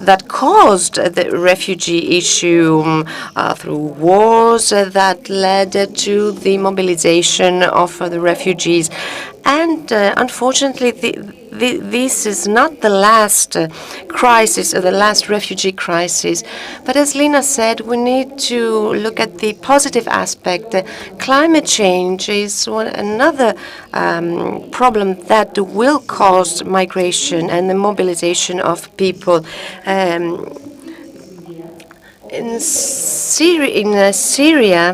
that caused the refugee issue through wars that led to the mobilization of the refugees. And unfortunately, this is not the last crisis or the last refugee crisis. But as Lina said, we need to look at the positive aspect. Climate change is another problem that will cause migration and the mobilization of people. In Syria,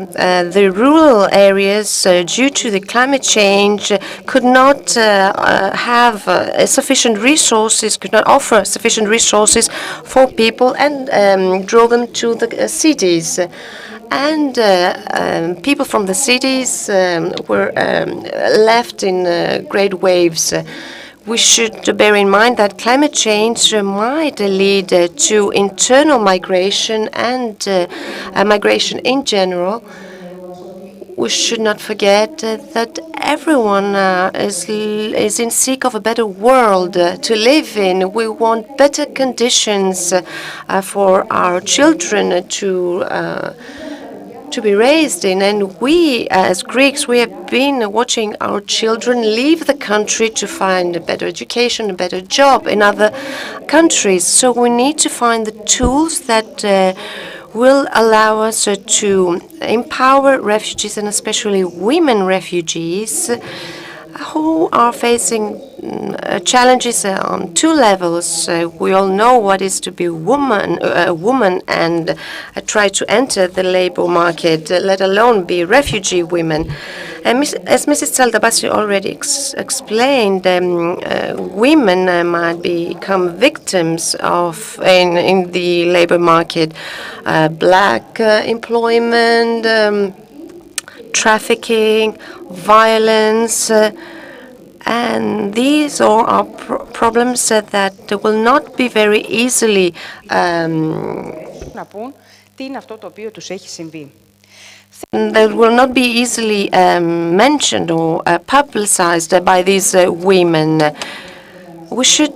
the rural areas, due to the climate change, could not have sufficient resources, could not offer sufficient resources for people, and drove them to the cities. And people from the cities were left in great waves. We should bear in mind that climate change might lead to internal migration and migration in general. We should not forget that everyone is in seek of a better world to live in. We want better conditions for our children to be raised in. And we, as Greeks, we have been watching our children leave the country to find a better education, a better job in other countries. So we need to find the tools that will allow us to empower refugees, and especially women refugees, who are facing challenges on two levels. We all know what is to be a woman and try to enter the labor market, let alone be refugee women. And as Mrs. Tsaldabasi already explained, women might become victims of in the labor market, black employment, trafficking, violence, and these all are problems that will not be very easily that will not be easily mentioned or publicized by these women. We should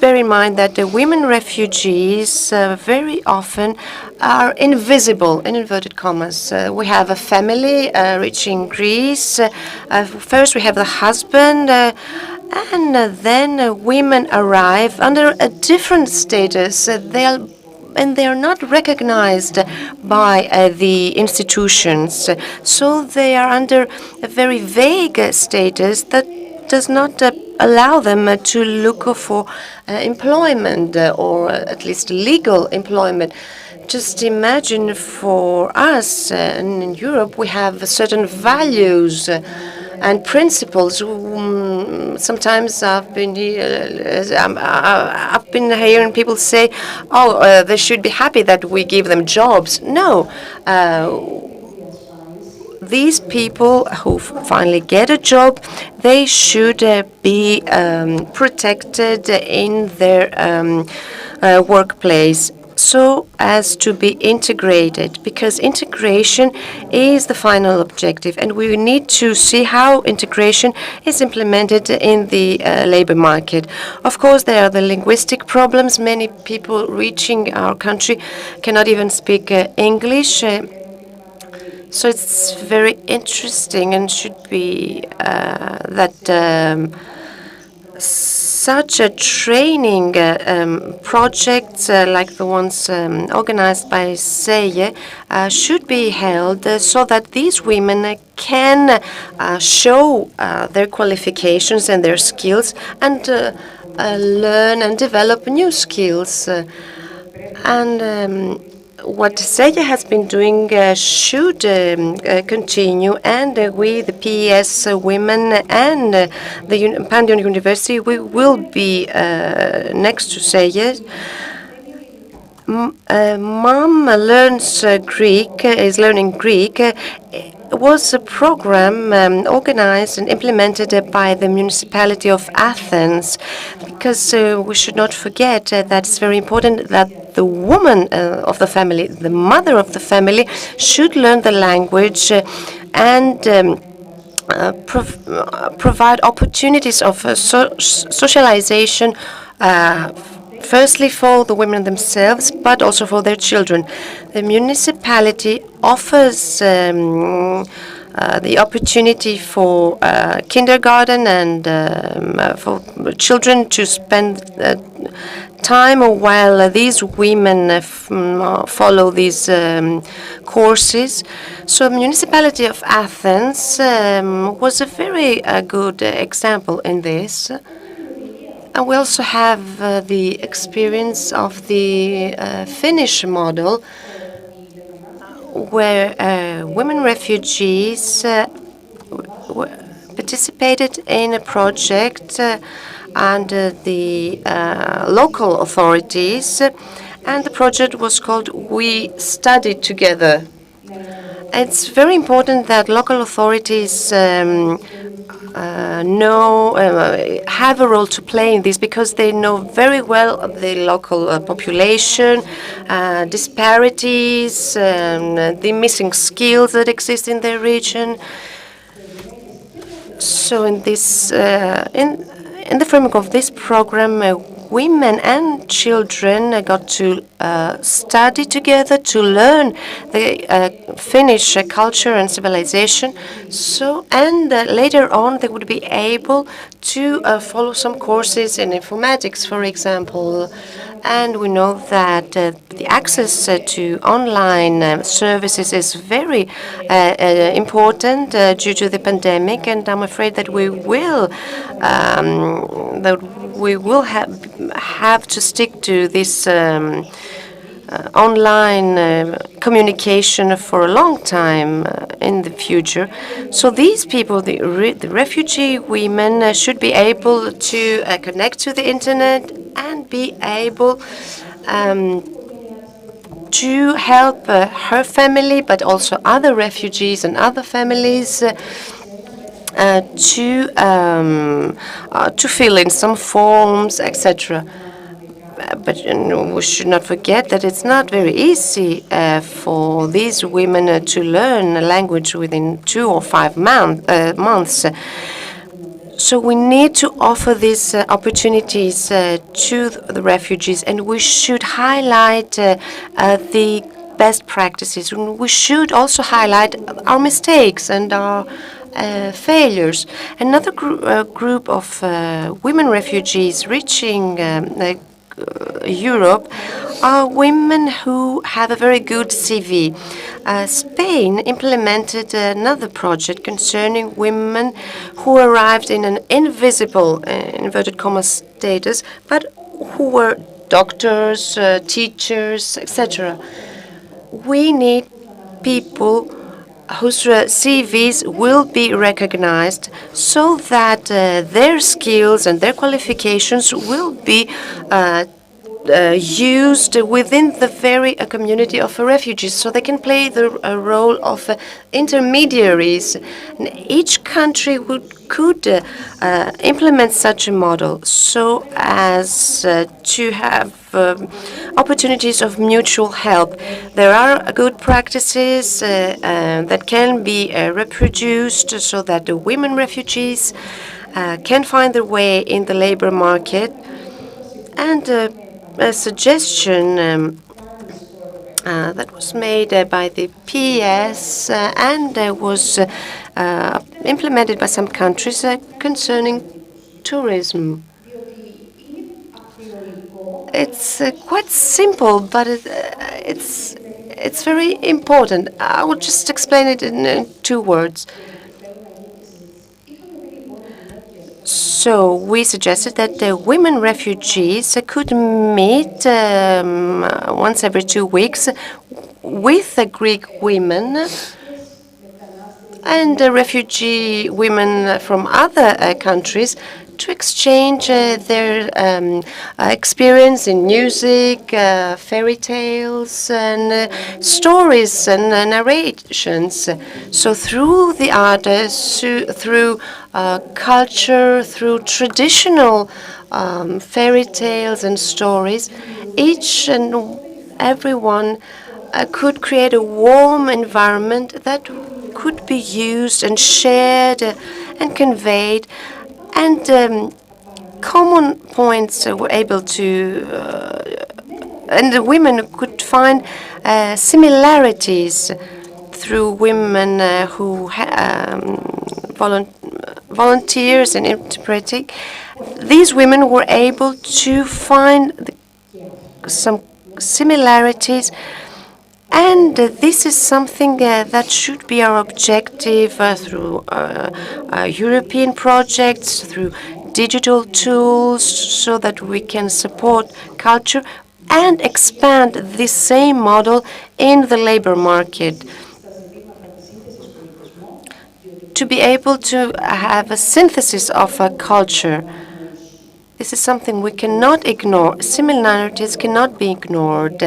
bear in mind that the women refugees very often are invisible, in inverted commas. We have a family reaching Greece. First, we have the husband, and then women arrive under a different status. They are not recognized by the institutions. So they are under a very vague status that does not allow them to look for employment, or at least legal employment. Just imagine, for us in Europe, we have certain values and principles. Sometimes I've been hearing people say, "Oh, they should be happy that we give them jobs." No. These people who finally get a job, they should be protected in their workplace, so as to be integrated, because integration is the final objective, and we need to see how integration is implemented in the labor market. Of course, there are the linguistic problems. Many people reaching our country cannot even speak English. So it's very interesting, and should be that such a training projects like the ones organized by SEIE should be held so that these women can show their qualifications and their skills, and learn and develop new skills. And what SEIE has been doing should continue, and we, the PES women and the Pantheon University, we will be next to SEIE. Mom Learns Greek, is learning Greek. Was a program organized and implemented by the municipality of Athens, because we should not forget that it's very important that the woman of the family, the mother of the family, should learn the language and provide opportunities of socialization firstly for the women themselves, but also for their children. The municipality offers the opportunity for kindergarten and for children to spend time while these women follow these courses. So the municipality of Athens was a very good example in this. And we also have the experience of the Finnish model, where women refugees participated in a project under the local authorities, and the project was called We Studied Together. It's very important that local authorities have a role to play in this, because they know very well the local population, disparities, the missing skills that exist in their region. So in the framework of this program, women and children got to study together, to learn the Finnish culture and civilization. And later on, they would be able to follow some courses in informatics, for example. And we know that the access to online services is very important due to the pandemic, and I'm afraid that we will have to stick to this online communication for a long time in the future. So these people, the refugee women, should be able to connect to the internet and be able to help her family, but also other refugees and other families to fill in some forms, etc. But we should not forget that it's not very easy for these women to learn a language within 2 or 5 months. So we need to offer these opportunities to the refugees, and we should highlight the best practices. We should also highlight our mistakes and our failures. Another group of women refugees reaching Europe are women who have a very good CV. Spain implemented another project concerning women who arrived in an invisible, inverted commas, status, but who were doctors, teachers, etc. We need people whose CVs will be recognized, so that their skills and their qualifications will be used within the very community of refugees, so they can play the role of intermediaries. And each country could implement such a model, so as to have opportunities of mutual help. There are good practices that can be reproduced, so that the women refugees can find their way in the labor market. And a suggestion that was made by the PS and was implemented by some countries concerning tourism. It's quite simple, but it's very important. I will just explain it in 2 words. So we suggested that the women refugees could meet once every 2 weeks with the Greek women and refugee women from other countries, to exchange their experience in music, fairy tales, and stories and narrations. So through the art, through culture, through traditional fairy tales and stories, each and everyone could create a warm environment that could be used and shared and conveyed, and common points were able to, and the women could find similarities through women who volunteers in interpreting. These women were able to find some similarities, and this is something that should be our objective through European projects, through digital tools, so that we can support culture and expand this same model in the labor market, to be able to have a synthesis of a culture. This is something we cannot ignore. Similarities cannot be ignored,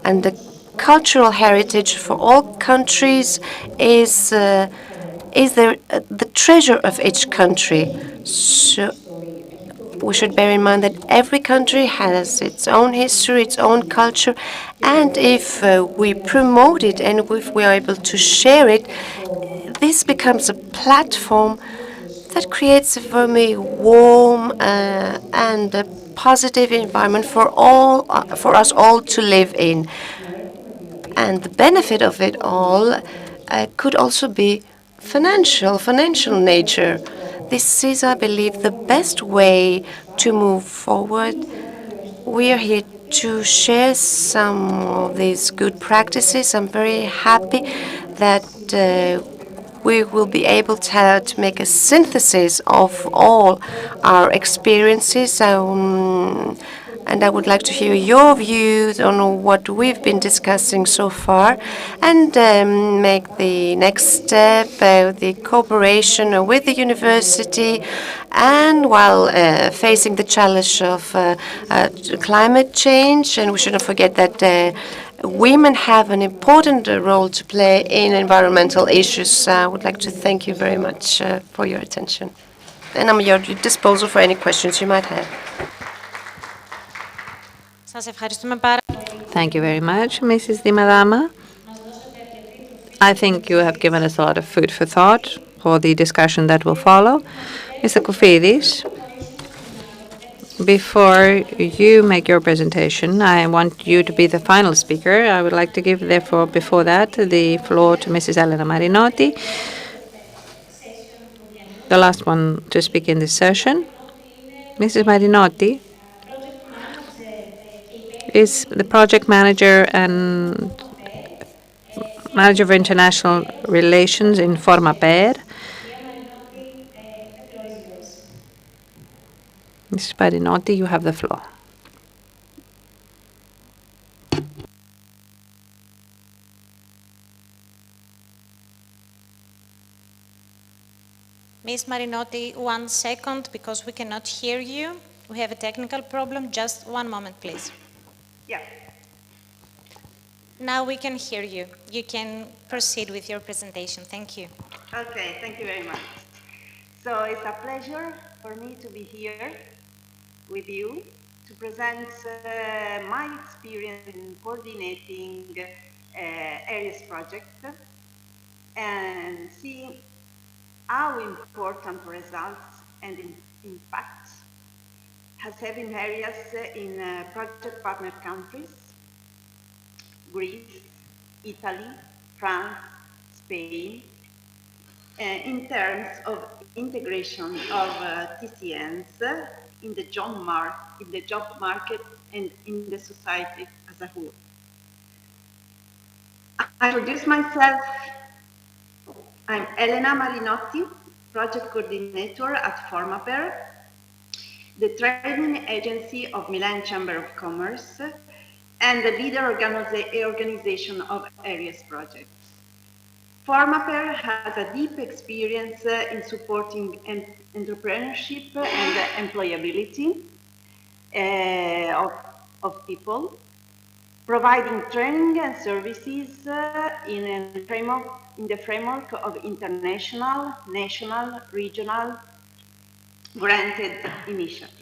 and the cultural heritage for all countries is the treasure of each country. So we should bear in mind that every country has its own history, its own culture, and if we promote it and if we are able to share it, this becomes a platform that creates a very warm and a positive environment for us all to live in. And the benefit of it all could also be financial nature. This is, I believe, the best way to move forward. We are here to share some of these good practices. I'm very happy that we will be able to make a synthesis of all our experiences. And I would like to hear your views on what we've been discussing so far, and make the next step, the cooperation with the university, and while facing the challenge of climate change. And we shouldn't forget that women have an important role to play in environmental issues. I would like to thank you very much for your attention. And I'm at your disposal for any questions you might have. Thank you very much, Mrs. Di Madama. I think you have given us a lot of food for thought for the discussion that will follow. Mr. Kofidis, before you make your presentation, I want you to be the final speaker. I would like to give, therefore, before that, the floor to Mrs. Elena Marinotti, the last one to speak in this session. Mrs. Marinotti is the project manager and manager of international relations in Formaper. Mrs. Marinotti, you have the floor. Ms. Marinotti, 1 second, because we cannot hear you. We have a technical problem. Just 1 moment, please. Yeah. Now we can hear you. You can proceed with your presentation. Thank you. Okay, thank you very much. So it's a pleasure for me to be here with you to present my experience in coordinating ERIAS project and see how important results and impacts has having ERIAS in project partner countries, Greece, Italy, France, Spain, in terms of integration of TCNs in the job market and in the society as a whole. I introduce myself. I'm Elena Marinotti, project coordinator at Formaper, the training agency of Milan Chamber of Commerce, and the leader organization of ERIAS projects. Formaper has a deep experience in supporting entrepreneurship and employability of people, providing training and services in the framework of international, national, regional granted initiatives.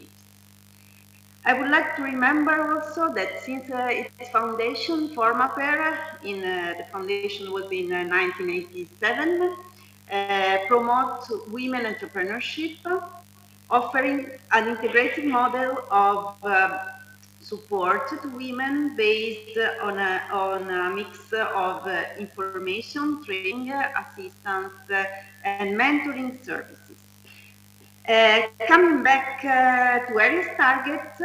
I would like to remember also that since its foundation, Formaper, the foundation was in 1987, promotes women entrepreneurship offering an integrated model of support to women based on a mix of information, training, assistance, and mentoring services. Coming back to ERIAS targets,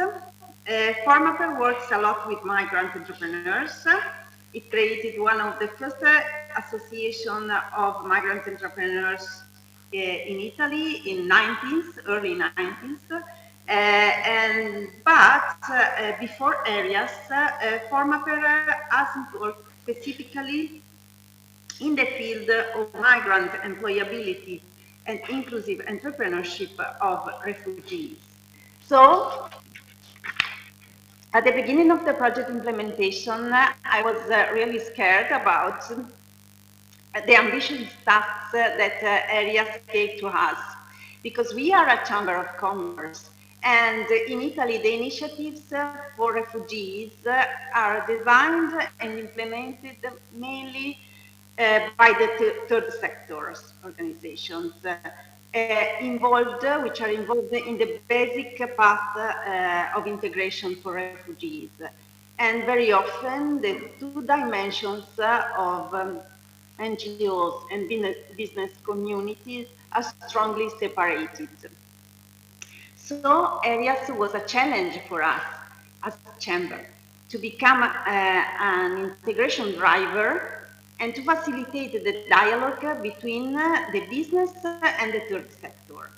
Formaper works a lot with migrant entrepreneurs. It created one of the first association of migrant entrepreneurs in Italy in early 90s. But before ERIAS, Formaper hasn't worked specifically in the field of migrant employability and inclusive entrepreneurship of refugees. So, at the beginning of the project implementation, I was really scared about the ambitious tasks that ERIAS gave to us, because we are a chamber of commerce. And in Italy, the initiatives for refugees are designed and implemented mainly by the third sector's organizations which are involved in the basic path of integration for refugees. And very often, the two dimensions of NGOs and business communities are strongly separated. So ERIAS was a challenge for us as a chamber to become an integration driver and to facilitate the dialogue between the business and the third sector.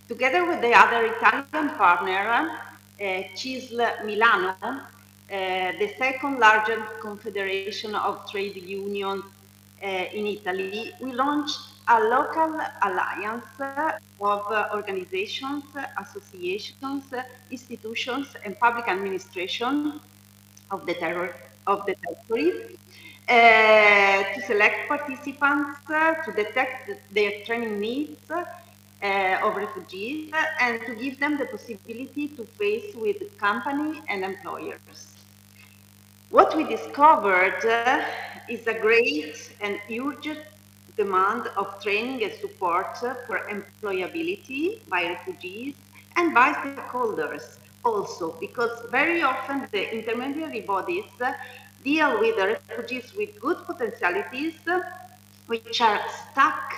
Together with the other Italian partner, CISL Milano, the second largest confederation of trade unions in Italy, we launched a local alliance of organizations, associations, institutions, and public administration of the territory to select participants, to detect their training needs of refugees, and to give them the possibility to face with company and employers. What we discovered is a great and urgent demand of training and support for employability by refugees and by stakeholders also, because very often the intermediary bodies deal with the refugees with good potentialities which are stuck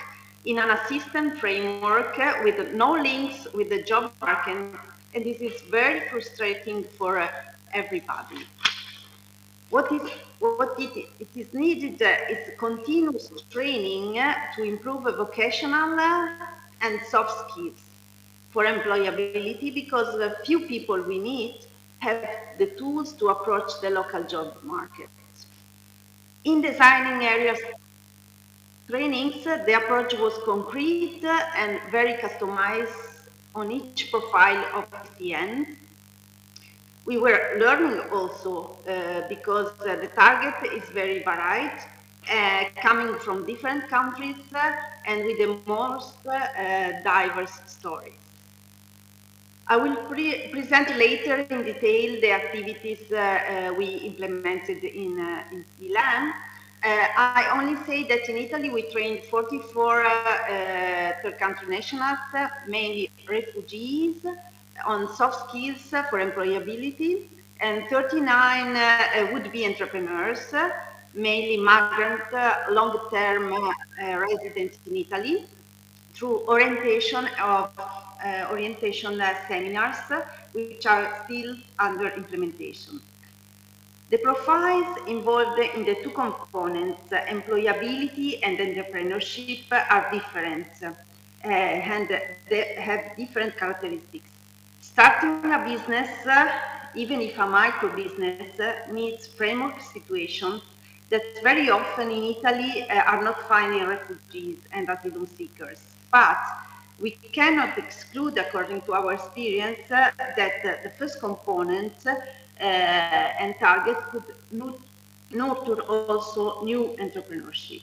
in an assistant framework with no links with the job market, and this is very frustrating for everybody. It is needed is continuous training to improve vocational and soft skills for employability, because the few people we need have the tools to approach the local job market. In designing ERIAS trainings, the approach was concrete and very customized on each profile of TCNs. We were learning also because the target is very varied, coming from different countries and with the most diverse stories. I will present later in detail the activities we implemented in Milan. I only say that in Italy we trained 44 third country nationals, mainly refugees, on soft skills for employability, and 39 would-be entrepreneurs, mainly migrant, long-term residents in Italy, through orientation seminars, which are still under implementation. The profiles involved in the two components, employability and entrepreneurship, are different and they have different characteristics. Starting a business, even if a micro business, needs framework situations that very often in Italy are not finding refugees and asylum seekers. But we cannot exclude, according to our experience, that the first component and target could nurture also new entrepreneurship.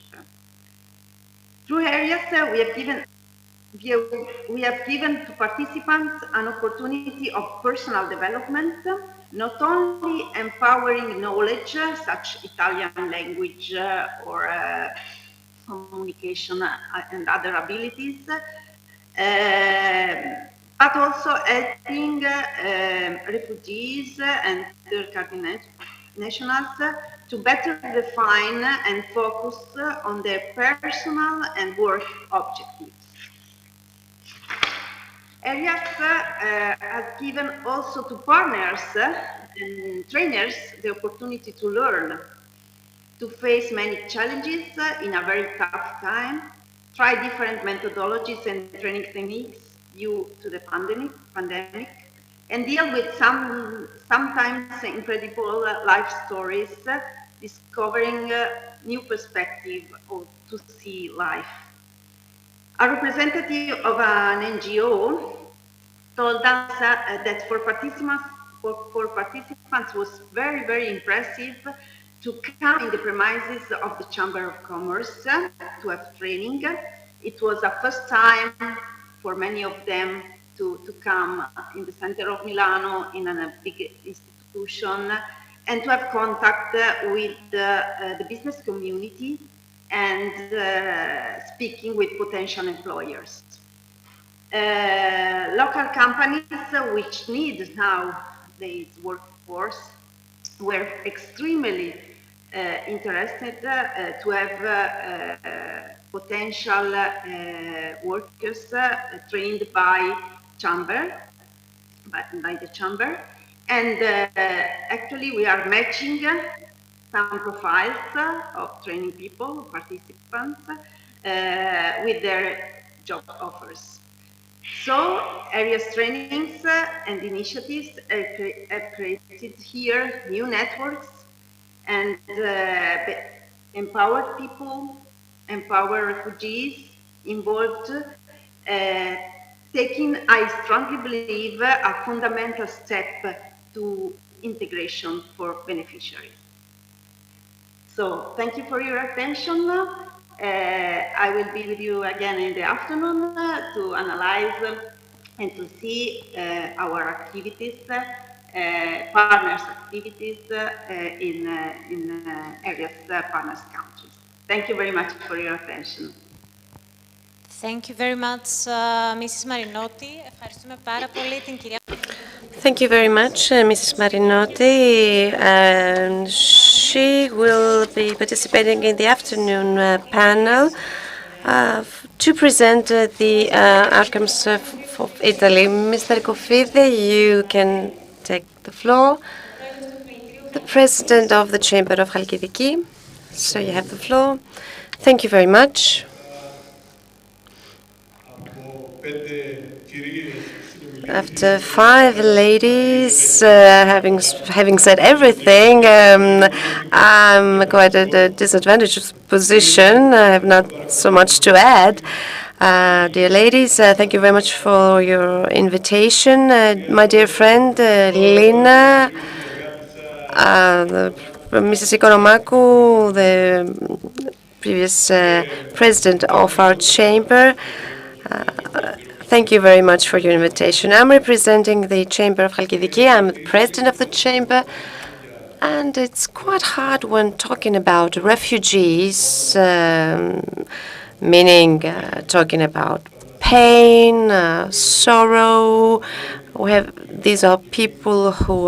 Through ERIAS, we have given to participants an opportunity of personal development, not only empowering knowledge, such Italian language or communication and other abilities, but also helping refugees and third-country nationals to better define and focus on their personal and work objectives. ERIAS has given also to partners and trainers the opportunity to learn, to face many challenges in a very tough time, try different methodologies and training techniques due to the pandemic, and deal with sometimes incredible life stories, discovering new perspective to see life. A representative of an NGO told us that for participants was very, very impressive to come in the premises of the Chamber of Commerce to have training. It was a first time for many of them to come in the center of Milano in a big institution and to have contact with the business community and speaking with potential employers. Local companies which need now the workforce were extremely interested to have potential workers trained by the chamber, and actually we are matching some profiles of training people, participants, with their job offers. So, ERIAS trainings and initiatives have created here new networks and empowered people, empower refugees involved, taking, I strongly believe, a fundamental step to integration for beneficiaries. So, thank you for your attention. I will be with you again in the afternoon to analyze and to see our activities, partners' activities in ERIAS partners countries. Thank you very much for your attention. Thank you very much, Mrs. Marinotti. Ευχαριστούμε πάρα πολύ την κυρία. Thank you very much, Mrs. Marinotti. And she will be participating in the afternoon panel to present the outcomes of Italy. Mr. Kofide, you can take the floor. The president of the Chamber of Chalkidiki. So you have the floor. Thank you very much. After 5 ladies having said everything, I'm quite at a disadvantaged position. I have not so much to add. Dear ladies, thank you very much for your invitation. My dear friend Lina, Mrs. Ikonomakou, the previous president of our chamber, thank you very much for your invitation. I'm representing the Chamber of Chalkidiki. I'm the president of the chamber, and it's quite hard when talking about refugees, meaning talking about pain, sorrow. These are people who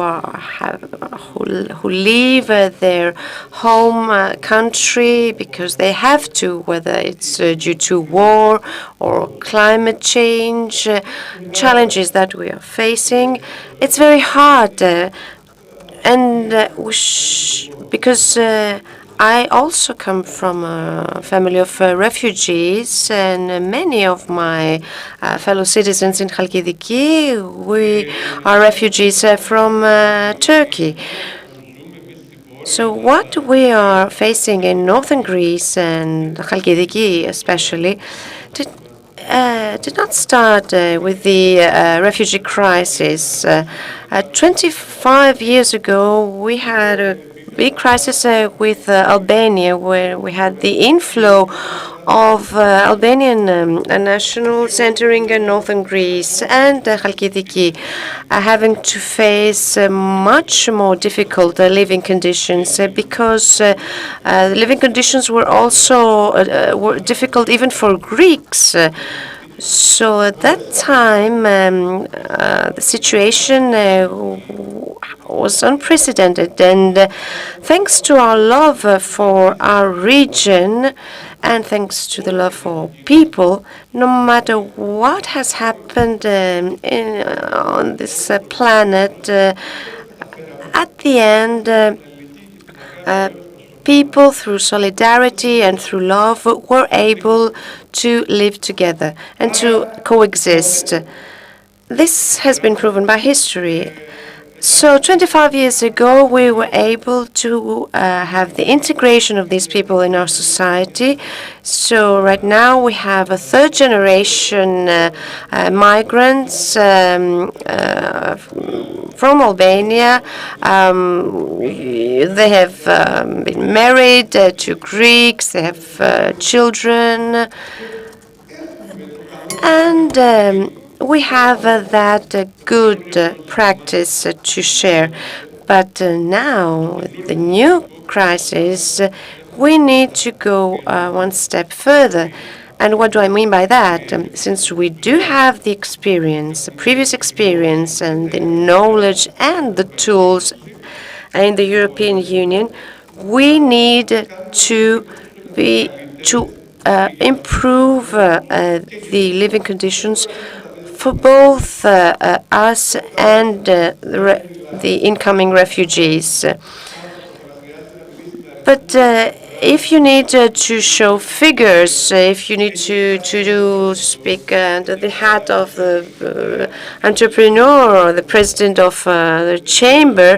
leave their home country because they have to, whether it's due to war or climate change, challenges that we are facing. It's very hard, and because I also come from a family of refugees, and many of my fellow citizens in Chalkidiki, we are refugees from Turkey. So what we are facing in northern Greece and Chalkidiki especially did not start with the refugee crisis. 25 years ago, we had a big crisis with Albania, where we had the inflow of Albanian nationals entering northern Greece, and Chalkidiki having to face much more difficult living conditions because the living conditions were also were difficult even for Greeks. So at that time, the situation was unprecedented, and thanks to our love for our region, and thanks to the love for people, no matter what has happened on this planet, at the end, people, through solidarity and through love, were able to live together and to coexist. This has been proven by history. So 25 years ago, we were able to have the integration of these people in our society. So right now, we have a third generation migrants from Albania. They have been married to Greeks. They have children. And we have that good practice to share. But now, with the new crisis, we need to go one step further. And what do I mean by that? Since we do have the experience, the previous experience, and the knowledge and the tools in the European Union, we need to improve the living conditions for both us and the incoming refugees. But if you need to show figures, if you need to speak under the hat of the entrepreneur or the president of the chamber,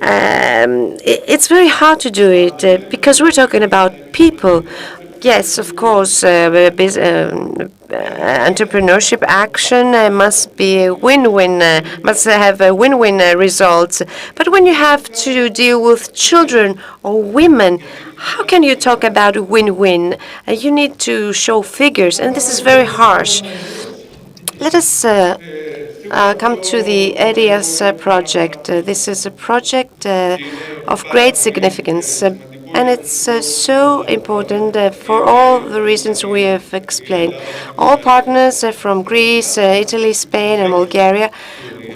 it's very hard to do it because we're talking about people. Yes, of course, entrepreneurship action must be a win-win, must have a win-win results. But when you have to deal with children or women, how can you talk about a win-win? You need to show figures, and this is very harsh. Let us come to the ERIAS project. This is a project of great significance. And it's so important for all the reasons we have explained. All partners from Greece, Italy, Spain, and Bulgaria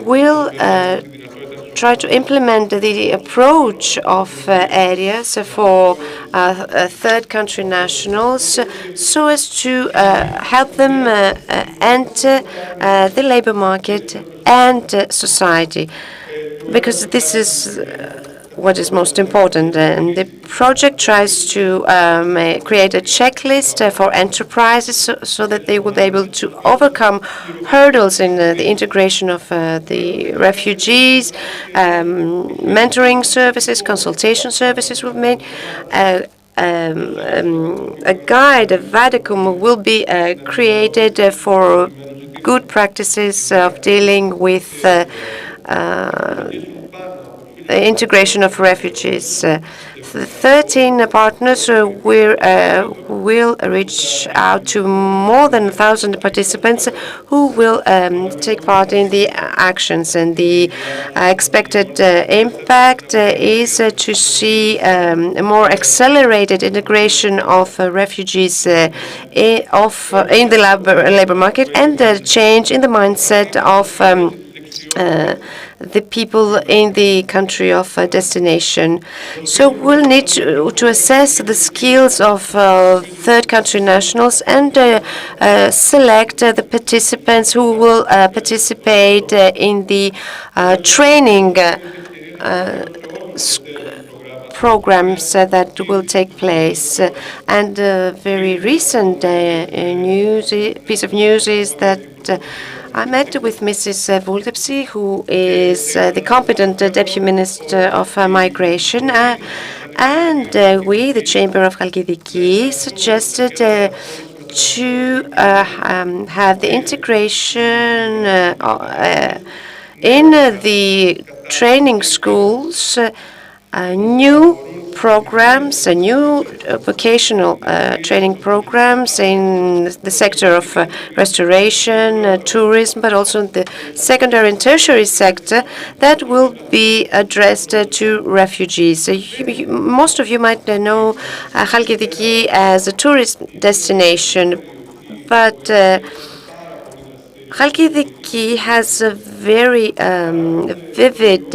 will try to implement the approach of ERIAS for third country nationals so as to help them enter the labor market and society, because this is what is most important. And the project tries to create a checklist for enterprises so that they will be able to overcome hurdles in the integration of the refugees. Mentoring services, consultation services will be made. A guide, a vademecum, will be created for good practices of dealing with integration of refugees. 13 partners will reach out to more than 1,000 participants who will take part in the actions. And the expected impact is to see a more accelerated integration of refugees in the labor market, and a change in the mindset of the people in the country of destination. So we'll need to assess the skills of third country nationals and select the participants who will participate in the training programs that will take place. And a very recent piece of news is that I met with Mrs. Vuldepsi, who is the competent Deputy Minister of Migration, and we, the Chamber of Chalkidiki, suggested to have the integration in the training schools, new programs, new vocational training programs in the sector of restoration, tourism, but also in the secondary and tertiary sector that will be addressed to refugees. Most of you might know Chalkidiki as a tourist destination, but Halkidiki has a very vivid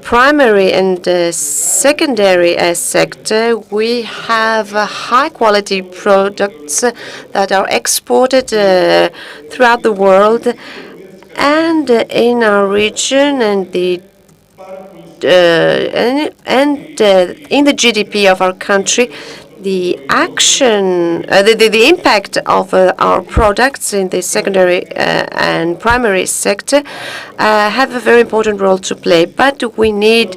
primary and secondary sector. We have high-quality products that are exported throughout the world, and in our region and in the GDP of our country, the impact of our products in the secondary and primary sector have a very important role to play. But we need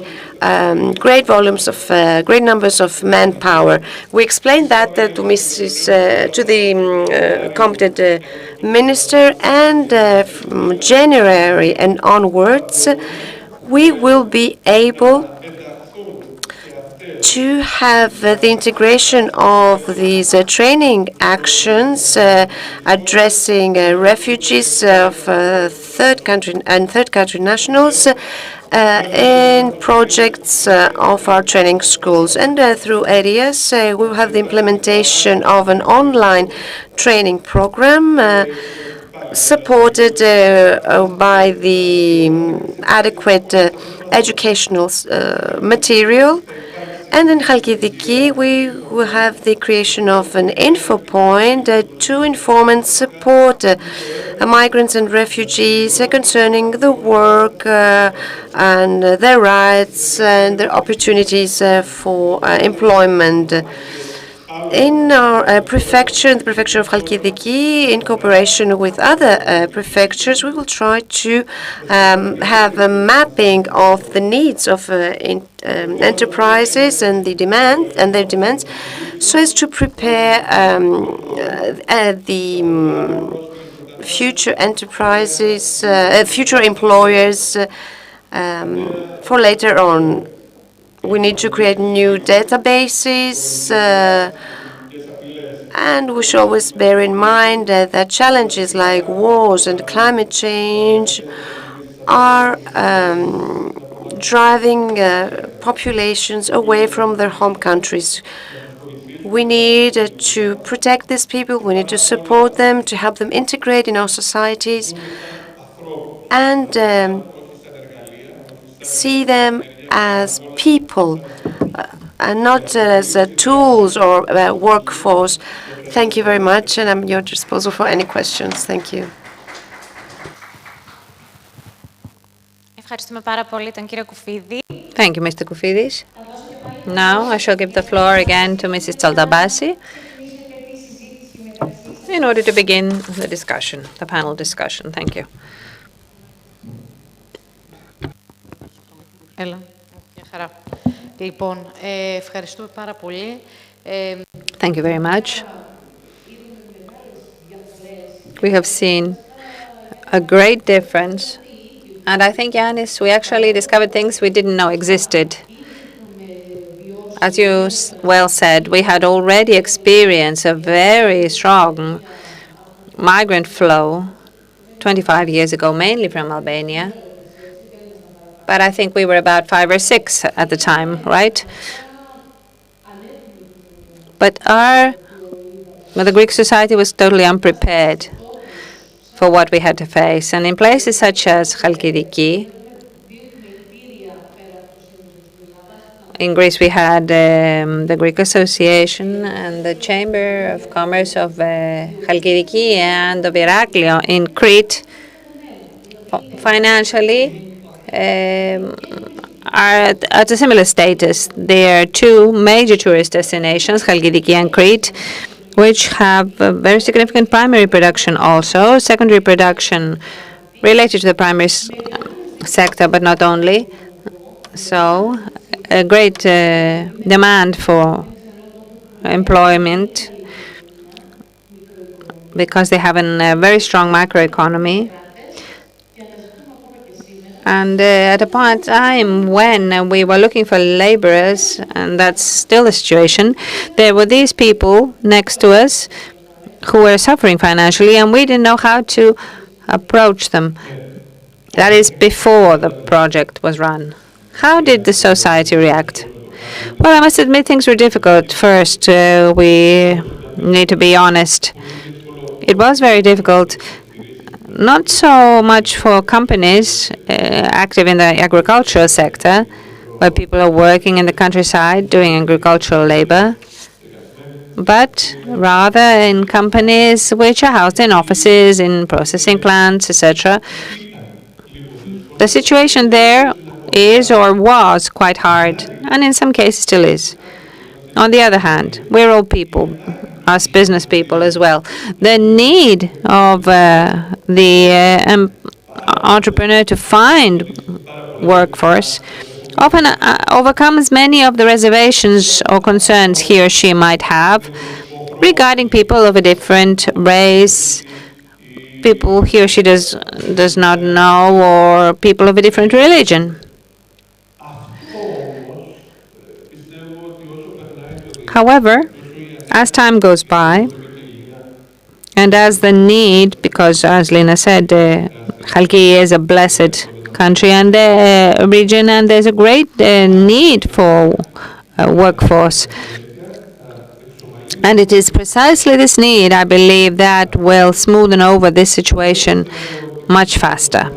great numbers of manpower. We explained that to the competent minister, and from January and onwards, we will be able to have the integration of these training actions addressing refugees of third country nationals in projects of our training schools. And through ERIAS, we will have the implementation of an online training program supported by the adequate educational material. And in Halkidiki, we will have the creation of an info point to inform and support migrants and refugees concerning the work and their rights and their opportunities for employment. In our prefecture, in the prefecture of Halkidiki, in cooperation with other prefectures, we will try to have a mapping of the needs of enterprises and their demands, so as to prepare the future enterprises, future employers for later on. We need to create new databases, and we should always bear in mind that challenges like wars and climate change are driving populations away from their home countries. We need to protect these people, we need to support them, to help them integrate in our societies, and see them as people and not as tools or workforce. Thank you very much, and I'm at your disposal for any questions. Thank you. Ευχαριστούμε πάρα πολύ τον κύριο Κουφίδη. Thank you, Mr. Koufidis. Now I shall give the floor again to Mrs. Tsaldabasi in order to begin the discussion, the panel discussion. Thank you. Έλα, για χαρά. Λοιπόν, ευχαριστούμε πάρα πολύ. Thank you very much. We have seen a great difference, and I think, Yanis, we actually discovered things we didn't know existed. As you well said, we had already experienced a very strong migrant flow 25 years ago, mainly from Albania. But I think we were about 5 or 6 at the time, right? But the Greek society was totally unprepared for what we had to face. And in places such as Halkidiki, in Greece we had the Greek Association and the Chamber of Commerce of Halkidiki and of Iraklio in Crete. Financially, are at a similar status. They are two major tourist destinations, Halkidiki and Crete, which have a very significant primary production also, secondary production related to the primary sector, but not only. So, a great demand for employment because they have a very strong macroeconomy. And at a point in time when we were looking for laborers, and that's still the situation, there were these people next to us who were suffering financially, and we didn't know how to approach them. That is before the project was run. How did the society react? Well, I must admit things were difficult. First, we need to be honest. It was very difficult not so much for companies active in the agricultural sector, where people are working in the countryside doing agricultural labor, but rather in companies which are housed in offices, in processing plants, etc. The situation there is or was quite hard, and in some cases still is. On the other hand, we're all people, us business people as well. The need of the entrepreneur to find workforce often overcomes many of the reservations or concerns he or she might have regarding people of a different race, people he or she does not know, or people of a different religion. However, as time goes by, and as the need, because as Lina said, Chalkidiki is a blessed country and region, and there's a great need for workforce. And it is precisely this need, I believe, that will smoothen over this situation much faster.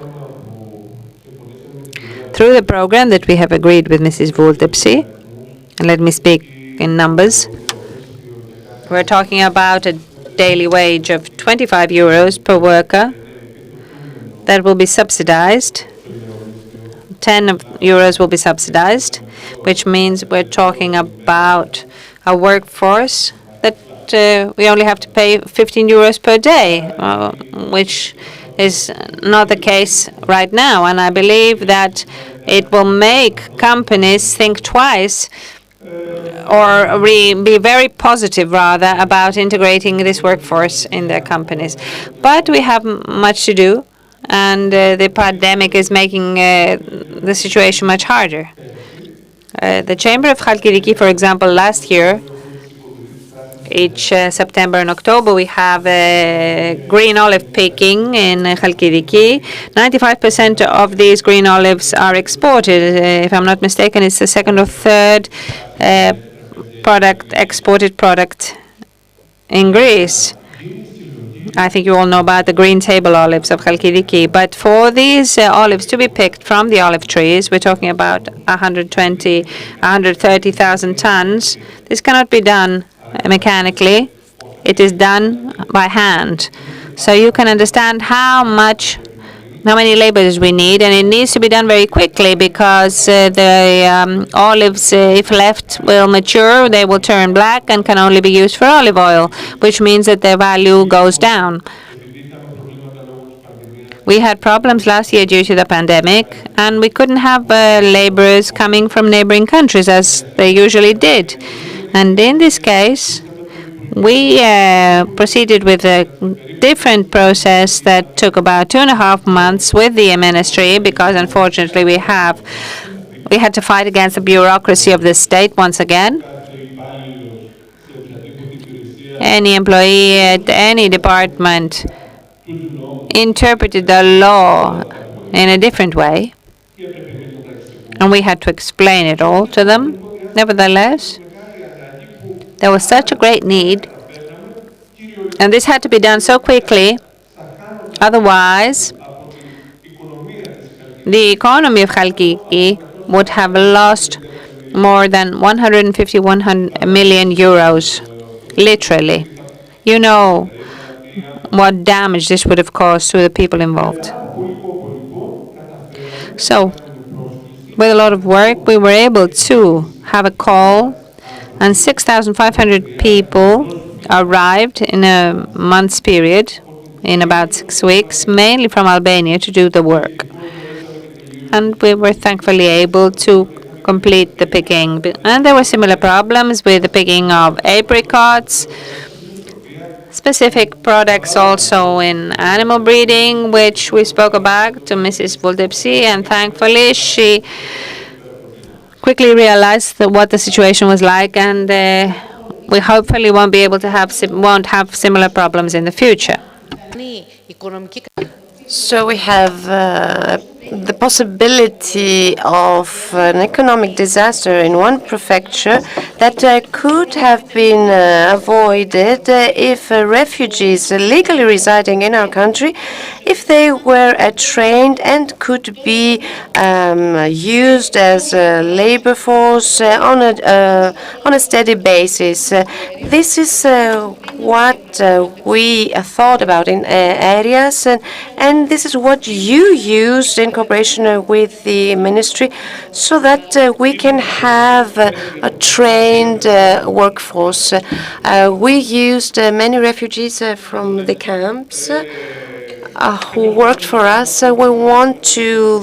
Through the program that we have agreed with Mrs. Vultepsi, and let me speak in numbers, we're talking about a daily wage of 25 euros per worker that will be subsidized. 10 euros will be subsidized, which means we're talking about a workforce that we only have to pay 15 euros per day, which is not the case right now. And I believe that it will make companies think twice or be very positive, rather, about integrating this workforce in their companies. But we have much to do, and the pandemic is making the situation much harder. The Chamber of Chalkidiki, for example, last year, each September and October, we have green olive picking in Chalkidiki. 95% of these green olives are exported. If I'm not mistaken, it's the second or third exported product in Greece. I think you all know about the green table olives of Chalkidiki. But for these olives to be picked from the olive trees, we're talking about 130,000 tons. This cannot be done mechanically. It is done by hand. So you can understand how many laborers we need, and it needs to be done very quickly because the olives, if left, will mature, they will turn black and can only be used for olive oil, which means that their value goes down. We had problems last year due to the pandemic, and we couldn't have laborers coming from neighboring countries as they usually did. And in this case, we proceeded with a different process that took about 2.5 months with the ministry, because unfortunately we had to fight against the bureaucracy of the state once again. Any employee at any department interpreted the law in a different way, and we had to explain it all to them. Nevertheless, there was such a great need, and this had to be done so quickly, otherwise the economy of Chalkidiki would have lost more than 150 million euros, literally. You know what damage this would have caused to the people involved. So, with a lot of work, we were able to have a call, and 6,500 people arrived in a month's period, in about 6 weeks, mainly from Albania, to do the work. And we were thankfully able to complete the picking. And there were similar problems with the picking of apricots, specific products also in animal breeding, which we spoke about to Mrs. Vultepsi, and thankfully she quickly realized what the situation was like, and we hopefully won't have similar problems in the future. So we have the possibility of an economic disaster in one prefecture that could have been avoided if refugees legally residing in our country, if they were trained and could be used as a labor force on a steady basis. This is what we thought about in ERIAS, and this is what you used in cooperation with the ministry, so that we can have a trained workforce. We used many refugees from the camps who worked for us. We want to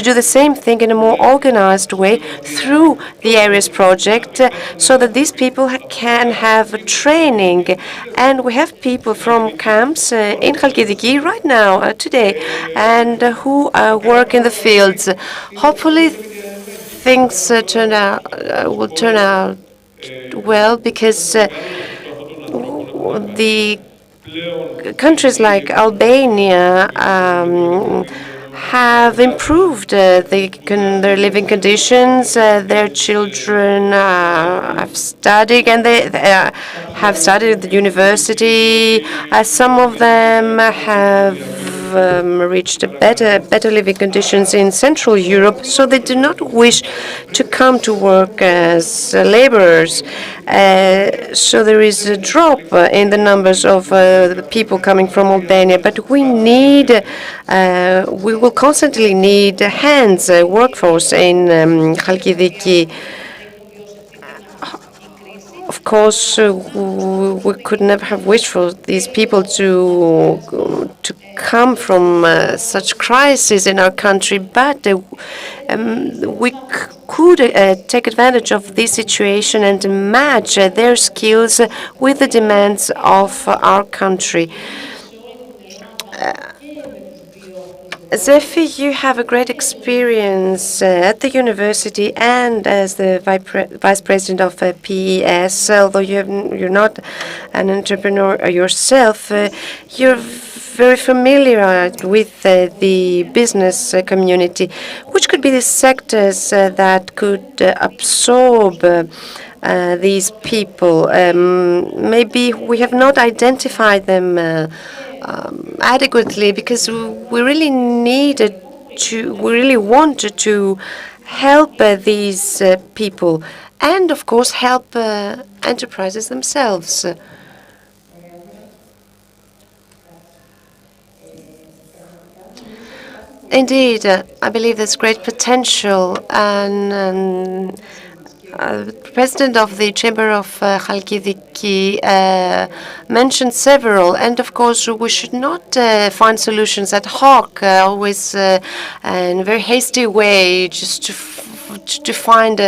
do the same thing in a more organized way through the ERIAS project, so that these people can have training. And we have people from camps in Chalkidiki right now, today, and who work in the fields. Hopefully, things will turn out well, because the countries like Albania have improved their living conditions. Their children have studied, and they have studied at the university. Some of them have reached better living conditions in Central Europe, so they do not wish to come to work as laborers. So there is a drop in the numbers of the people coming from Albania, but we will constantly need hands, workforce in Chalkidiki. Of course, we could never have wished for these people to come from such crisis in our country, but we could take advantage of this situation and match their skills with the demands of our country. Zefi, you have a great experience at the university and as the vice president of PES. Although you're not an entrepreneur yourself, you're very familiar with the business community. Which could be the sectors that could absorb these people? Maybe we have not identified them adequately, because we really wanted to help these people, and of course help enterprises themselves. Indeed, I believe there's great potential, and the president of the Chamber of Chalkidiki mentioned several, and of course we should not find solutions ad hoc, always in a very hasty way, just to find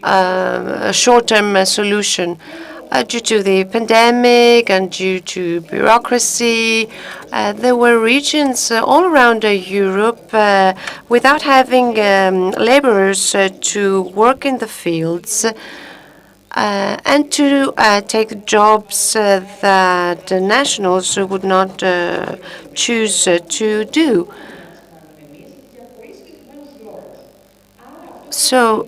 a short-term solution. Due to the pandemic and due to bureaucracy, there were regions all around Europe without having laborers to work in the fields and to take jobs that nationals would not choose to do. So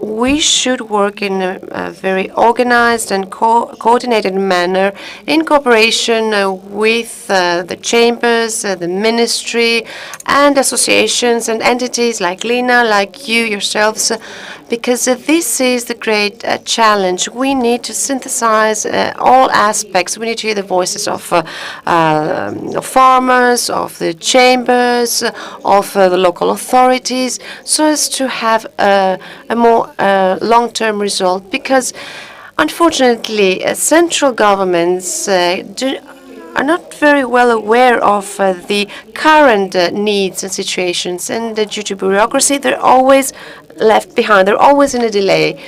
we should work in a very organized and coordinated manner in cooperation with the chambers, the ministry, and associations and entities like Lina, like you yourselves, because this is the great challenge. We need to synthesize all aspects. We need to hear the voices of farmers, of the chambers, of the local authorities, so as to have a more long-term result. Because, unfortunately, central governments are not very well aware of the current needs and situations, and due to bureaucracy, they're always left behind. They're always in a delay.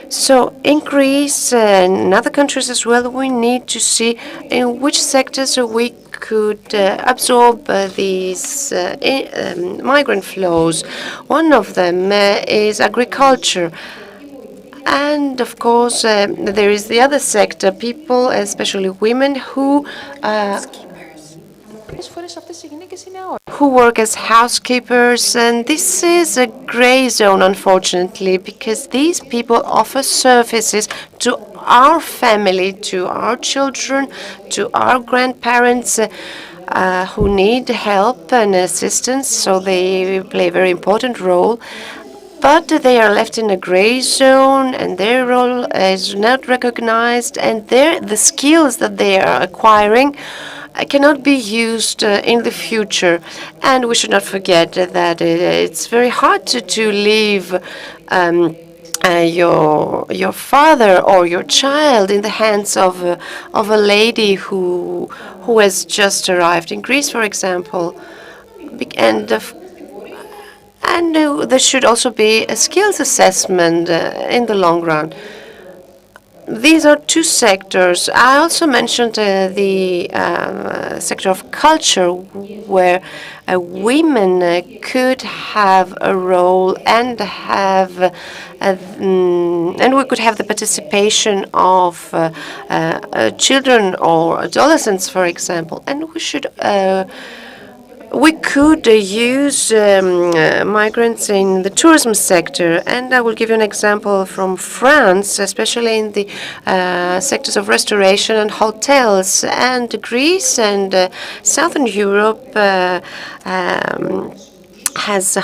So in Greece and in other countries as well, we need to see in which sectors we could absorb these migrant flows. One of them is agriculture. And of course, there is the other sector, people, especially women, who work as housekeepers, and this is a gray zone, unfortunately, because these people offer services to our family, to our children, to our grandparents, who need help and assistance, so they play a very important role. But they are left in a gray zone, and their role is not recognized, and the skills that they are acquiring cannot be used in the future. And we should not forget that it's very hard to leave your father or your child in the hands of a lady who has just arrived in Greece, for example. And there should also be a skills assessment in the long run. These are two sectors. I also mentioned the sector of culture, where women could have a role and and we could have the participation of children or adolescents, for example. And we could use migrants in the tourism sector, and I will give you an example from France, especially in the sectors of restoration and hotels. And Greece and Southern Europe have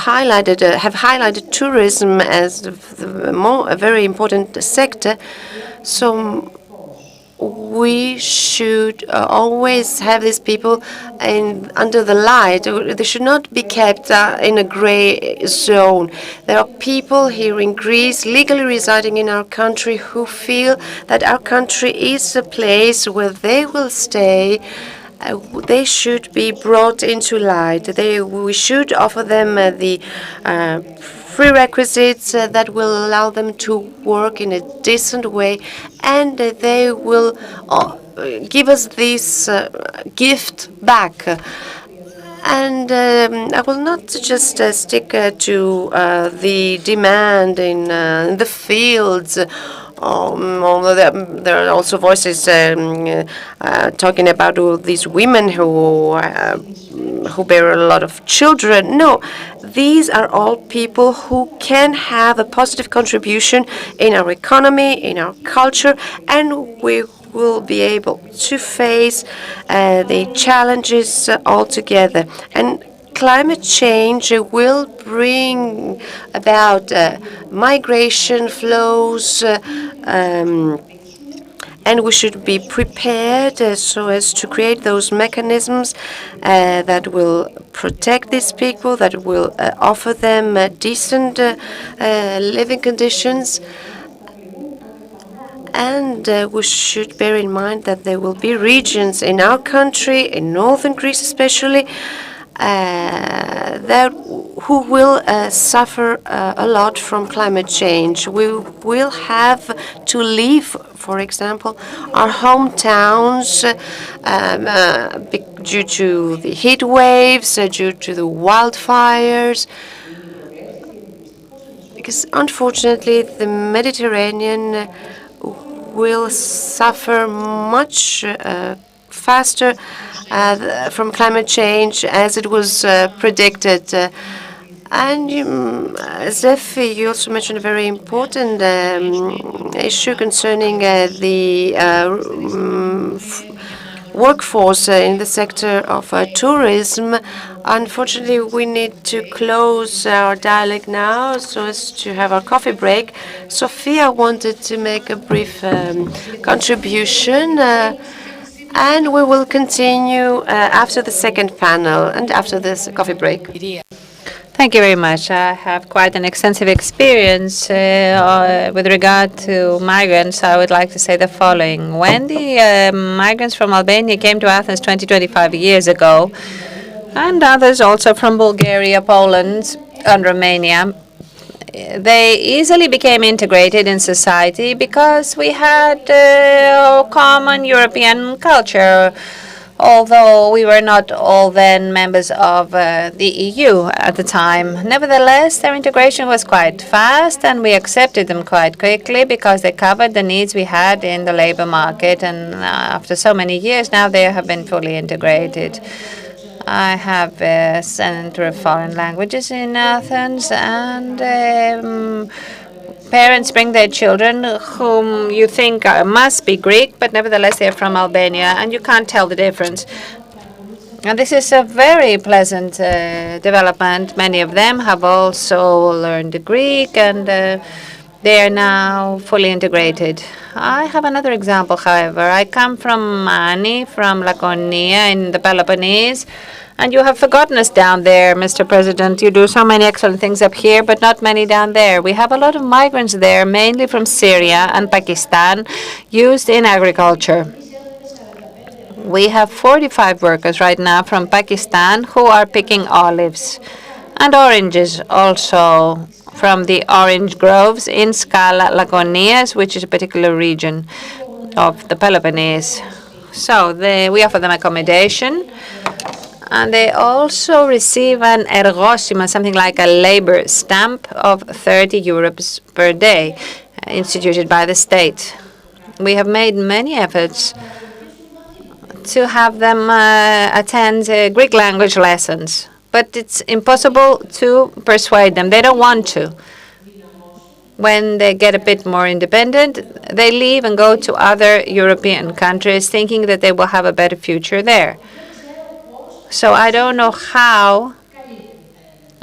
highlighted tourism as a very important sector. So we should always have these people under the light. They should not be kept in a gray zone. There are people here in Greece legally residing in our country who feel that our country is a place where they will stay. They should be brought into light. We should offer them the prerequisites that will allow them to work in a decent way, and they will give us this gift back. And I will not just stick to the demand in the fields. Although there are also voices talking about all these women who bear a lot of children. No, these are all people who can have a positive contribution in our economy, in our culture, and we will be able to face the challenges all together. And climate change will bring about migration flows, and we should be prepared so as to create those mechanisms that will protect these people, that will offer them decent living conditions. And we should bear in mind that there will be regions in our country, in northern Greece especially, who will suffer a lot from climate change. We will have to leave, for example, our hometowns due to the heat waves, due to the wildfires, because unfortunately the Mediterranean will suffer much faster from climate change as it was predicted. And Zef, you also mentioned a very important issue concerning the workforce in the sector of tourism. Unfortunately, we need to close our dialogue now so as to have our coffee break. Sophia wanted to make a brief contribution, and we will continue after the second panel and after this coffee break. Thank you very much. I have quite an extensive experience with regard to migrants. I would like to say the following. When the migrants from Albania came to Athens 25 years ago, and others also from Bulgaria, Poland, and Romania, they easily became integrated in society because we had a common European culture, although we were not all then members of the EU at the time. Nevertheless, their integration was quite fast, and we accepted them quite quickly because they covered the needs we had in the labor market. And after so many years now, they have been fully integrated. I have a Center of Foreign Languages in Athens, and parents bring their children whom you think must be Greek, but nevertheless they're from Albania, and you can't tell the difference. And this is a very pleasant development. Many of them have also learned Greek and they are now fully integrated. I have another example, however. I come from Mani, from Laconia in the Peloponnese, and you have forgotten us down there, Mr. President. You do so many excellent things up here, but not many down there. We have a lot of migrants there, mainly from Syria and Pakistan, used in agriculture. We have 45 workers right now from Pakistan who are picking olives and oranges also from the orange groves in Scala Lagonias, which is a particular region of the Peloponnese. So we offer them accommodation, and they also receive an ergosima, something like a labor stamp of 30 euros per day, instituted by the state. We have made many efforts to have them attend Greek language lessons, but it's impossible to persuade them. They don't want to. When they get a bit more independent, they leave and go to other European countries thinking that they will have a better future there. So I don't know how,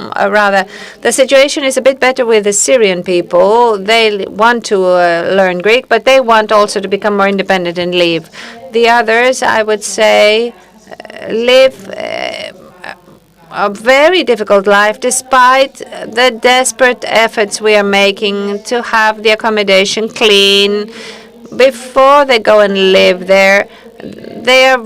rather, the situation is a bit better with the Syrian people. They want to learn Greek, but they want also to become more independent and leave. The others, I would say, live a very difficult life despite the desperate efforts we are making to have the accommodation clean before they go and live there. They are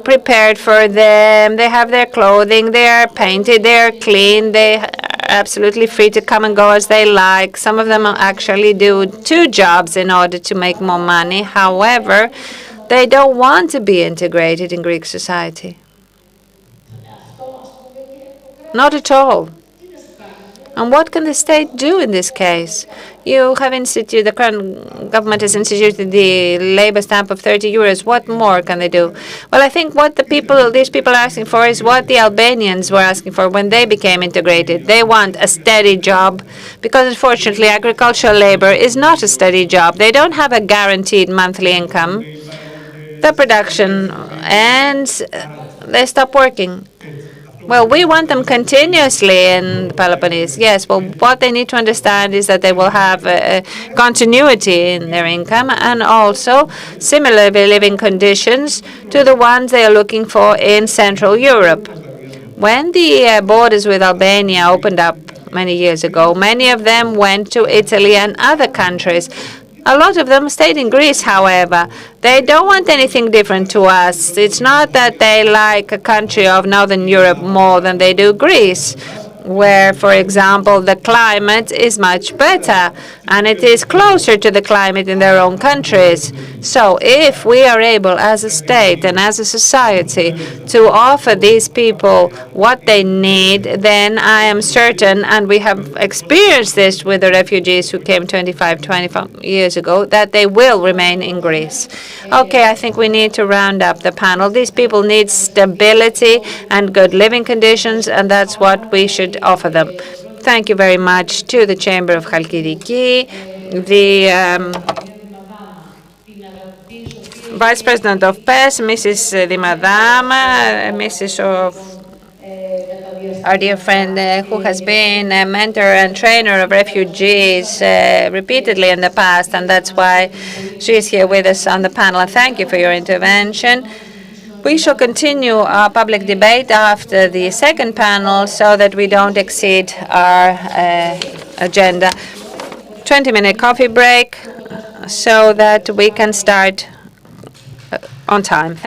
prepared for them. They have their clothing. They are painted. They are clean. They are absolutely free to come and go as they like. Some of them actually do 2 jobs in order to make more money. However, they don't want to be integrated in Greek society. Not at all. And what can the state do in this case? You have instituted, the current government has instituted the labor stamp of 30 euros. What more can they do? Well, I think what these people are asking for is what the Albanians were asking for when they became integrated. They want a steady job because, unfortunately, agricultural labor is not a steady job. They don't have a guaranteed monthly income. The production ends, they stop working. Well, we want them continuously in the Peloponnese, yes. Well, what they need to understand is that they will have continuity in their income and also similar living conditions to the ones they are looking for in Central Europe. When the borders with Albania opened up many years ago, many of them went to Italy and other countries. A lot of them stayed in Greece, however. They don't want anything different to us. It's not that they like a country of Northern Europe more than they do Greece, where, for example, the climate is much better and it is closer to the climate in their own countries. So if we are able as a state and as a society to offer these people what they need, then I am certain, and we have experienced this with the refugees who came 25 years ago, that they will remain in Greece. Okay, I think we need to round up the panel. These people need stability and good living conditions, and that's what we should offer them. Thank you very much to the Chamber of Chalkidiki, the Vice President of PES, Mrs. Dimadama, Mrs. of our dear friend who has been a mentor and trainer of refugees repeatedly in the past, and that's why she is here with us on the panel. And thank you for your intervention. We shall continue our public debate after the second panel so that we don't exceed our agenda. 20-minute coffee break so that we can start on time.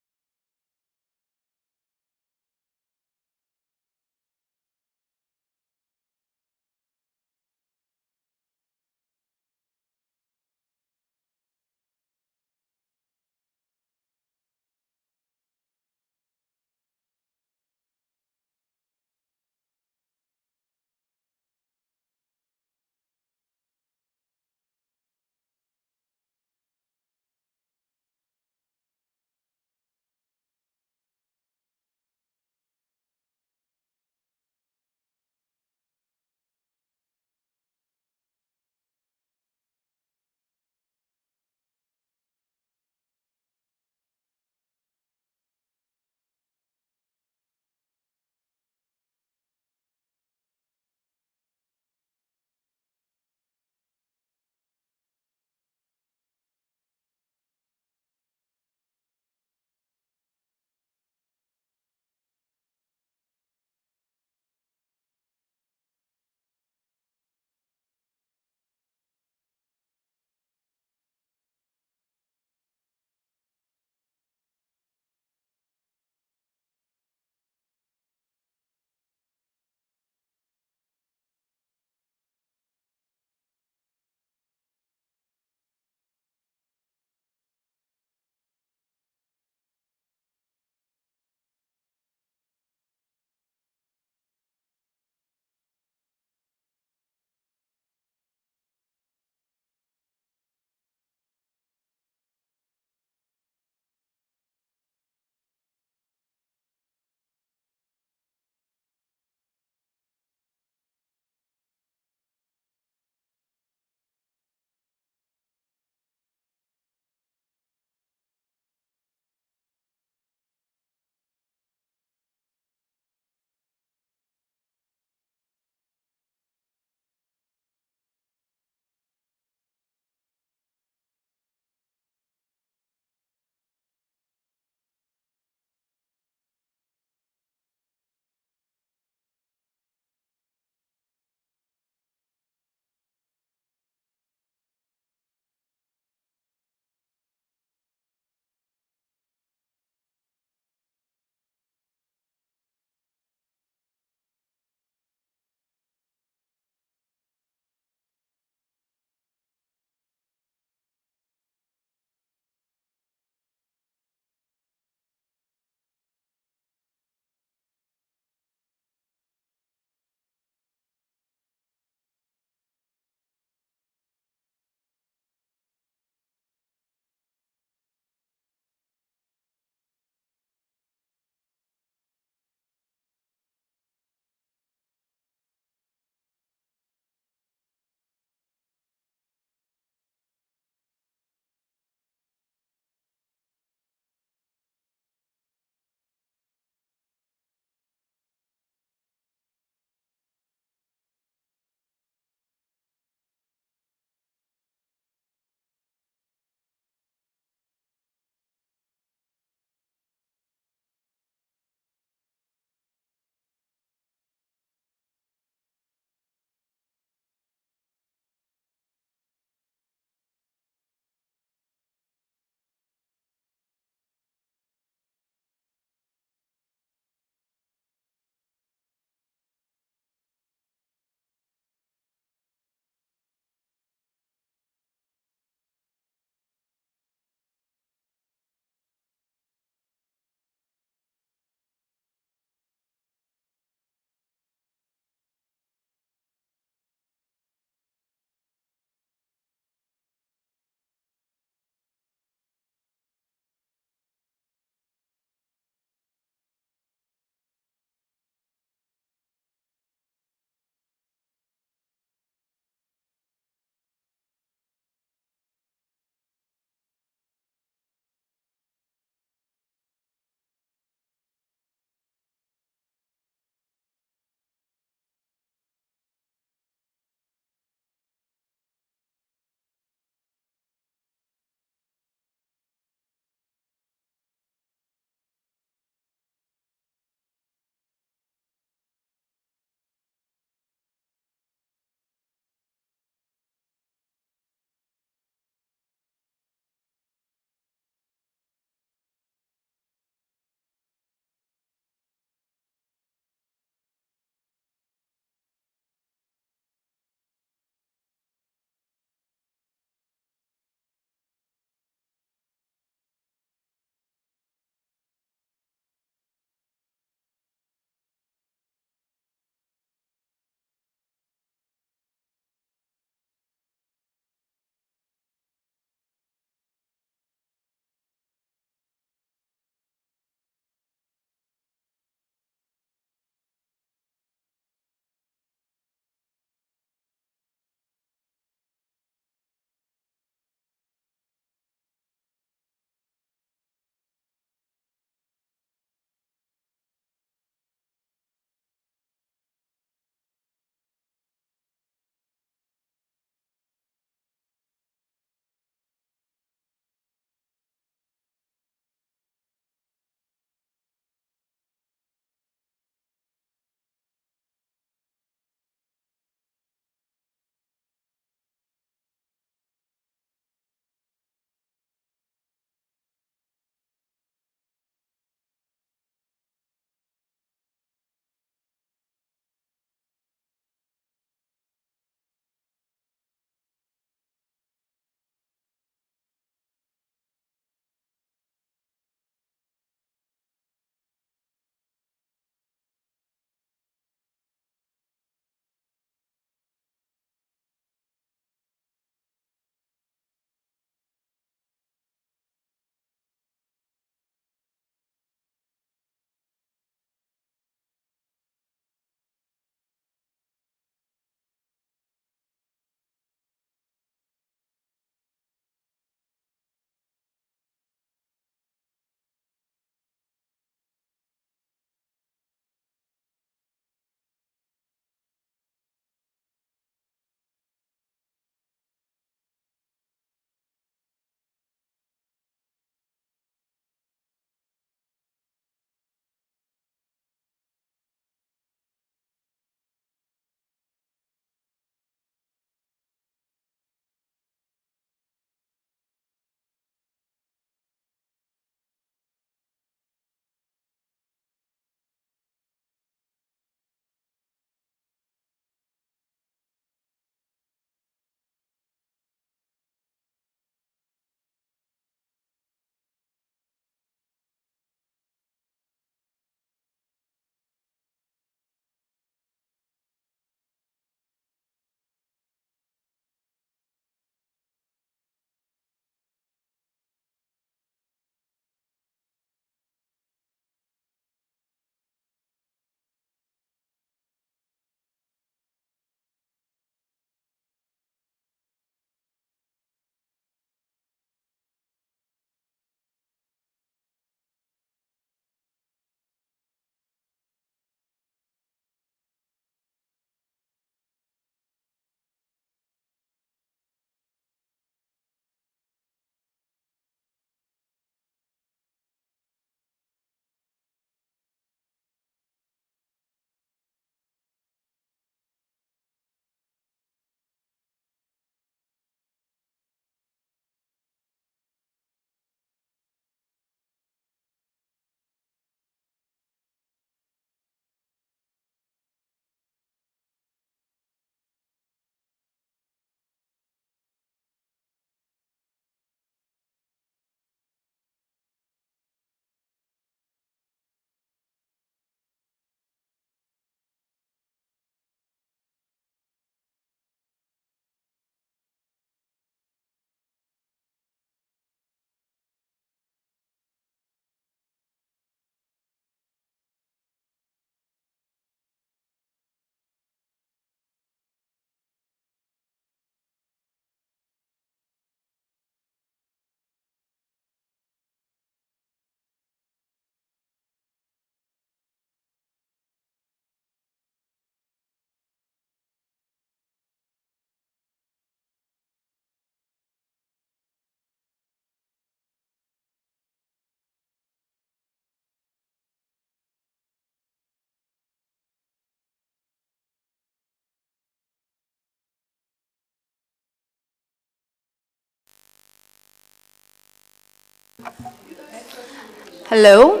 Hello,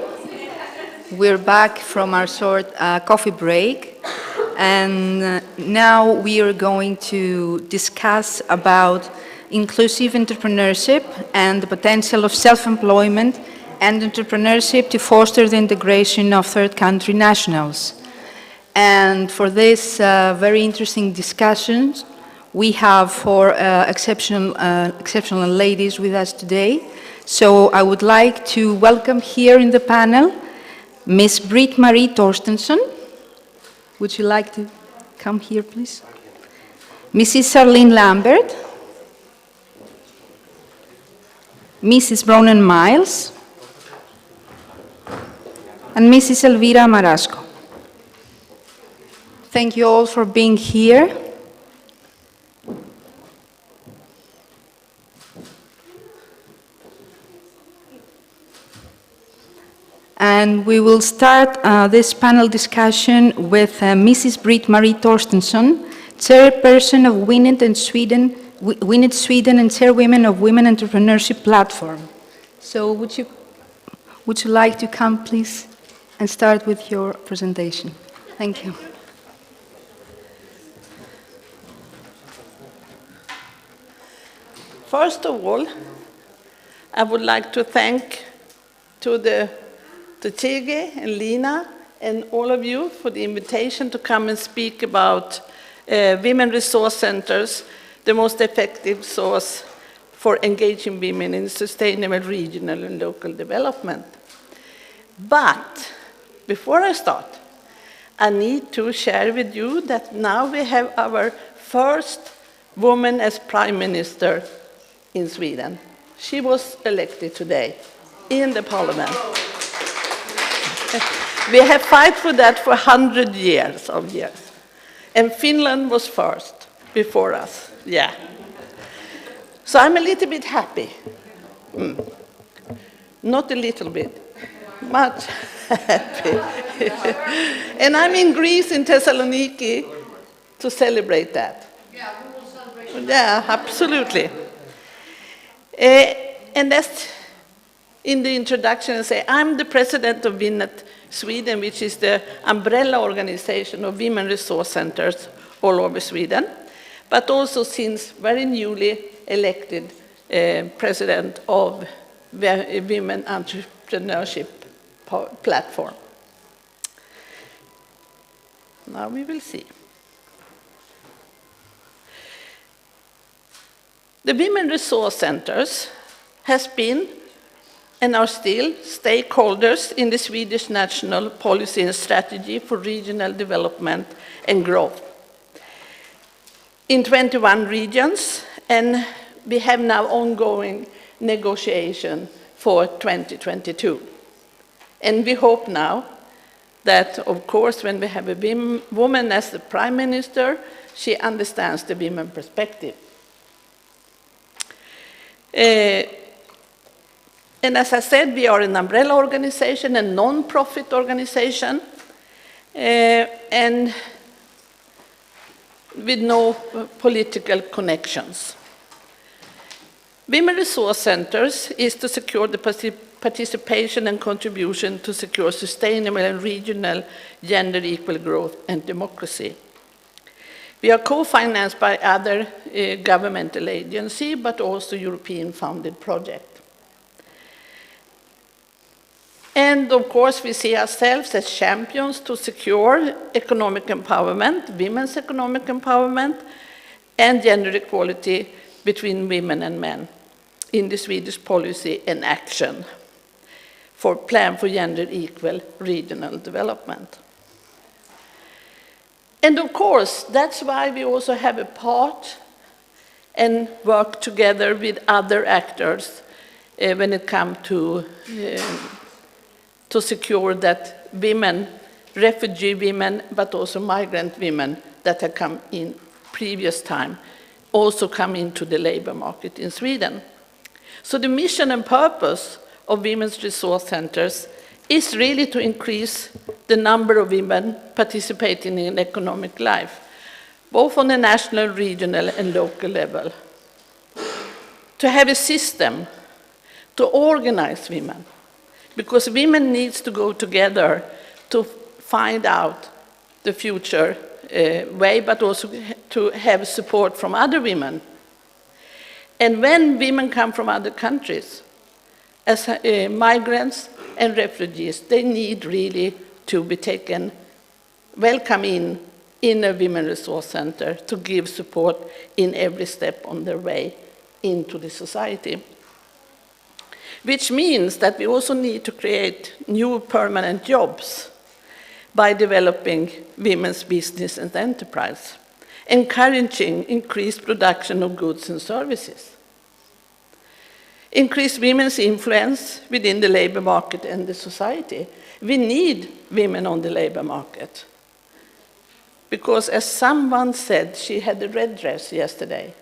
we're back from our short coffee break, and now we are going to discuss about inclusive entrepreneurship and the potential of self-employment and entrepreneurship to foster the integration of third country nationals. And for this very interesting discussions, we have four exceptional ladies with us today. So I would like to welcome here in the panel Ms. Britt-Marie Torstensson. Would you like to come here, please? Mrs. Charlene Lambert, Mrs. Bronan Miles, and Mrs. Elvira Marasco. Thank you all for being here. And we will start this panel discussion with Mrs. Britt-Marie Torstensson, Chairperson of WINET Sweden and Chairwoman of Women Entrepreneurship Platform. So would you like to come, please, and start with your presentation? Thank you. First of all, I would like to thank to Chege and Lina and all of you for the invitation to come and speak about women resource centers, the most effective source for engaging women in sustainable regional and local development. But before I start, I need to share with you that now we have our first woman as Prime Minister in Sweden. She was elected today in the parliament. We have fought for that for 100 years. And Finland was first before us, yeah. So I'm a little bit happy. Not a little bit, much happy. And I'm in Greece, in Thessaloniki, to celebrate that. Yeah, we will celebrate. Yeah, absolutely. And that's in the introduction, I say, I'm the president of WINET Sweden, which is the umbrella organization of women resource centers all over Sweden, but also since very newly elected president of the Women Entrepreneurship Platform. Now we will see. The Women Resource Centers has been and are still stakeholders in the Swedish national policy and strategy for regional development and growth in 21 regions, and we have now ongoing negotiation for 2022. And we hope now that, of course, when we have a woman as the Prime Minister, she understands the women perspective. And as I said, we are an umbrella organization, a non-profit organization, and with no political connections. Women Resource Centers is to secure the participation and contribution to secure sustainable and regional gender equal growth and democracy. We are co-financed by other governmental agencies, but also European-funded projects. And of course, we see ourselves as champions to secure economic empowerment, women's economic empowerment, and gender equality between women and men in the Swedish policy and action for plan for gender equal regional development. And of course, that's why we also have a part and work together with other actors when it comes to secure that women, refugee women, but also migrant women that have come in previous time, also come into the labor market in Sweden. So the mission and purpose of Women's Resource Centers is really to increase the number of women participating in economic life, both on a national, regional, and local level. To have a system to organize women, because women needs to go together to find out the future way, but also to have support from other women. And when women come from other countries, as migrants and refugees, they need really to be taken, welcome in a women resource center to give support in every step on their way into the society. Which means that we also need to create new permanent jobs by developing women's business and enterprise, encouraging increased production of goods and services, increase women's influence within the labor market and the society. We need women on the labor market. Because as someone said, she had a red dress yesterday,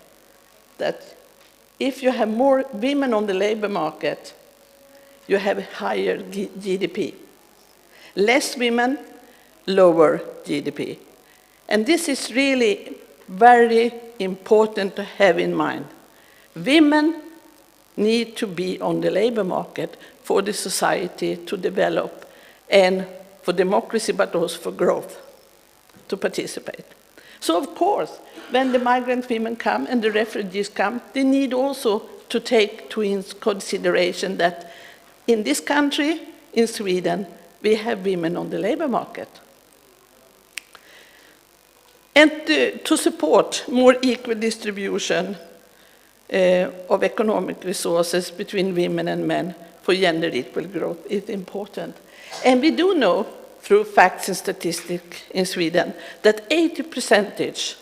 that if you have more women on the labor market, you have a higher GDP. Less women, lower GDP. And this is really very important to have in mind. Women need to be on the labor market for the society to develop and for democracy, but also for growth, to participate. So of course, when the migrant women come and the refugees come, they need also to take into consideration that in this country, in Sweden, we have women on the labor market. And to support more equal distribution of economic resources between women and men for gender equal growth is important. And we do know through facts and statistics in Sweden that 80%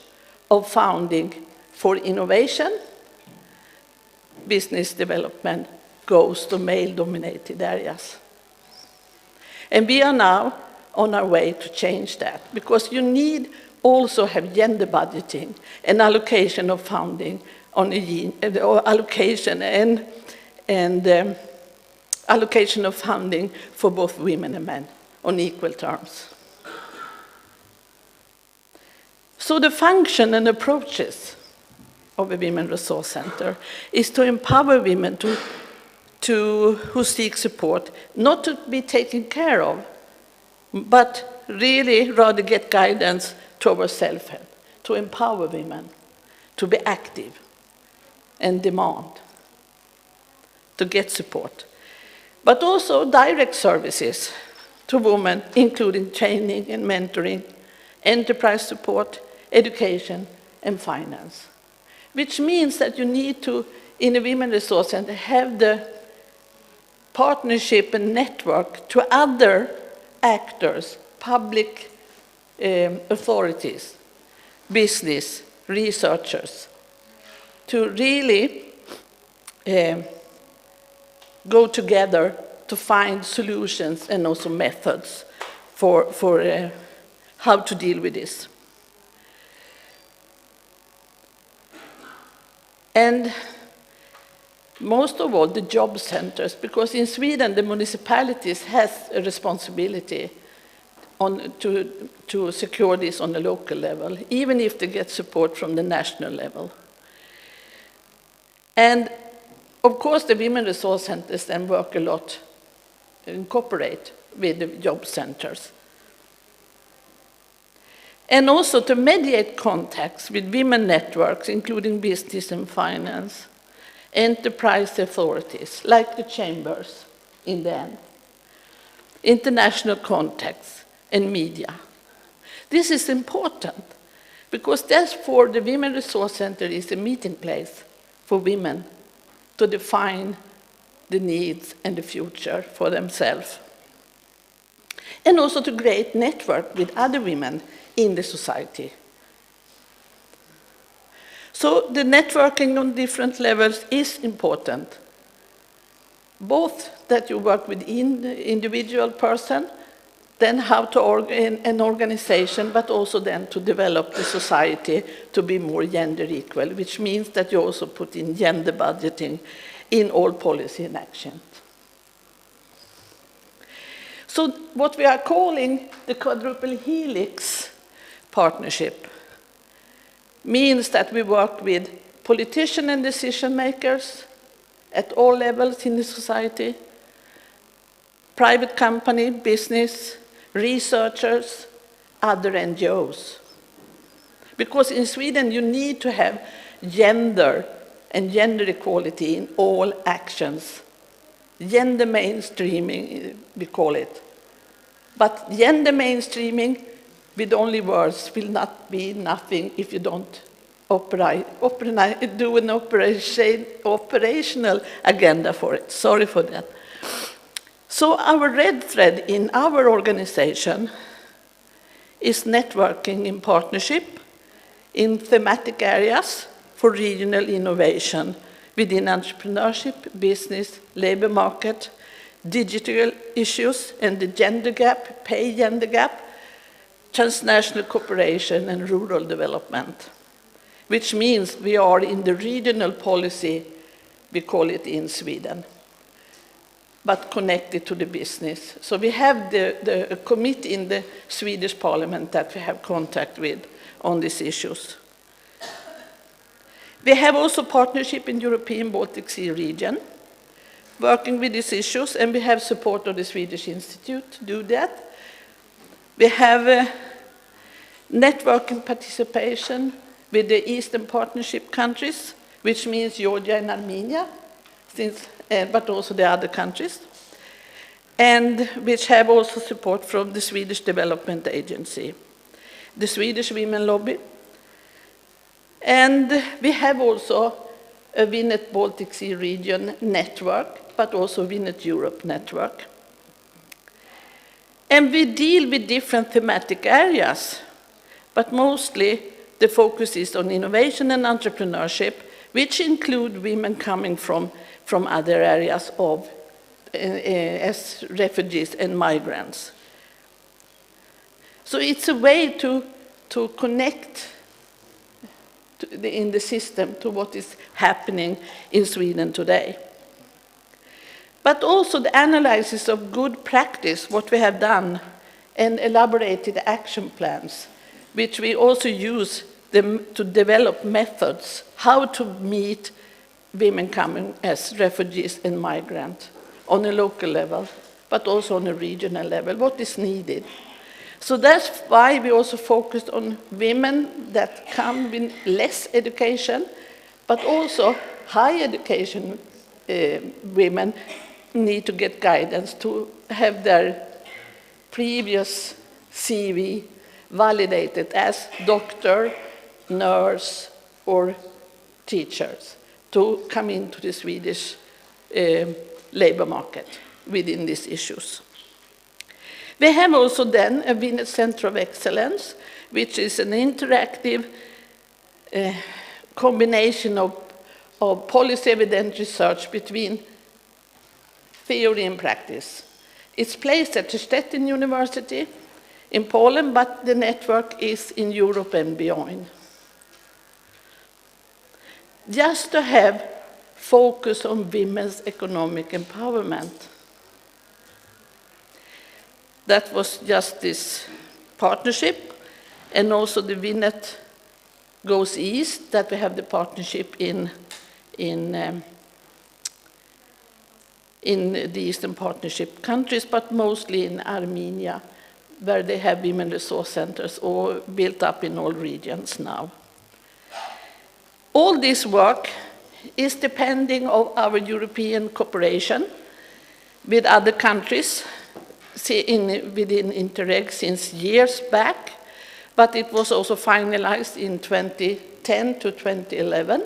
of funding for innovation, business development, goes to male-dominated areas. And we are now on our way to change that, because you need also have gender budgeting and allocation of funding on allocation and allocation of funding for both women and men on equal terms. So the function and approaches of a Women Resource Center is to empower women who seek support, not to be taken care of, but really rather get guidance towards self-help, to empower women, to be active and demand, to get support. But also direct services to women, including training and mentoring, enterprise support, education, and finance. Which means that you need to, in a Women Resource Center, have the partnership and network to other actors, public authorities, business, researchers, to really go together to find solutions and also methods for how to deal with this. And most of all, the job centers, because in Sweden, the municipalities has a responsibility to secure this on the local level, even if they get support from the national level. And of course, the Women Resource Centers then work a lot and cooperate with the job centers. And also to mediate contacts with women networks, including business and finance, enterprise authorities, like the chambers in the end, international contacts, and media. This is important, because therefore the Women Resource Center is a meeting place for women to define the needs and the future for themselves. And also to create network with other women in the society. So the networking on different levels is important. Both that you work with the individual person, then how to an organization, but also then to develop the society to be more gender equal, which means that you also put in gender budgeting in all policy and actions. So what we are calling the quadruple helix partnership means that we work with politicians and decision makers, at all levels in the society, private company, business, researchers, other NGOs. Because in Sweden you need to have gender and gender equality in all actions. Gender mainstreaming, we call it. But gender mainstreaming with only words will not be nothing if you don't do an operational agenda for it. Sorry for that. So our red thread in our organization is networking in partnership in thematic areas for regional innovation within entrepreneurship, business, labor market, digital issues and the gender gap, pay gender gap, transnational cooperation and rural development, which means we are in the regional policy, we call it in Sweden, but connected to the business. So we have the committee in the Swedish parliament that we have contact with on these issues. We have also partnership in European Baltic Sea region, working with these issues, and we have support of the Swedish Institute to do that. We have networking participation with the Eastern Partnership countries, which means Georgia and Armenia, but also the other countries, and which have also support from the Swedish Development Agency, the Swedish Women Lobby, and we have also a Winnet Baltic Sea region network, but also Winnet Europe network. And we deal with different thematic areas, but mostly the focus is on innovation and entrepreneurship, which include women coming from other areas of as refugees and migrants. So it's a way to connect in the system to what is happening in Sweden today. But also the analysis of good practice, what we have done, and elaborated action plans, which we also use them to develop methods, how to meet women coming as refugees and migrants on a local level, but also on a regional level, what is needed. So that's why we also focused on women that come with less education, but also high education women need to get guidance to have their previous CV validated as doctor, nurse, or teachers to come into the Swedish labor market within these issues. We have also then a Winnet Center of Excellence, which is an interactive combination of policy evidence research between theory and practice. It's placed at the Stettin University in Poland, but the network is in Europe and beyond. Just to have focus on women's economic empowerment. That was just this partnership, and also the Winnet Goes East, that we have the partnership in the Eastern Partnership countries, but mostly in Armenia, where they have women resource centers or built up in all regions now. All this work is depending on our European cooperation with other countries within Interreg since years back, but it was also finalized in 2010 to 2011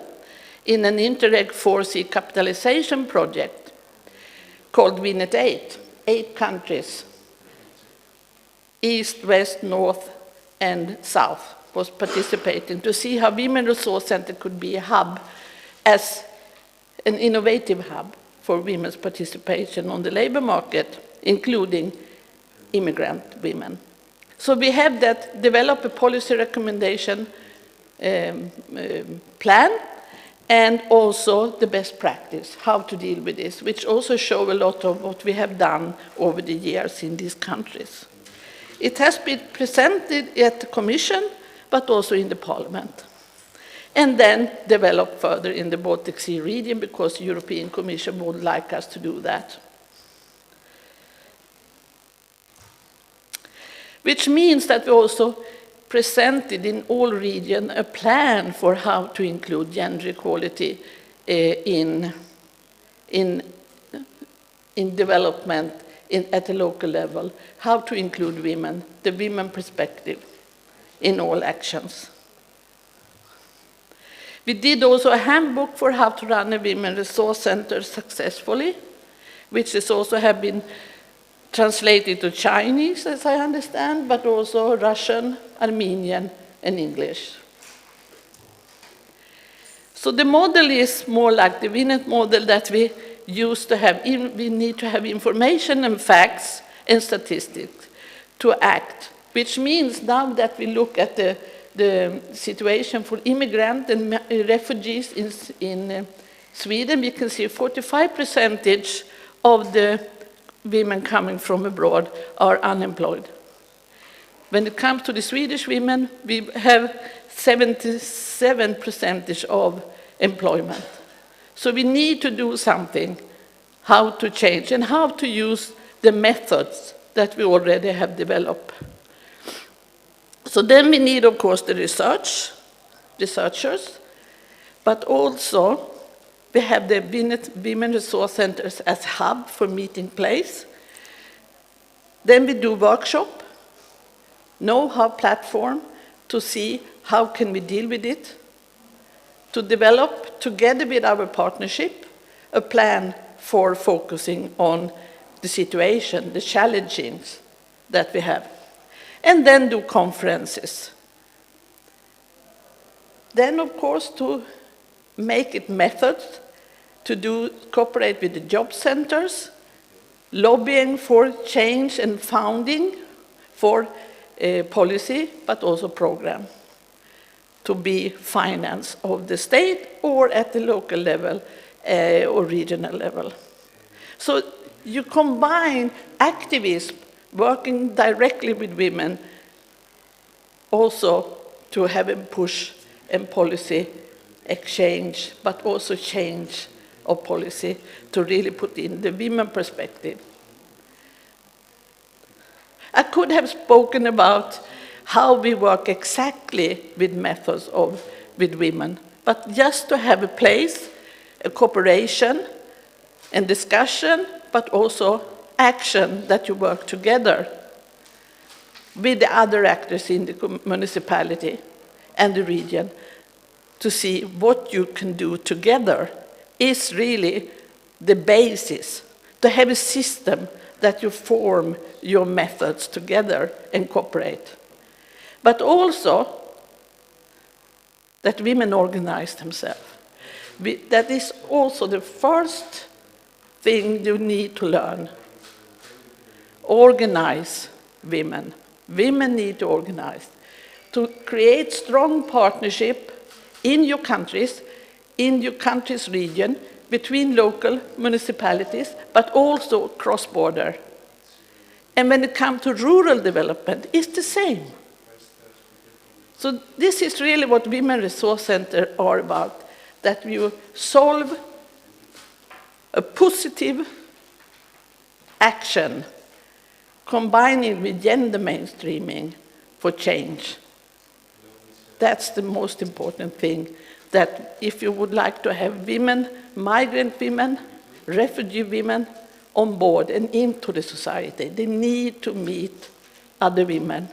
in an Interreg 4C capitalization project called Winnet 8, 8 countries, East, West, North, and South was participating to see how Women Resource Center could be a hub, as an innovative hub for women's participation on the labor market, including immigrant women. So we have that, develop a policy recommendation plan, and also the best practice, how to deal with this, which also show a lot of what we have done over the years in these countries. It has been presented at the Commission, but also in the Parliament. and then develop further in the Baltic Sea region, because the European Commission would like us to do that. Which means that we also presented in all regions a plan for how to include gender equality in development at the local level, how to include women, the women perspective in all actions. We did also a handbook for how to run a women resource center successfully, which is also have been translated to Chinese, as I understand, but also Russian, Armenian, and English. So the model is more like the WINET model that we used to have. We need to have information and facts and statistics to act, which means now that we look at the situation for immigrants and refugees in Sweden, we can see 45% of the women coming from abroad are unemployed. When it comes to the Swedish women, we have 77% of employment. So we need to do something, how to change and how to use the methods that we already have developed. So then we need, of course, the researchers, but also we have the Women Resource Centers as hub for meeting place. Then we do workshop, know-how platform to see how can we deal with it, to develop together with our partnership a plan for focusing on the situation, the challenges that we have, and then do conferences. Then, of course, to make it methods, to cooperate with the job centers, lobbying for change and founding for policy, but also program to be financed of the state or at the local level or regional level. So you combine activism, working directly with women, also to have a push and policy exchange, but also change of policy to really put in the women perspective. I could have spoken about how we work exactly with methods with women, but just to have a place, a cooperation and discussion, but also action that you work together with the other actors in the municipality and the region to see what you can do together is really the basis, to have a system that you form your methods together and cooperate. But also that women organize themselves. That is also the first thing you need to learn. Organize women. Women need to organize. To create strong partnership in your country's region, between local municipalities, but also cross-border. And when it comes to rural development, it's the same. So this is really what Women Resource Centers are about, that you solve a positive action, combining with gender mainstreaming for change. That's the most important thing, that if you would like to have women, migrant women, refugee women on board and into the society, they need to meet other women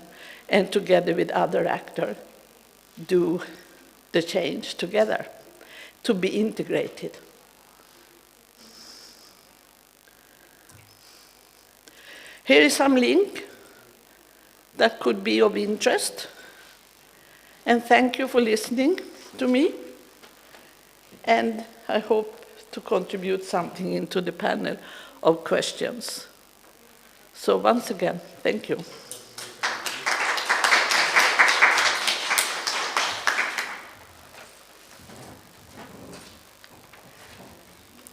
and together with other actors do the change together to be integrated. Here is some link that could be of interest. And thank you for listening to me. And I hope to contribute something into the panel of questions. So once again, thank you.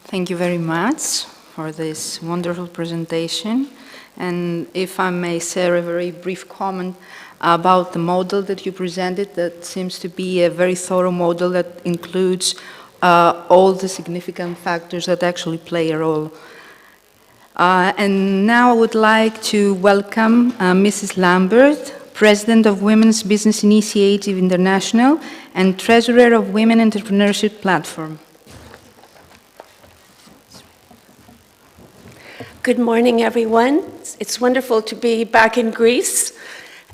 Thank you very much for this wonderful presentation. And if I may say a very brief comment, about the model that you presented. That seems to be a very thorough model that includes all the significant factors that actually play a role. And now I would like to welcome Mrs. Lambert, President of Women's Business Initiative International and Treasurer of Women Entrepreneurship Platform. Good morning, everyone. It's wonderful to be back in Greece.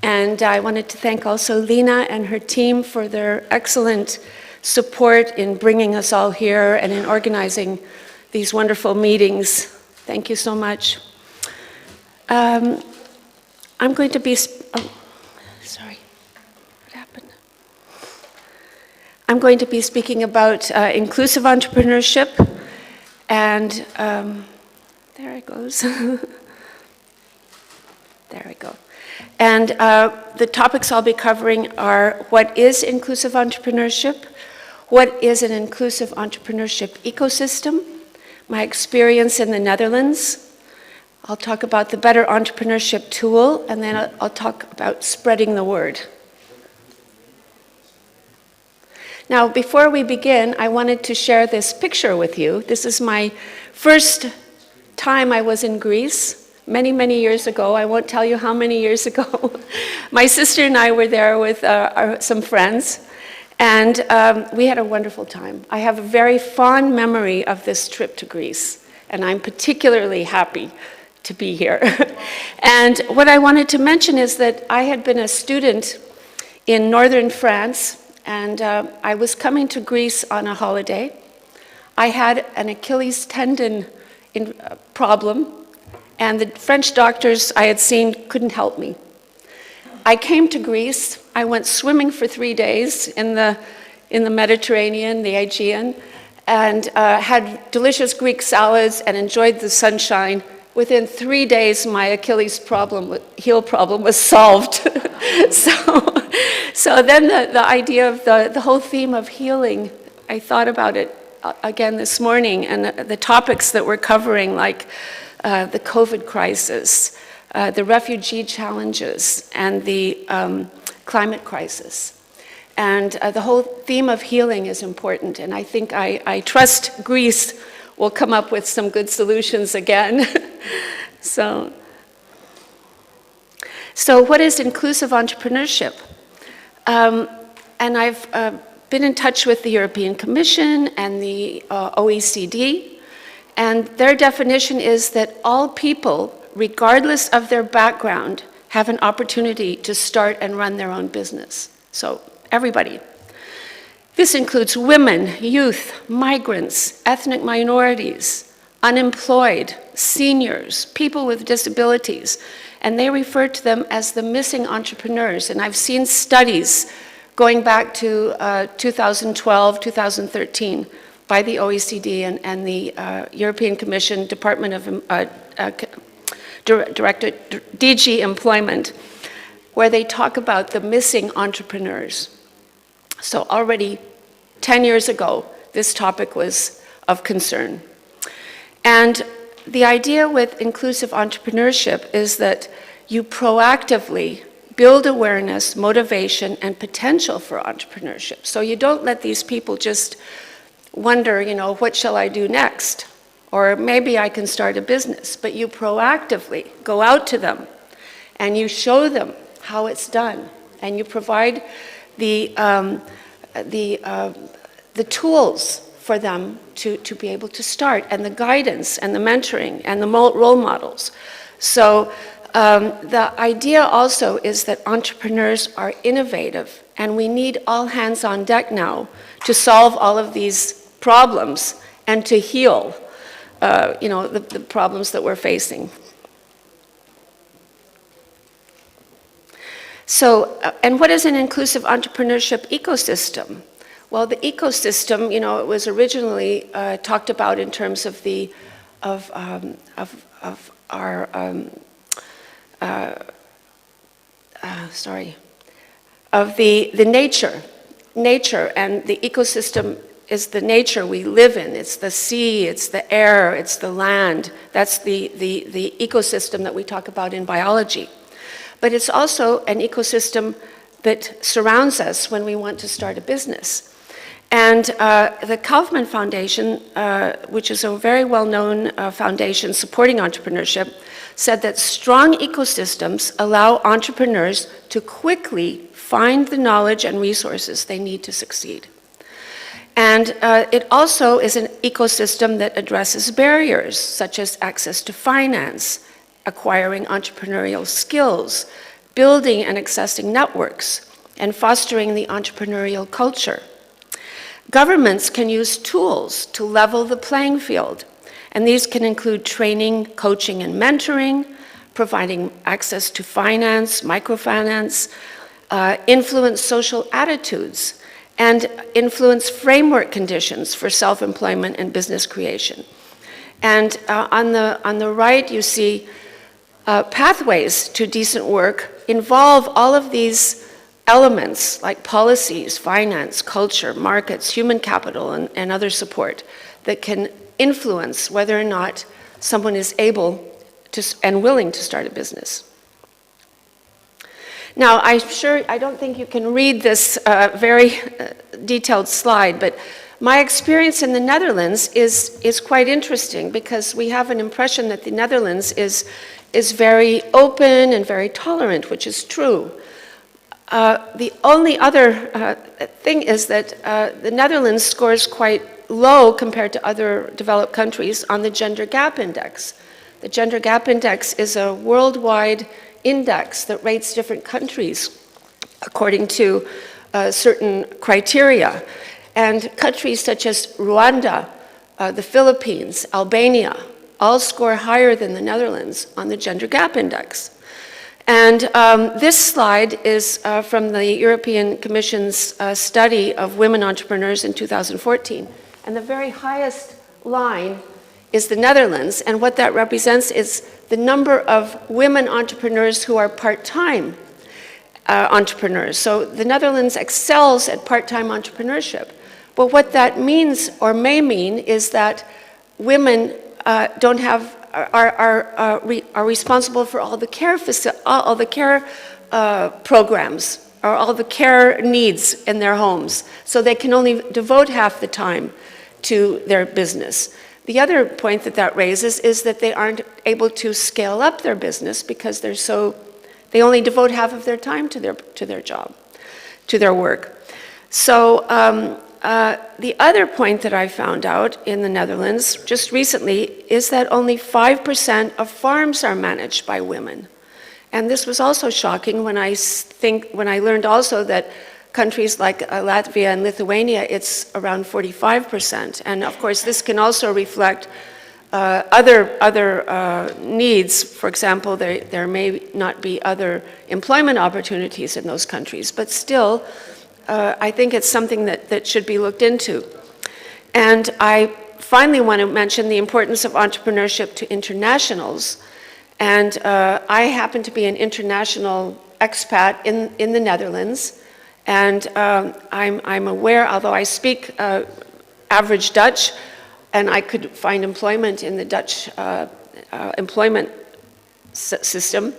And I wanted to thank also Lina and her team for their excellent support in bringing us all here and in organizing these wonderful meetings. Thank you so much. I'm going to be, sorry, what happened? I'm going to be speaking about inclusive entrepreneurship, and there it goes. There we go. And the topics I'll be covering are what is inclusive entrepreneurship, what is an inclusive entrepreneurship ecosystem, my experience in the Netherlands. I'll talk about the Better Entrepreneurship Tool, and then I'll talk about spreading the word. Now, before we begin, I wanted to share this picture with you. This is my first time I was in Greece, many, many years ago. I won't tell you how many years ago. My sister and I were there with some friends, and we had a wonderful time. I have a very fond memory of this trip to Greece, and I'm particularly happy to be here. And what I wanted to mention is that I had been a student in northern France, and I was coming to Greece on a holiday. I had an Achilles tendon problem, and the French doctors I had seen couldn't help me. I came to Greece. I went swimming for 3 days in the Mediterranean, the Aegean, and had delicious Greek salads and enjoyed the sunshine. Within 3 days, my Achilles heel problem was solved. So then the idea of the whole theme of healing, I thought about it again this morning, and the topics that we're covering, like the COVID crisis, the refugee challenges, and the climate crisis. And the whole theme of healing is important, and I think I trust Greece will come up with some good solutions again. So what is inclusive entrepreneurship? And I've been in touch with the European Commission and the OECD, and their definition is that all people, regardless of their background, have an opportunity to start and run their own business. So everybody. This includes women, youth, migrants, ethnic minorities, unemployed, seniors, people with disabilities, and they refer to them as the missing entrepreneurs. And I've seen studies going back to 2012, 2013 by the OECD and the European Commission Department of Director DG Employment, where they talk about the missing entrepreneurs. So already 10 years ago, this topic was of concern. And the idea with inclusive entrepreneurship is that you proactively build awareness, motivation, and potential for entrepreneurship. So you don't let these people just wonder, what shall I do next? Or maybe I can start a business. But you proactively go out to them and you show them how it's done. And you provide the tools for them to be able to start, and the guidance and the mentoring and the role models. So the idea also is that entrepreneurs are innovative, and we need all hands on deck now to solve all of these problems and to heal the problems that we're facing. So, and what is an inclusive entrepreneurship ecosystem? Well, the ecosystem, it was originally talked about in terms of the nature, and the ecosystem is the nature we live in. It's the sea, it's the air, it's the land. That's the ecosystem that we talk about in biology. but it's also an ecosystem that surrounds us when we want to start a business. And the Kaufman Foundation, which is a very well-known foundation supporting entrepreneurship, said that strong ecosystems allow entrepreneurs to quickly find the knowledge and resources they need to succeed. And it also is an ecosystem that addresses barriers, such as access to finance, acquiring entrepreneurial skills, building and accessing networks, and fostering the entrepreneurial culture. Governments can use tools to level the playing field, and these can include training, coaching, and mentoring, providing access to finance, microfinance, influence social attitudes, and influence framework conditions for self-employment and business creation. And on the right, you see pathways to decent work involve all of these elements like policies, finance, culture, markets, human capital, and other support that can influence whether or not someone is able to and willing to start a business. Now, I don't think you can read this very detailed slide, but my experience in the Netherlands is quite interesting because we have an impression that the Netherlands is very open and very tolerant, which is true. The only other thing is that the Netherlands scores quite low compared to other developed countries on the Gender Gap Index. The Gender Gap Index is a worldwide index that rates different countries according to certain criteria. And countries such as Rwanda, the Philippines, Albania, all score higher than the Netherlands on the Gender Gap Index. And this slide is from the European Commission's study of women entrepreneurs in 2014. And the very highest line is the Netherlands, and what that represents is the number of women entrepreneurs who are part-time entrepreneurs. So the Netherlands excels at part-time entrepreneurship. But what that means or may mean is that women don't have are responsible for all the care programs or all the care needs in their homes. So they can only devote half the time to their business. The other point that raises is that they aren't able to scale up their business because they only devote half of their time to their job, to their work. So the other point that I found out in the Netherlands just recently is that only 5% of farms are managed by women. And this was also shocking when I learned also that countries like Latvia and Lithuania, it's around 45%. And of course, this can also reflect other needs. For example, there may not be other employment opportunities in those countries, but still, I think it's something that should be looked into. And I finally want to mention the importance of entrepreneurship to internationals. And I happen to be an international expat in the Netherlands. And I'm aware, although I speak average Dutch, and I could find employment in the Dutch employment system,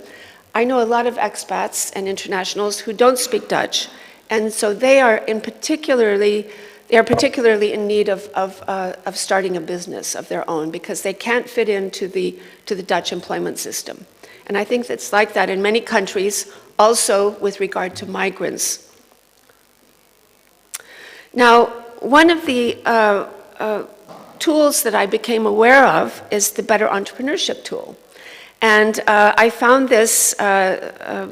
I know a lot of expats and internationals who don't speak Dutch. And so they are particularly in need of starting a business of their own because they can't fit into the Dutch employment system. And I think that's like that in many countries, also with regard to migrants. Now, one of the tools that I became aware of is the Better Entrepreneurship tool. And I found this,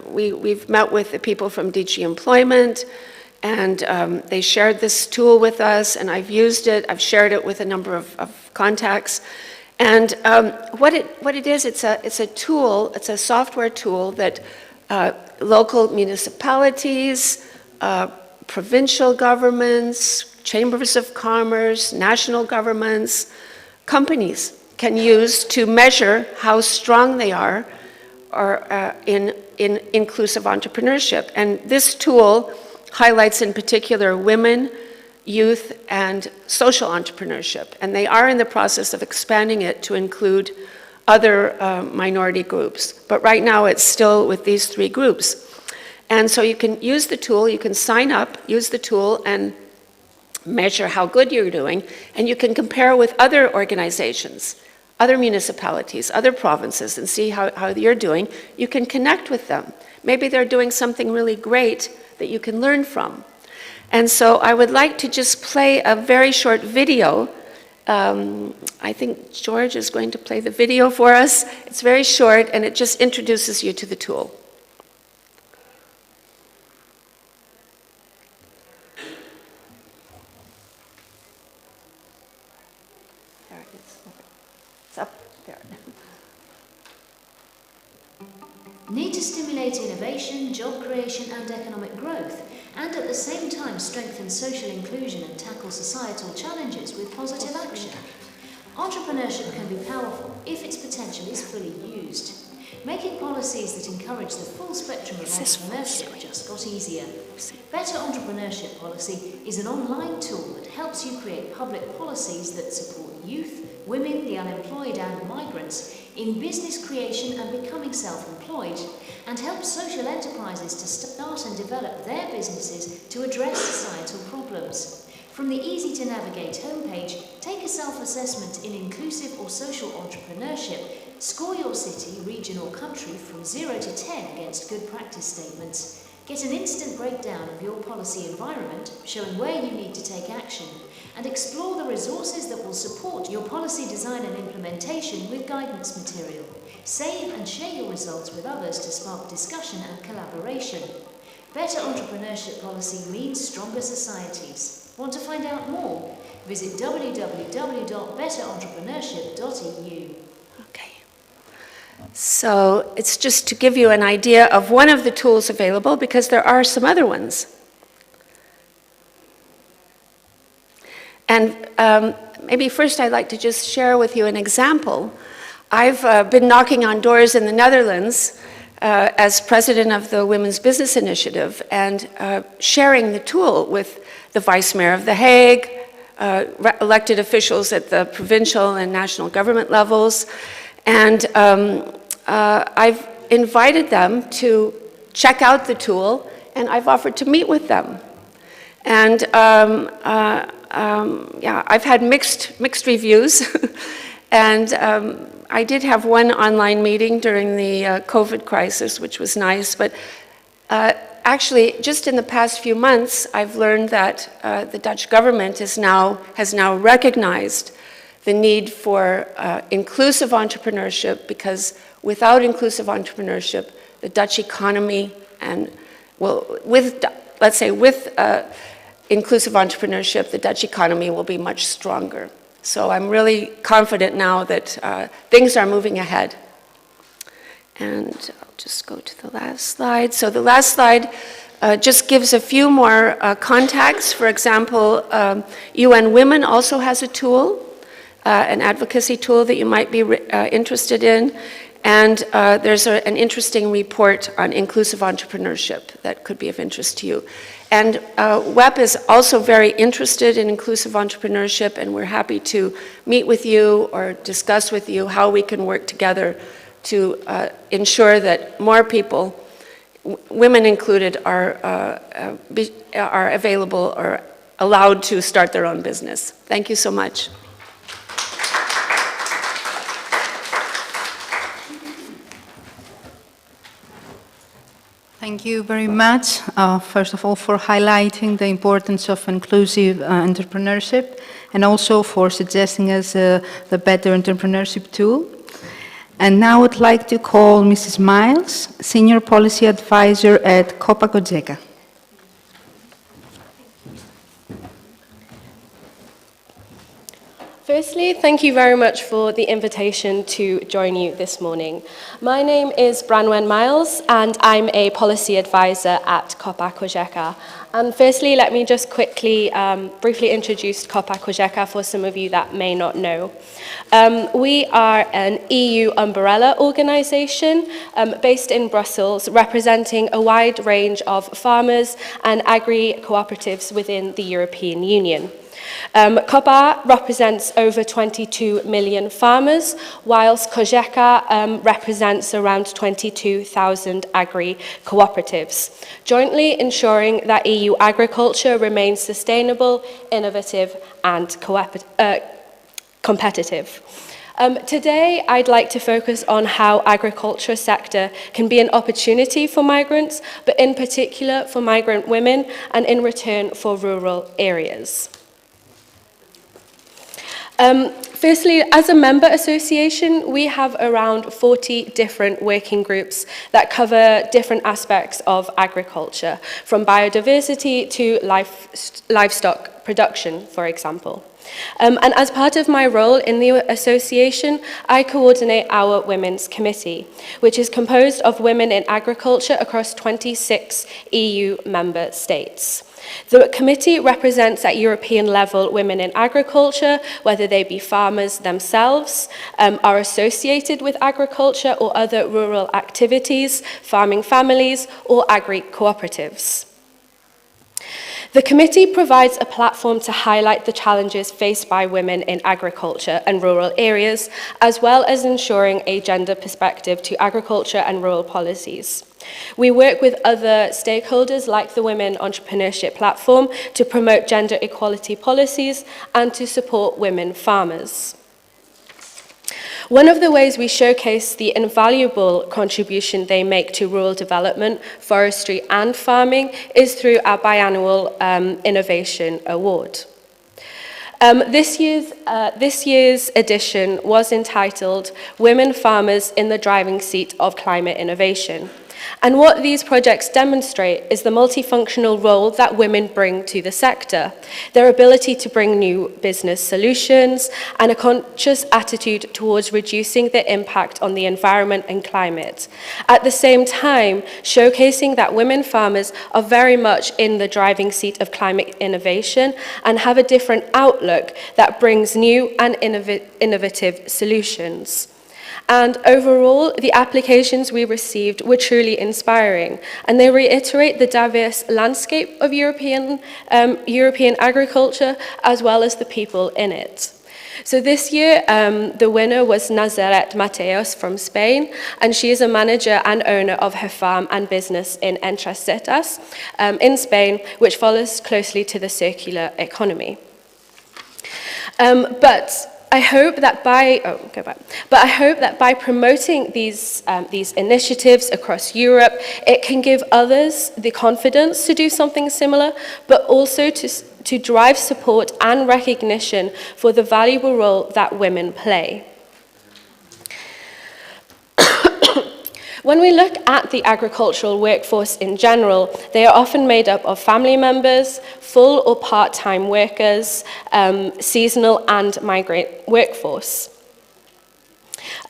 we've met with the people from DG Employment, and they shared this tool with us, and I've used it, I've shared it with a number of contacts. And what it is, it's a tool, it's a software tool that local municipalities, provincial governments, chambers of commerce, national governments, companies can use to measure how strong they are in inclusive entrepreneurship. And this tool highlights in particular women, youth, and social entrepreneurship. And they are in the process of expanding it to include other minority groups. But right now it's still with these 3 groups. And so you can use the tool, you can sign up, use the tool and measure how good you're doing, and you can compare with other organizations, other municipalities, other provinces, and see how you're doing. You can connect with them. Maybe they're doing something really great that you can learn from. And so I would like to just play a very short video. I think George is going to play the video for us. It's very short, and it just introduces you to the tool. There it is. It's up there. Need to stimulate innovation, job creation and economic growth, and at the same time strengthen social inclusion and tackle societal challenges with positive action. Entrepreneurship can be powerful if its potential is fully used. Making policies that encourage the full spectrum of entrepreneurship just got easier. Better Entrepreneurship Policy is an online tool that helps you create public policies that support youth, women, the unemployed and migrants in business creation and becoming self-employed, and helps social enterprises to start and develop their businesses to address societal problems. From the easy-to-navigate homepage, take a self-assessment in inclusive or social entrepreneurship, score your city, region or country from 0 to 10 against good practice statements, get an instant breakdown of your policy environment, showing where you need to take action, and explore the resources that will support your policy design and implementation with guidance material. Save and share your results with others to spark discussion and collaboration. Better Entrepreneurship Policy means stronger societies. Want to find out more? Visit www.betterentrepreneurship.eu. Okay. So it's just to give you an idea of one of the tools available, because there are some other ones. And maybe first I'd like to just share with you an example. I've been knocking on doors in the Netherlands as president of the Women's Business Initiative and sharing the tool with the Vice Mayor of The Hague, elected officials at the provincial and national government levels. And I've invited them to check out the tool, and I've offered to meet with them. And yeah, I've had mixed reviews. And I did have one online meeting during the COVID crisis, which was nice. But actually, just in the past few months, I've learned that the Dutch government has now recognized the need for inclusive entrepreneurship, because without inclusive entrepreneurship, the Dutch economy and, well, let's say with inclusive entrepreneurship, the Dutch economy will be much stronger. So I'm really confident now that things are moving ahead. And I'll just go to the last slide. So the last slide just gives a few more contacts. For example, UN Women also has a tool, an advocacy tool that you might be interested in. And there's an interesting report on inclusive entrepreneurship that could be of interest to you. And WEP is also very interested in inclusive entrepreneurship, and we're happy to meet with you or discuss with you how we can work together to ensure that more people, women included, are available or allowed to start their own business. Thank you so much. Thank you very much, first of all, for highlighting the importance of inclusive entrepreneurship, and also for suggesting us the Better Entrepreneurship tool. And now I'd like to call Mrs. Miles, Senior Policy Advisor at Copa Cogeca. Firstly, thank you very much for the invitation to join you this morning. My name is Branwen Miles, and I'm a policy advisor at Copa Cogeca. And firstly, let me just quickly, briefly introduce Copa Cogeca for some of you that may not know. We are an EU umbrella organisation based in Brussels, representing a wide range of farmers and agri-cooperatives within the European Union. COPA represents over 22 million farmers, whilst COGECA represents around 22,000 agri-cooperatives, jointly ensuring that EU agriculture remains sustainable, innovative and competitive. Today, I'd like to focus on how agriculture sector can be an opportunity for migrants, but in particular for migrant women and in return for rural areas. Firstly, as a member association, we have around 40 different working groups that cover different aspects of agriculture, from biodiversity to livestock production, for example. And as part of my role in the association, I coordinate our Women's Committee, which is composed of women in agriculture across 26 EU member states. The committee represents at European level women in agriculture, whether they be farmers themselves, are associated with agriculture or other rural activities, farming families, or agri-cooperatives. The committee provides a platform to highlight the challenges faced by women in agriculture and rural areas, as well as ensuring a gender perspective to agriculture and rural policies. We work with other stakeholders like the Women Entrepreneurship Platform to promote gender equality policies and to support women farmers. One of the ways we showcase the invaluable contribution they make to rural development, forestry and farming is through our biannual Innovation Award. This year's edition was entitled Women Farmers in the Driving Seat of Climate Innovation. And what these projects demonstrate is the multifunctional role that women bring to the sector, their ability to bring new business solutions, and a conscious attitude towards reducing the impact on the environment and climate. At the same time, showcasing that women farmers are very much in the driving seat of climate innovation and have a different outlook that brings new and innovative solutions. And overall, the applications we received were truly inspiring, and they reiterate the diverse landscape of European agriculture, as well as the people in it. So this year, the winner was Nazaret Mateos from Spain, and she is a manager and owner of her farm and business in Entresetas in Spain, which follows closely to the circular economy. But I hope that by promoting these initiatives across Europe, it can give others the confidence to do something similar, but also to drive support and recognition for the valuable role that women play. When we look at the agricultural workforce in general, they are often made up of family members, full or part-time workers, seasonal and migrant workforce.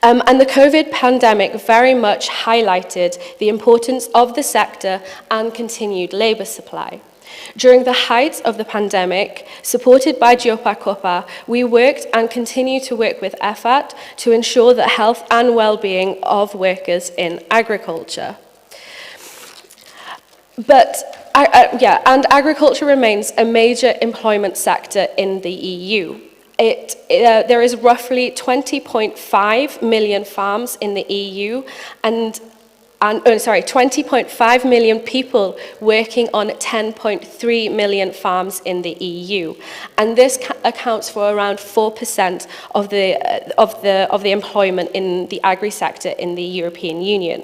And the COVID pandemic very much highlighted the importance of the sector and continued labour supply. During the height of the pandemic, supported by Giopa Copa, we worked and continue to work with EFAT to ensure the health and well-being of workers in agriculture. And agriculture remains a major employment sector in the EU. There is roughly 20.5 million farms in the EU and 20.5 million people working on 10.3 million farms in the EU, and this accounts for around 4% of the employment in the agri sector in the European Union.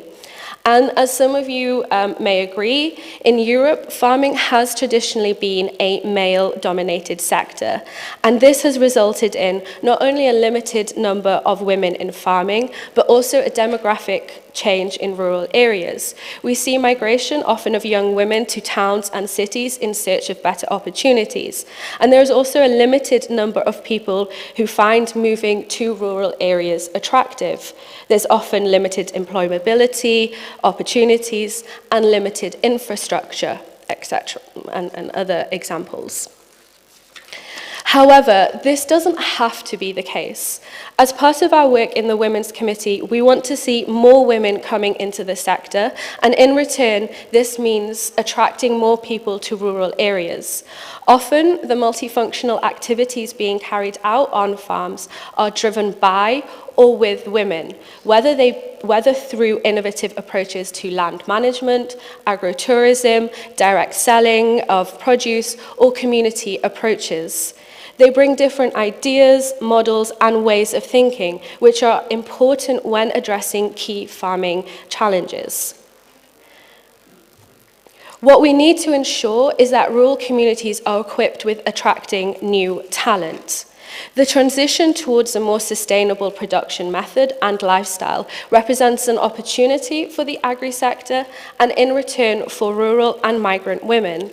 And as some of you may agree, in Europe, farming has traditionally been a male-dominated sector. And this has resulted in not only a limited number of women in farming, but also a demographic change in rural areas. We see migration often of young women to towns and cities in search of better opportunities. And there's also a limited number of people who find moving to rural areas attractive. There's often limited employability, opportunities, and limited infrastructure, etc., and other examples. However, this doesn't have to be the case. As part of our work in the Women's Committee, we want to see more women coming into the sector, and in return, this means attracting more people to rural areas. Often, the multifunctional activities being carried out on farms are driven by or with women, whether through innovative approaches to land management, agrotourism, direct selling of produce, or community approaches. They bring different ideas, models, and ways of thinking, which are important when addressing key farming challenges. What we need to ensure is that rural communities are equipped with attracting new talent. The transition towards a more sustainable production method and lifestyle represents an opportunity for the agri-sector and in return for rural and migrant women.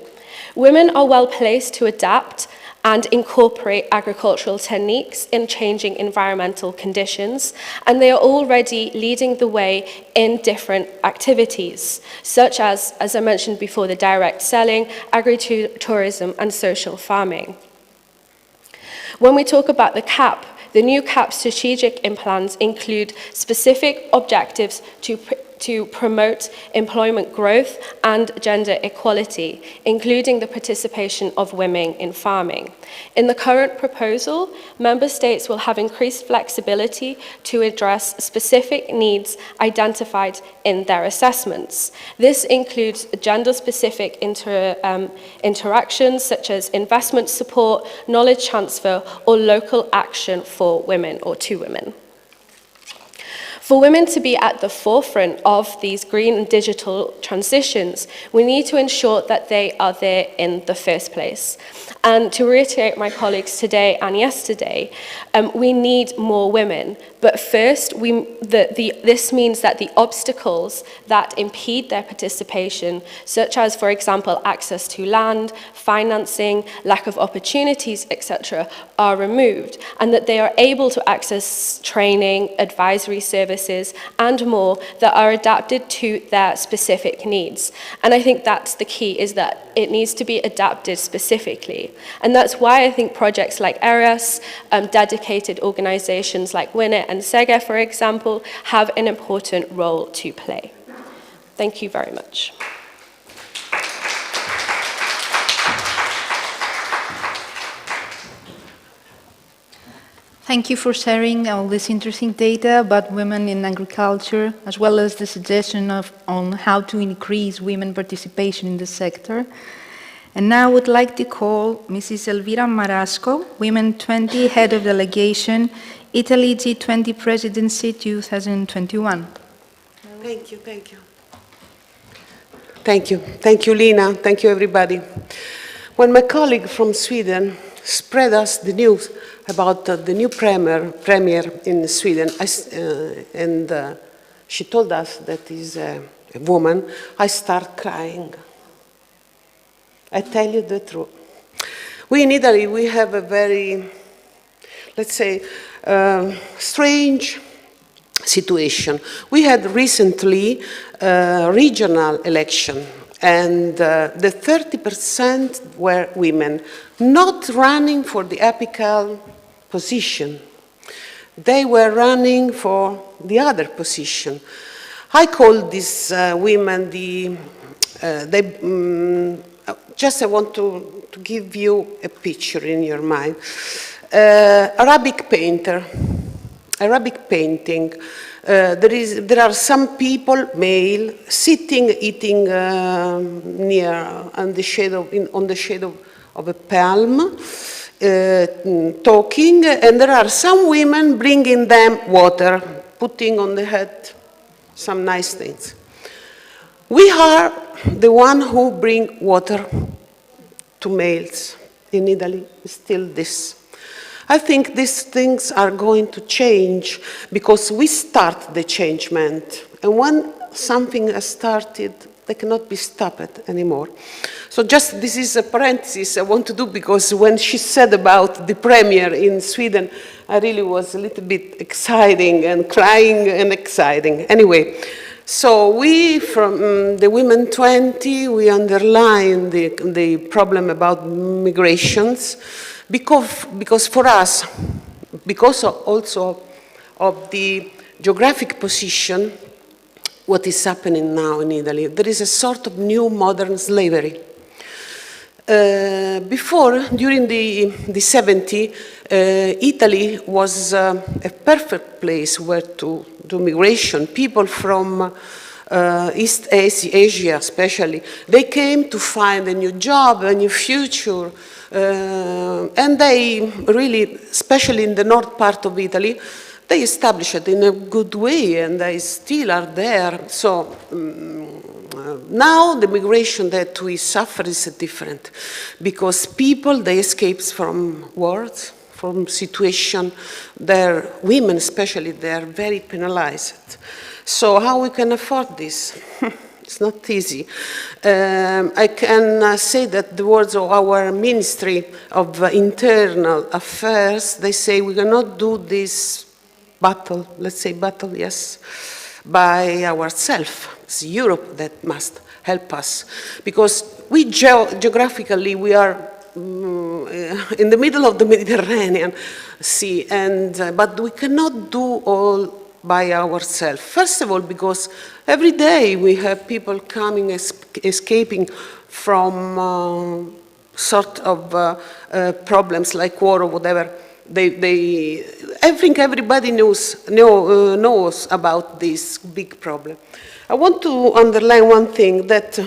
Women are well placed to adapt and incorporate agricultural techniques in changing environmental conditions, and they are already leading the way in different activities, such as I mentioned before, the direct selling, agritourism, and social farming. When we talk about the CAP, the new CAP strategic plans include specific objectives to promote employment growth and gender equality, including the participation of women in farming. In the current proposal, member states will have increased flexibility to address specific needs identified in their assessments. This includes gender-specific interactions such as investment support, knowledge transfer, or local action for women or to women. For women to be at the forefront of these green and digital transitions, we need to ensure that they are there in the first place. And to reiterate my colleagues today and yesterday, we need more women. But first, this means that the obstacles that impede their participation, such as, for example, access to land, financing, lack of opportunities, etc., are removed, and that they are able to access training, advisory services, and more that are adapted to their specific needs. And I think that's the key, is that it needs to be adapted specifically. And that's why I think projects like ERIAS, dedicated organizations like WINIT and SEGA, for example, have an important role to play. Thank you very much. Thank you for sharing all this interesting data about women in agriculture, as well as the suggestion on how to increase women participation in the sector. And now I would like to call Mrs. Elvira Marasco, Women 20, Head of Delegation, Italy G20 Presidency 2021. Thank you, thank you. Thank you. Thank you, Lina. Thank you, everybody. When my colleague from Sweden spread us the news about the new premier in Sweden, and she told us that is a woman, I start crying. I tell you the truth. We in Italy, we have a very, let's say, strange situation. We had recently a regional election, and the 30% were women, not running for the apical position. They were running for the other position. I call these women just I want to give you a picture in your mind. Arabic painter, Arabic painting. There are some people, male, sitting, eating near on the shade of a palm, talking, and there are some women bringing them water, putting on the head some nice things. We are the one who bring water to males in Italy, still this. I think these things are going to change because we start the changement. And when something has started, they cannot be stopped anymore. So just this is a parenthesis I want to do, because when she said about the premier in Sweden, I really was a little bit exciting and crying and exciting. Anyway, so we from the Women 20, we underline the problem about migrations. because for us, because also of the geographic position, what is happening now in Italy, there is a sort of new modern slavery. Before, during the 70s, Italy was a perfect place where to do migration. People from East Asia especially, they came to find a new job, a new future, and they really, especially in the north part of Italy, they established it in a good way, and they still are there. So now the migration that we suffer is different, because people, they escape from wars, from situation, their women especially, they are very penalized. So how we can afford this? It's not easy. I can say that the words of our Ministry of Internal Affairs, they say we cannot do this battle, let's say battle, yes, by ourselves. It's Europe that must help us, because we geographically, we are in the middle of the Mediterranean Sea, and but we cannot do all by ourselves. First of all, because every day we have people coming, escaping from sort of problems like war or whatever. I think everybody knows about this big problem. I want to underline one thing, that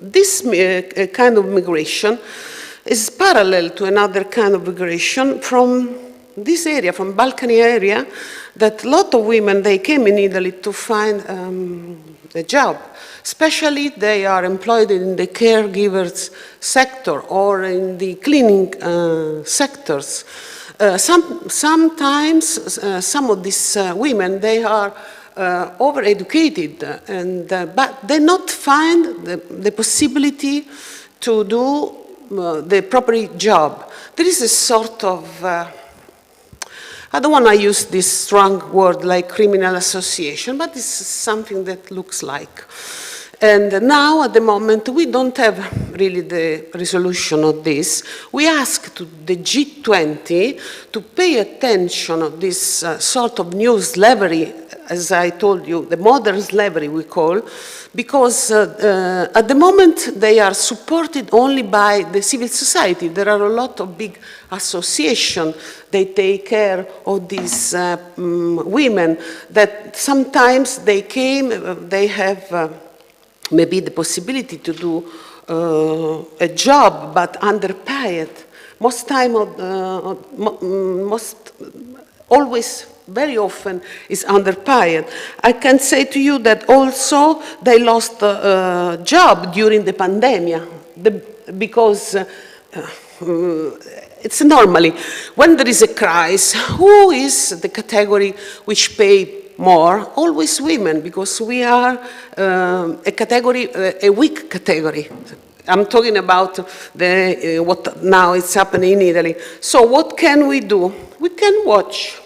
this kind of migration is parallel to another kind of migration from this area, from Balkan area, that a lot of women, they came in Italy to find a job. Especially they are employed in the caregivers sector or in the cleaning sectors. Sometimes some of these women, they are overeducated, and but they not find the possibility to do the proper job. There is a sort of I don't want to use this strong word like criminal association, but it's something that looks like. And now, at the moment, we don't have really the resolution of this. We ask to the G20 to pay attention to this sort of new slavery, as I told you, the modern slavery we call, because at the moment they are supported only by the civil society. There are a lot of big associations. They take care of these women that sometimes they came, they have maybe the possibility to do a job, but underpaid. Always, very often, is underpaid. I can say to you that also they lost a job during the pandemic, because it's normally, when there is a crisis, who is the category which pay more? Always women, because we are a category, a weak category. I'm talking about what now is happening in Italy. So what can we do? We can watch.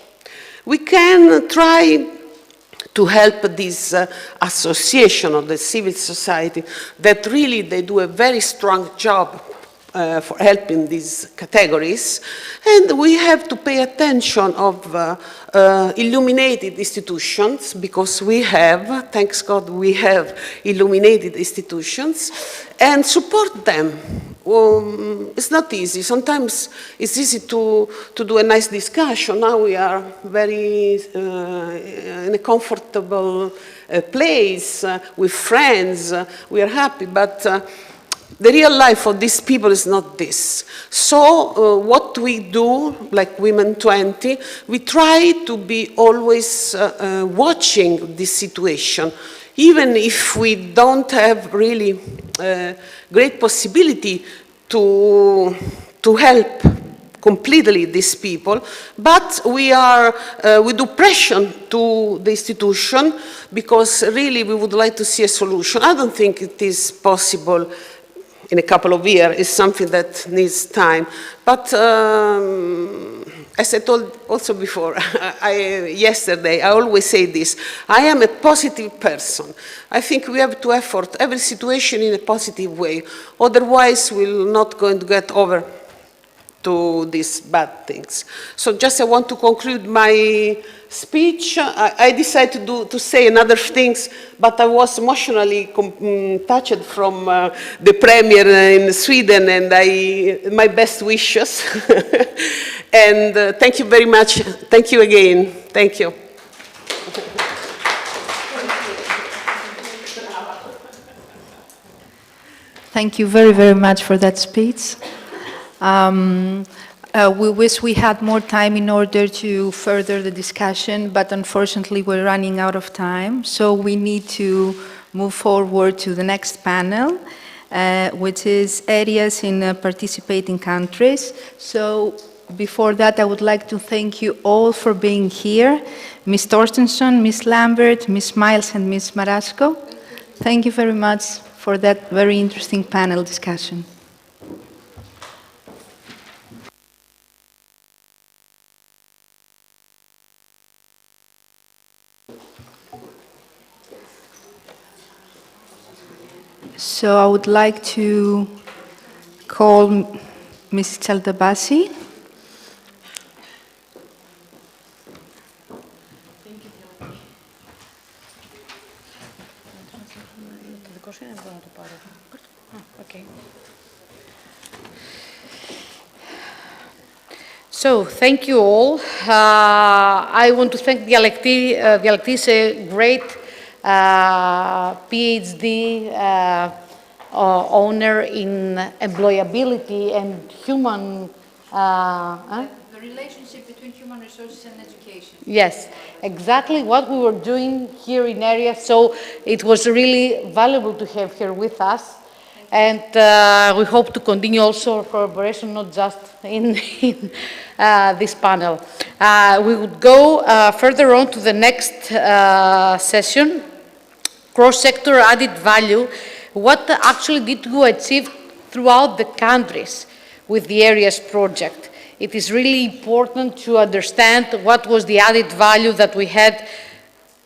We can try to help this association of the civil society that really they do a very strong job for helping these categories, and we have to pay attention of illuminated institutions, because we have, thanks God, we have illuminated institutions, and support them. It's not easy. Sometimes it's easy to do a nice discussion. Now we are very in a comfortable place with friends. We are happy, but the real life of these people is not this. So what we do, like Women 20, we try to be always watching this situation, even if we don't have really great possibility to help completely these people, but we do pressure to the institution, because really we would like to see a solution. I don't think it is possible in a couple of years. It's something that needs time. But as I told also before, yesterday, I always say this: I am a positive person. I think we have to effort every situation in a positive way. Otherwise, we're not going to get over to these bad things. So just I want to conclude my speech. I decided to say another things, but I was emotionally touched from the premier in Sweden, and my best wishes. And thank you very much. Thank you again. Thank you. Thank you very, very much for that speech. We wish we had more time in order to further the discussion, but unfortunately we're running out of time, so we need to move forward to the next panel, which is ERIAS in participating countries. So before that, I would like to thank you all for being here. Ms. Torstensson, Ms. Lambert, Ms. Miles, and Ms. Marasco. Thank you very much for that very interesting panel discussion. So I would like to call Ms. Chaldabasi. Okay. So, thank you all. I want to thank Dialekti. Dialekti is a great PhD owner in employability and human... The relationship between human resources and education. Yes, exactly what we were doing here in ERIAS. So it was really valuable to have her with us. And we hope to continue also our collaboration, not just in this panel. We would go further on to the next session, cross-sector added value. What actually did we achieve throughout the countries with the ERIAS project? It is really important to understand what was the added value that we had,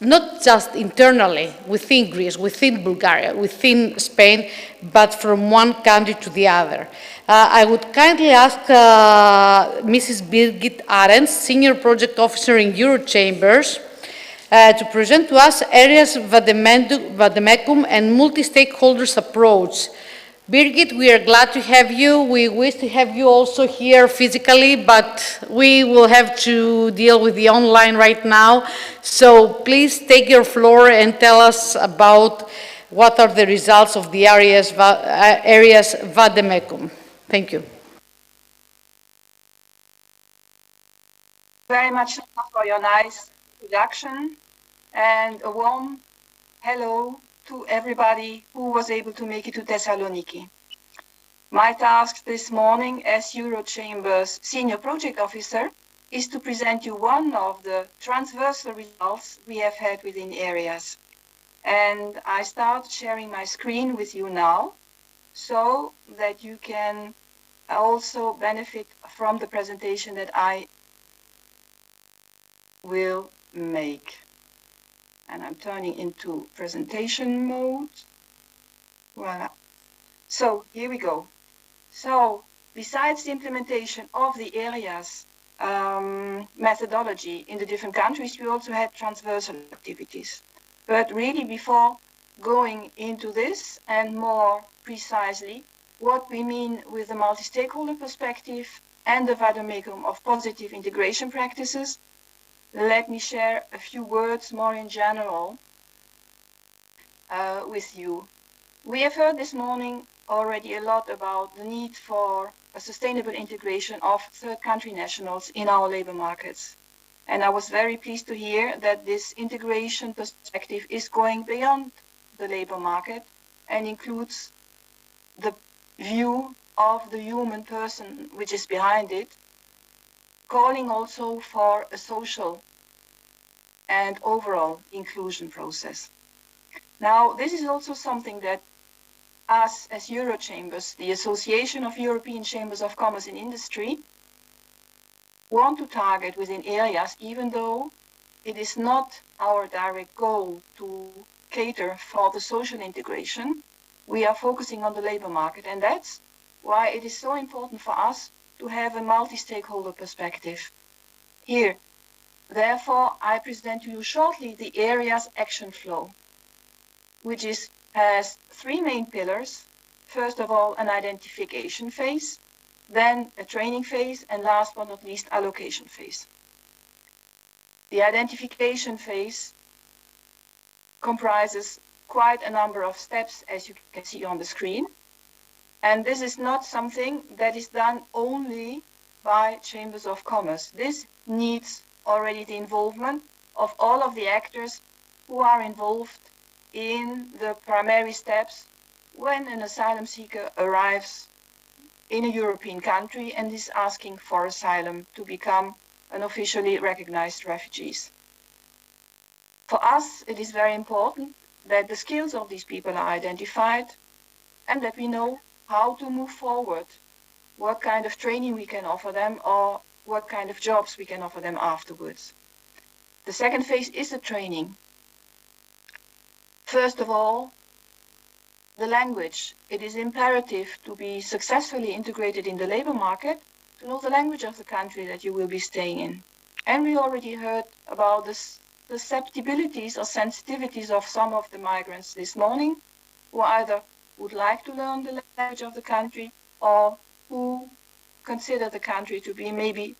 not just internally within Greece, within Bulgaria, within Spain, but from one country to the other. I would kindly ask Mrs. Birgit Arends, Senior Project Officer in Eurochambers, to present to us ERIAS vademecum and multi-stakeholders approach. Birgit, we are glad to have you. We wish to have you also here physically, but we will have to deal with the online right now. So please take your floor and tell us about what are the results of the ERIAS vademecum. Thank you. Very much for your nice introduction, and a warm hello to everybody who was able to make it to Thessaloniki. My task this morning as Eurochambers Senior Project Officer is to present you one of the transversal results we have had within ERIAS. And I start sharing my screen with you now so that you can also benefit from the presentation that I will make. And I'm turning into presentation mode. Voila. So here we go. So besides the implementation of the ERIAS methodology in the different countries, we also had transversal activities. But really, before going into this and more precisely what we mean with the multi-stakeholder perspective and the vademecum of positive integration practices, let me share a few words more in general with you. We have heard this morning already a lot about the need for a sustainable integration of third country nationals in our labor markets. And I was very pleased to hear that this integration perspective is going beyond the labor market and includes the view of the human person which is behind it, calling also for a social and overall inclusion process. Now, this is also something that us as Eurochambers, the Association of European Chambers of Commerce and Industry, want to target within ERIAS, even though it is not our direct goal to cater for the social integration. We are focusing on the labor market, and that's why it is so important for us to have a multi-stakeholder perspective. Here, therefore, I present to you shortly the ERIAS action flow, which has three main pillars. First of all, an identification phase, then a training phase, and last but not least, allocation phase. The identification phase comprises quite a number of steps, as you can see on the screen. And this is not something that is done only by chambers of commerce. This needs already the involvement of all of the actors who are involved in the primary steps when an asylum seeker arrives in a European country and is asking for asylum to become an officially recognized refugee. For us, it is very important that the skills of these people are identified and that we know how to move forward, what kind of training we can offer them or what kind of jobs we can offer them afterwards. The second phase is the training. First of all, the language. It is imperative to be successfully integrated in the labor market to know the language of the country that you will be staying in. And we already heard about the susceptibilities or sensitivities of some of the migrants this morning, who either would like to learn the language of the country or who consider the country to be maybe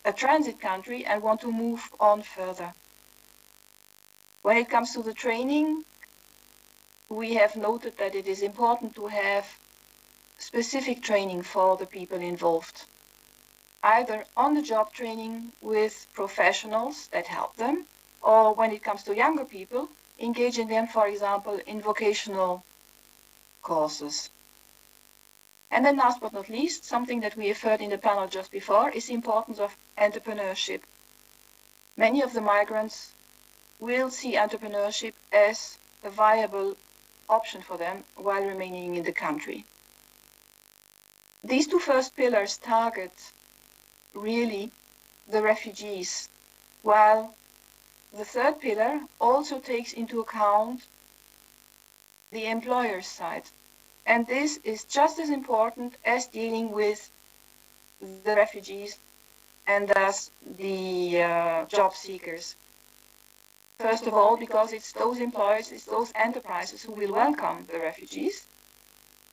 a transit country and want to move on further. When it comes to the training, we have noted that it is important to have specific training for the people involved, either on-the-job training with professionals that help them, or when it comes to younger people, engaging them, for example, in vocational courses. And then last but not least, something that we have heard in the panel just before is the importance of entrepreneurship. Many of the migrants will see entrepreneurship as a viable option for them while remaining in the country. These two first pillars target really the refugees, while the third pillar also takes into account the employer's side. And this is just as important as dealing with the refugees and thus the job seekers. First of all, because it's those employers, it's those enterprises who will welcome the refugees,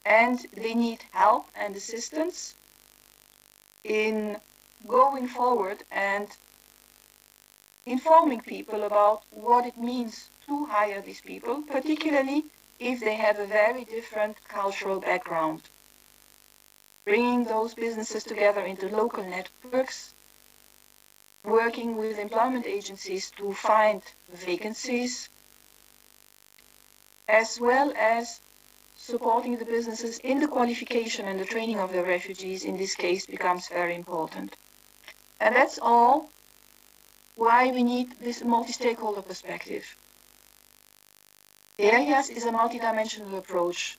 and they need help and assistance in going forward and informing people about what it means to hire these people, particularly if they have a very different cultural background. Bringing those businesses together into local networks, working with employment agencies to find vacancies, as well as supporting the businesses in the qualification and the training of the refugees in this case becomes very important. And that's all why we need this multi-stakeholder perspective. ERIAS is a multidimensional approach,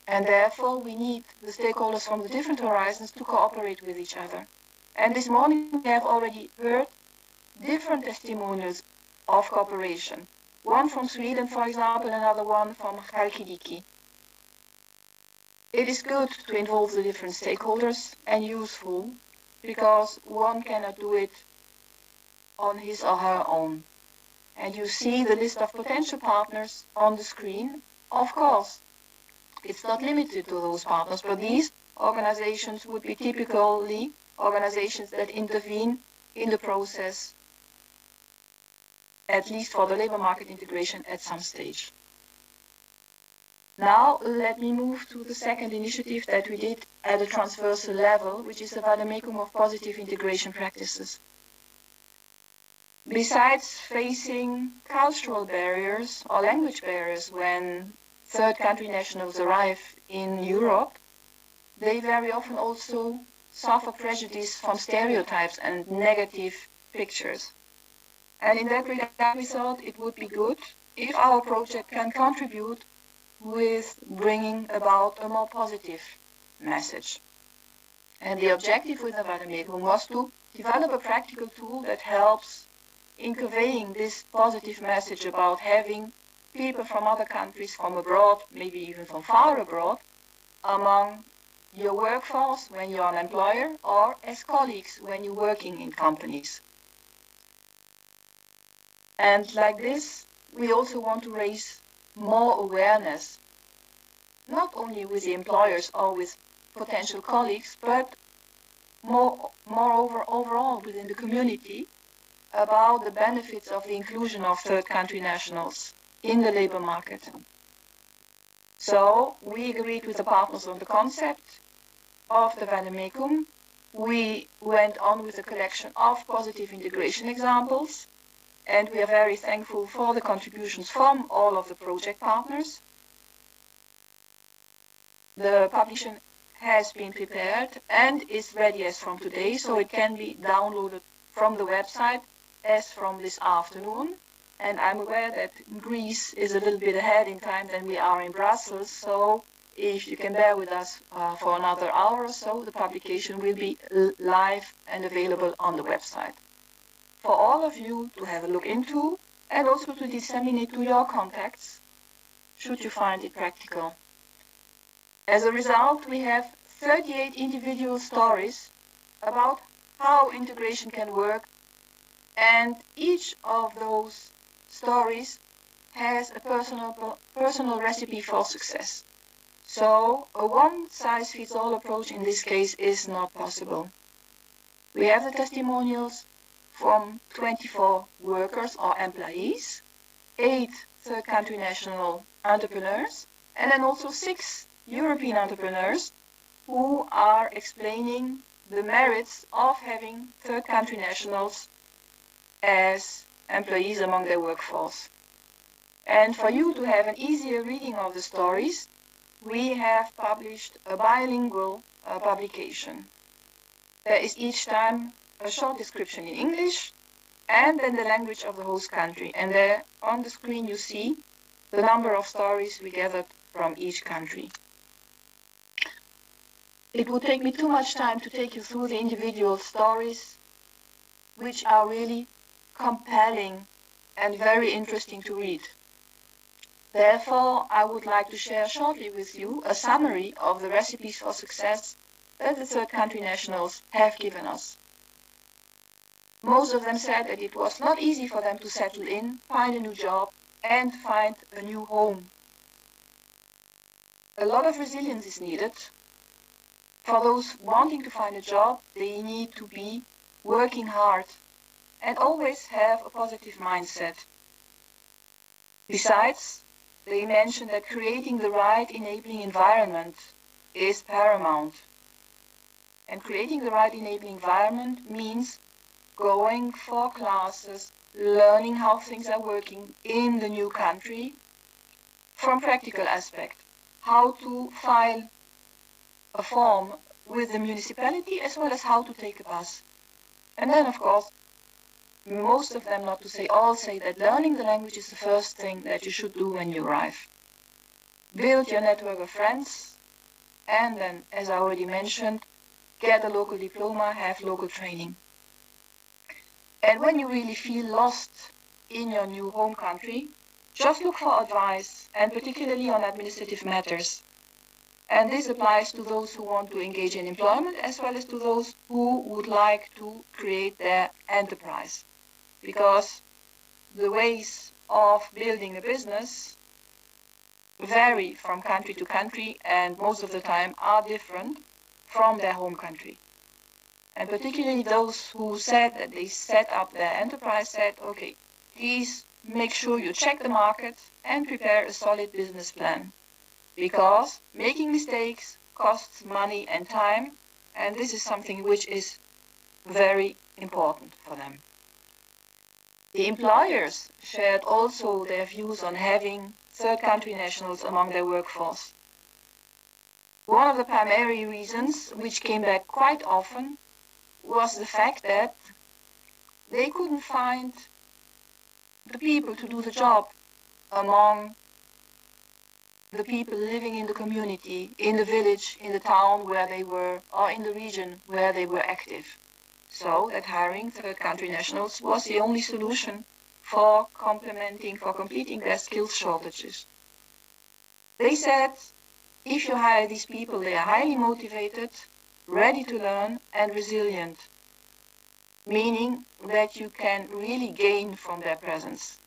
and therefore we need the stakeholders from the different horizons to cooperate with each other. And this morning we have already heard different testimonials of cooperation. One from Sweden, for example, another one from Chalkidiki. It is good to involve the different stakeholders and useful because one cannot do it on his or her own. And you see the list of potential partners on the screen. Of course, it's not limited to those partners, but these organizations would be typically organizations that intervene in the process, at least for the labor market integration at some stage. Now, let me move to the second initiative that we did at a transversal level, which is the vademecum of positive integration practices. Besides facing cultural barriers or language barriers when third country nationals arrive in Europe, they very often also suffer prejudice from stereotypes and negative pictures. And in that regard, we thought it would be good if our project can contribute with bringing about a more positive message. And the objective with the vademecum was to develop a practical tool that helps in conveying this positive message about having people from other countries, from abroad, maybe even from far abroad, among your workforce when you're an employer or as colleagues when you're working in companies. And like this, we also want to raise more awareness, not only with the employers or with potential colleagues, but moreover overall within the community about the benefits of the inclusion of third country nationals in the labor market. So we agreed with the partners on the concept of the vademecum. We went on with a collection of positive integration examples, and we are very thankful for the contributions from all of the project partners. The publication has been prepared and is ready as from today, so it can be downloaded from the website as from this afternoon. And I'm aware that Greece is a little bit ahead in time than we are in Brussels, so if you can bear with us for another hour or so, the publication will be live and available on the website for all of you to have a look into and also to disseminate to your contacts, should you find it practical. As a result, we have 38 individual stories about how integration can work, and each of those stories has a personal recipe for success. So a one-size-fits-all approach in this case is not possible. We have the testimonials from 24 workers or employees, 8 third country national entrepreneurs, and then also 6 European entrepreneurs who are explaining the merits of having third country nationals as employees among their workforce. And for you to have an easier reading of the stories, we have published a bilingual publication. There is each time a short description in English and then the language of the host country. And there on the screen you see the number of stories we gathered from each country. It would take me too much time to take you through the individual stories, which are really compelling and very interesting to read. Therefore, I would like to share shortly with you a summary of the recipes for success that the third country nationals have given us. Most of them said that it was not easy for them to settle in, find a new job, and find a new home. A lot of resilience is needed. For those wanting to find a job, they need to be working hard and always have a positive mindset. Besides, they mentioned that creating the right enabling environment is paramount. And creating the right enabling environment means going for classes, learning how things are working in the new country from practical aspect, how to file a form with the municipality as well as how to take a bus. And then, of course, most of them, not to say all, say that learning the language is the first thing that you should do when you arrive. Build your network of friends, and then, as I already mentioned, get a local diploma, have local training. And when you really feel lost in your new home country, just look for advice, and particularly on administrative matters. And this applies to those who want to engage in employment as well as to those who would like to create their enterprise. Because the ways of building a business vary from country to country and most of the time are different from their home country. And particularly those who said that they set up their enterprise said, okay, please make sure you check the market and prepare a solid business plan. Because making mistakes costs money and time, and this is something which is very important for them. The employers shared also their views on having third country nationals among their workforce. One of the primary reasons, which came back quite often, was the fact that they couldn't find the people to do the job among the people living in the community, in the village, in the town where they were, or in the region where they were active. So that hiring third country nationals was the only solution for completing their skills shortages. They said If you hire these people, they are highly motivated, ready to learn, and resilient, meaning that you can really gain from their presence.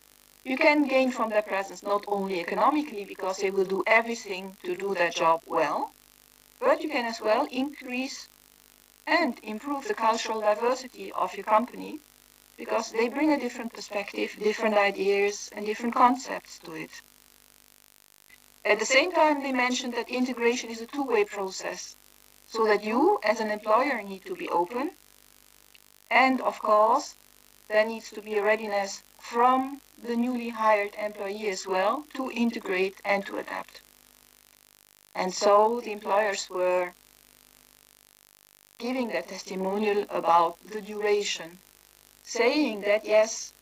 You can gain from their presence not only economically, because they will do everything to do their job well, but you can as well increase and improve the cultural diversity of your company, because they bring a different perspective, different ideas, and different concepts to it. At the same time, they mentioned that integration is a two-way process, so that you, as an employer, need to be open. And of course, there needs to be a readiness from the newly hired employee as well to integrate and to adapt. And so the employers were giving their testimonial about the duration, saying that yes,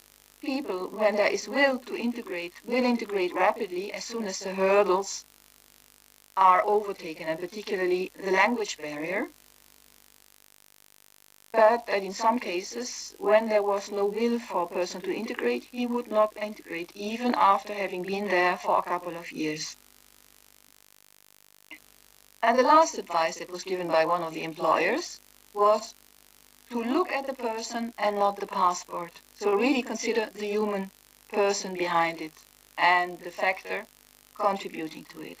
people, when there is will to integrate, will integrate rapidly as soon as the hurdles are overtaken, and particularly the language barrier. But that in some cases, when there was no will for a person to integrate, he would not integrate even after having been there for a couple of years. And the last advice that was given by one of the employers was to look at the person and not the passport. So really consider the human person behind it and the factor contributing to it.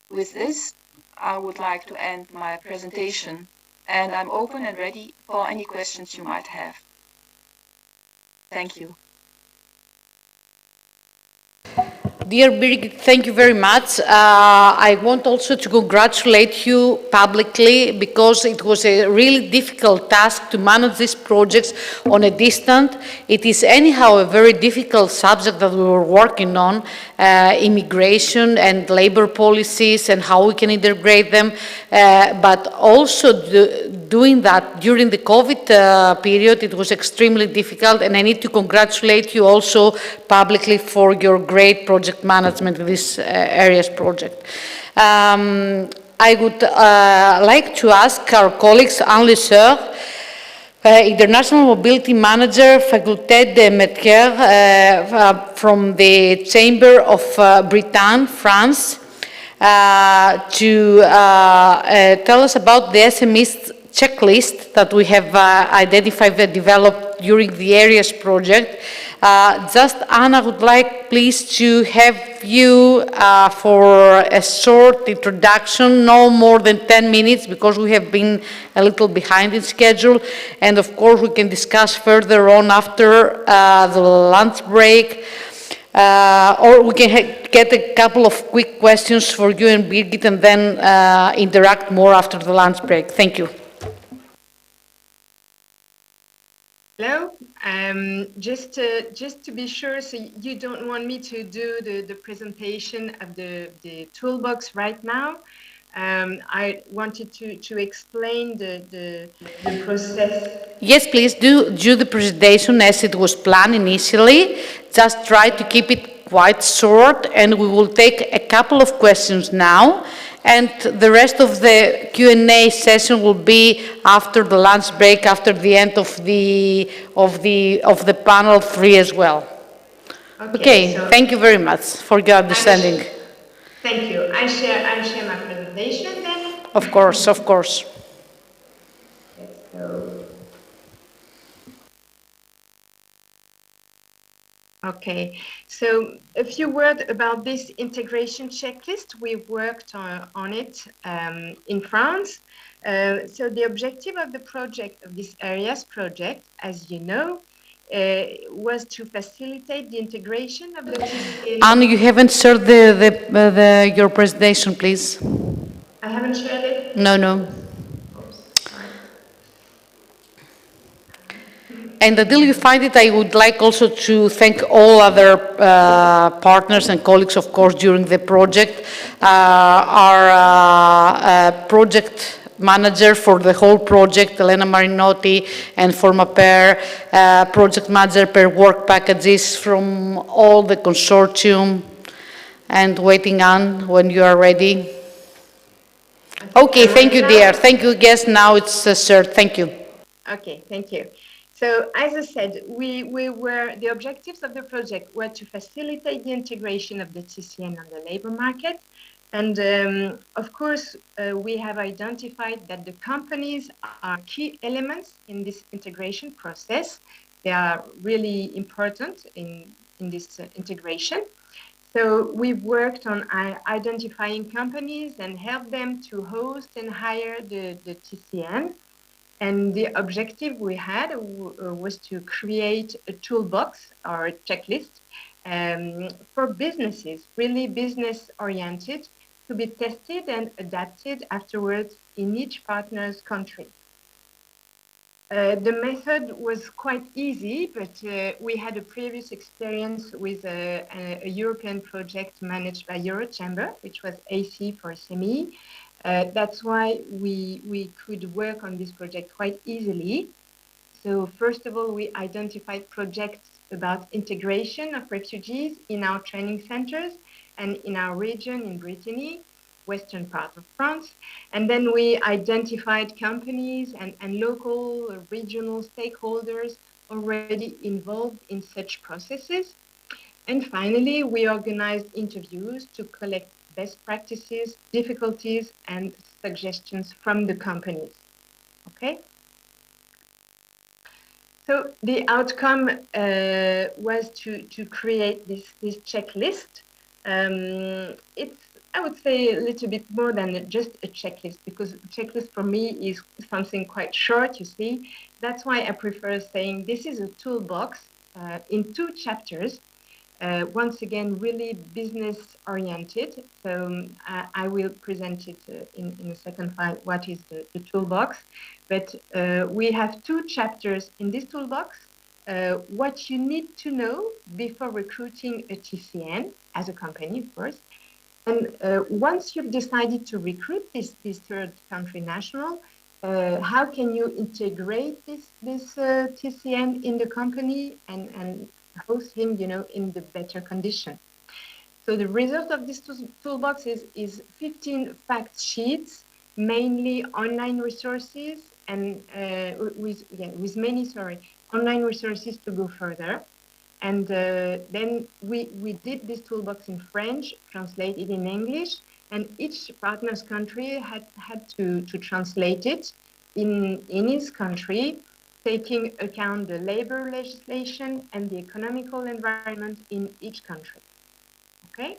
With this, I would like to end my presentation, and I'm open and ready for any questions you might have. Thank you. Dear Birgit, thank you very much. I want also to congratulate you publicly, because it was a really difficult task to manage these projects on a distance. It is anyhow a very difficult subject that we were working on, immigration and labor policies and how we can integrate them, but also doing that during the COVID period, it was extremely difficult, and I need to congratulate you also publicly for your great project management of this ERIAS project. I would like to ask our colleagues, Anne Lesseur, International Mobility Manager, Faculté des Métiers from the Chamber of Britain, France, to tell us about the SMEs checklist that we have identified and developed during the ERIAS project. Just, Anna, would like please to have you for a short introduction, no more than 10 minutes, because we have been a little behind in schedule. And of course, we can discuss further on after the lunch break. Or we can get a couple of quick questions for you and Birgit, and then interact more after the lunch break. Thank you. Hello. Just to be sure, so you don't want me to do the presentation of the toolbox right now. I wanted to explain the process. Yes, please do the presentation as it was planned initially. Just try to keep it quite short, and we will take a couple of questions now. And the rest of the Q&A session will be after the lunch break, after the end of the panel 3 as well. Okay, so thank you very much for your understanding. Thank you. I share my presentation then. Of course, of course. Let's go. Okay, so a few words about this integration checklist. We worked on it in France. So the objective of the project, of this ERIAS project, as you know, was to facilitate the integration of the TCNs. Anne, you haven't shared your presentation, please. I haven't shared it? No, no. Oops, sorry. And until you find it, I would like also to thank all other partners and colleagues, of course, during the project. Our project manager for the whole project, Elena Marinotti, and for MAPER, project manager per work packages from all the consortium, and waiting on when you are ready. Okay, thank you, dear. Thank you, guest. Now it's shared. Thank you. Okay, thank you. So as I said, the objectives of the project were to facilitate the integration of the TCN on the labor market, And of course, we have identified that the companies are key elements in this integration process. They are really important in this integration. So we've worked on identifying companies and help them to host and hire the TCN. And the objective we had was to create a toolbox or a checklist for businesses, really business oriented, to be tested and adapted afterwards in each partner's country. The method was quite easy, but we had a previous experience with a European project managed by Eurochamber, which was AC for SME. That's why we could work on this project quite easily. So first of all, we identified projects about integration of refugees in our training centers and in our region in Brittany, western part of France. And then we identified companies and local or regional stakeholders already involved in such processes. And finally, we organized interviews to collect best practices, difficulties, and suggestions from the companies. Okay? So the outcome was to create this checklist. It's, I would say, a little bit more than just a checklist, because a checklist for me is something quite short, you see. That's why I prefer saying this is a toolbox in 2 chapters. Once again, really business oriented. So I will present it in a second file, what is the toolbox. But we have 2 chapters in this toolbox. What you need to know before recruiting a TCN as a company, of course. And once you've decided to recruit this third country national, how can you integrate this TCN in the company and host him, in the better condition? So the result of this toolbox is 15 fact sheets, mainly online resources, and with many online resources to go further. And then we did this toolbox in French, translated in English, and each partner's country had to translate it in his country, taking account the labor legislation and the economical environment in each country. Okay?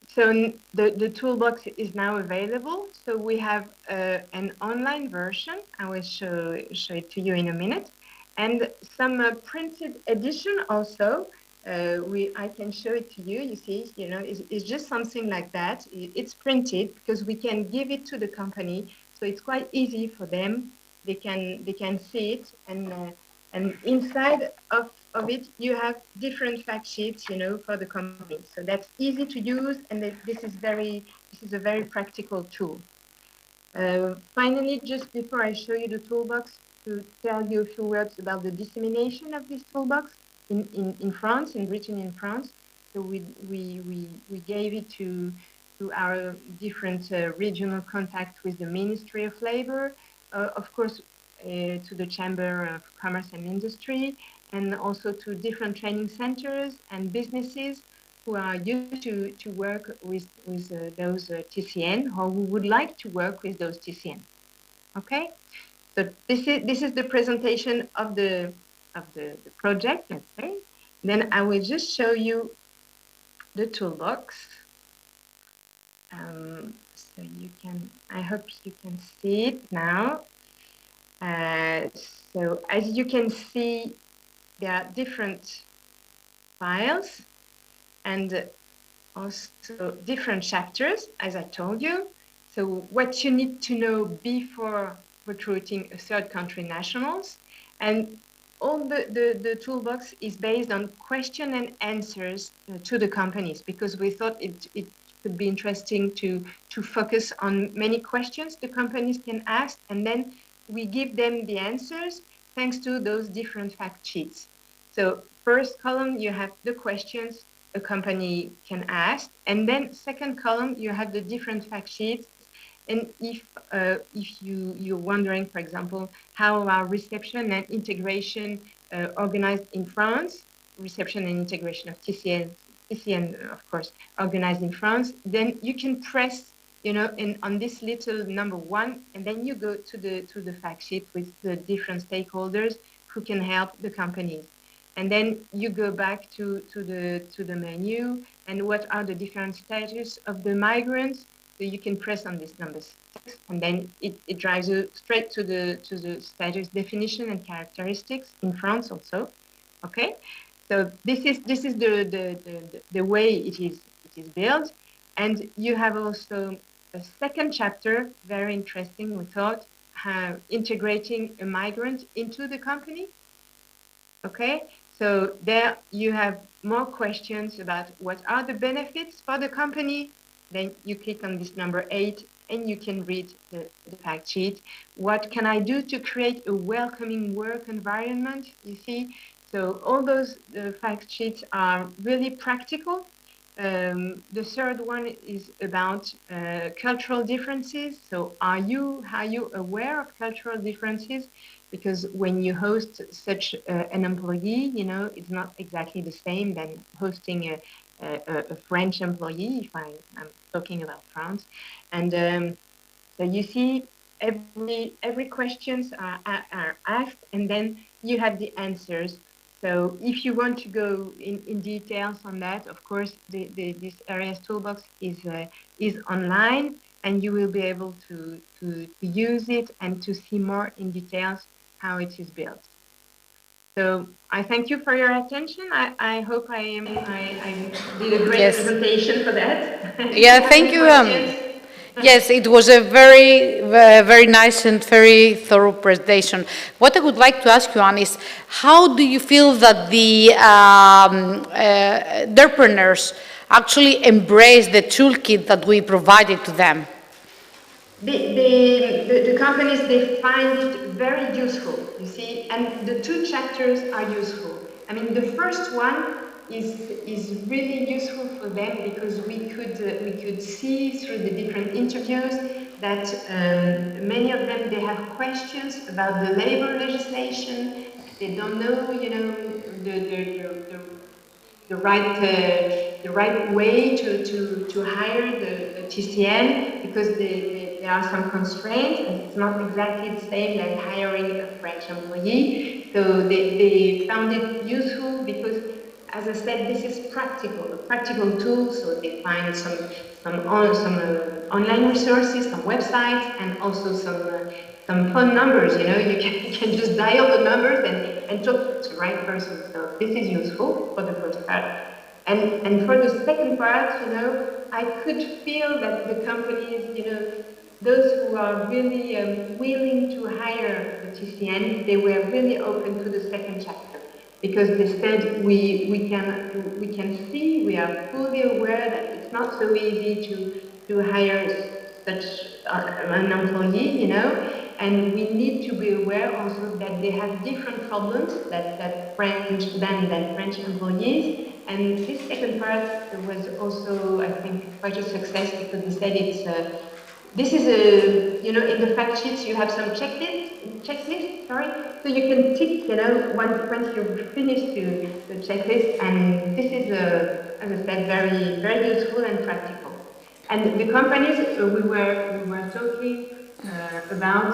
So the toolbox is now available. So we have an online version. I will show it to you in a minute. And some printed edition also. I can show it to you. You see, it's just something like that. It's printed because we can give it to the company, so it's quite easy for them. They can see it, and inside of it you have different fact sheets, for the company. So that's easy to use, and this is a very practical tool. Finally, just before I show you the toolbox, to tell you a few words about the dissemination of this toolbox in France, in Britain, in France. So we gave it to our different regional contacts with the Ministry of Labor, of course, to the Chamber of Commerce and Industry, and also to different training centers and businesses who are used to work with those TCN, or who would like to work with those TCN. Okay, so this is the presentation of the project, let's say. Then I will just show you the toolbox. So you can, I hope you can see it now. So as you can see, there are different files and also different chapters, as I told you. So what you need to know before recruiting a third country nationals. And all the toolbox is based on question and answers to the companies, because we thought it could be interesting to focus on many questions the companies can ask, and then we give them the answers thanks to those different fact sheets. So first column, you have the questions a company can ask, and then second column, you have the different fact sheets. And if you're wondering, for example, how are reception and integration organized in France, reception and integration of TCNs TCN, of course, organized in France, then you can press, on this little number 1, and then you go to the fact sheet with the different stakeholders who can help the companies. And then you go back to the menu, and what are the different status of the migrants. So you can press on this number 6, and then it drives you straight to the status definition and characteristics in France also. Okay, so this is the way it is built, and you have also a second chapter, very interesting. We thought, integrating a migrant into the company. Okay, so there you have more questions about what are the benefits for the company. Then you click on this number 8 and you can read the fact sheet. What can I do to create a welcoming work environment? You see, so all those fact sheets are really practical. The third one is about cultural differences. So are you aware of cultural differences? Because when you host such an employee, it's not exactly the same than hosting a French employee, if I'm talking about France. And so you see, every questions are asked, and then you have the answers. So if you want to go in details on that, of course, this ERIAS toolbox is online, and you will be able to use it and to see more in details how it is built. So I thank you for your attention. I hope I did a great presentation for that. Yeah, thank you. Yes, it was a very nice and very thorough presentation. What I would like to ask you, Anne, is how do you feel that the entrepreneurs actually embrace the toolkit that we provided to them? The companies, they find it very useful, you see, and the 2 chapters are useful. I mean, the first one is really useful for them because we could see through the different interviews that many of them, they have questions about the labor legislation. They don't know, the right way to hire the TCN, because there are some constraints, and it's not exactly the same as hiring a French employee. So they found it useful because, as I said, this is a practical tool. So they find some online resources, some websites, and also some phone numbers. You can just dial the numbers and talk to the right person. So this is useful for the first part. And for the second part, I could feel that the companies, those who are really willing to hire the TCN, they were really open to the second chapter, because they said we can see, we are fully aware that it's not so easy to hire such an employee, and we need to be aware also that they have different problems than French employees. And this second part was also, I think, quite a success, because they said this is in the fact sheets you have some checklist, so you can tick, once you've finished the checklist, and this is, as I said, very, very useful and practical. And the companies we were talking about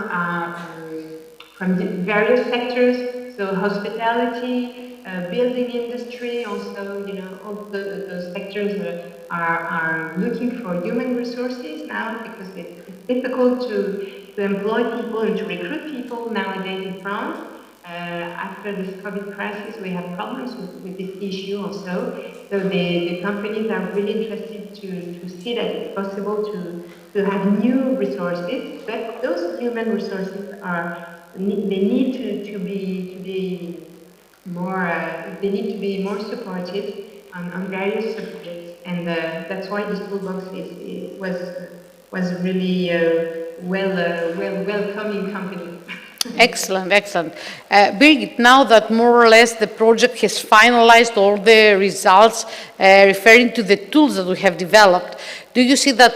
from the various sectors, so hospitality, building industry, also, all those sectors are looking for human resources now, because it's difficult to employ people and to recruit people nowadays in France. After this COVID crisis, we have problems with this issue also. So the companies are really interested to see that it's possible to have new resources, but those human resources they need to be more supported on various subjects, and that's why this toolbox was really welcoming company. Excellent, excellent. Birgit, now that more or less the project has finalized all the results referring to the tools that we have developed, do you see that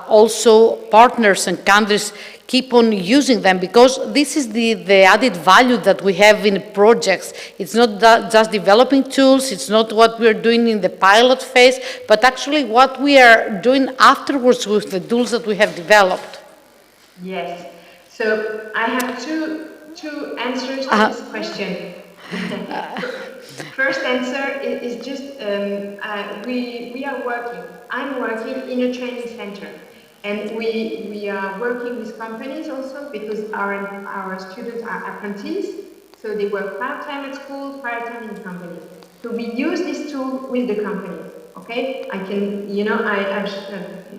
also partners and countries keep on using them, because this is the added value that we have in projects. It's not just developing tools, it's not what we're doing in the pilot phase, but actually what we are doing afterwards with the tools that we have developed. Yes. So I have two answers to this question. First answer is just we are working. I'm working in a training center, and we are working with companies also, because our students are apprentices, so they work part-time at school, part-time in companies. So we use this tool with the companies. Okay, I can, I've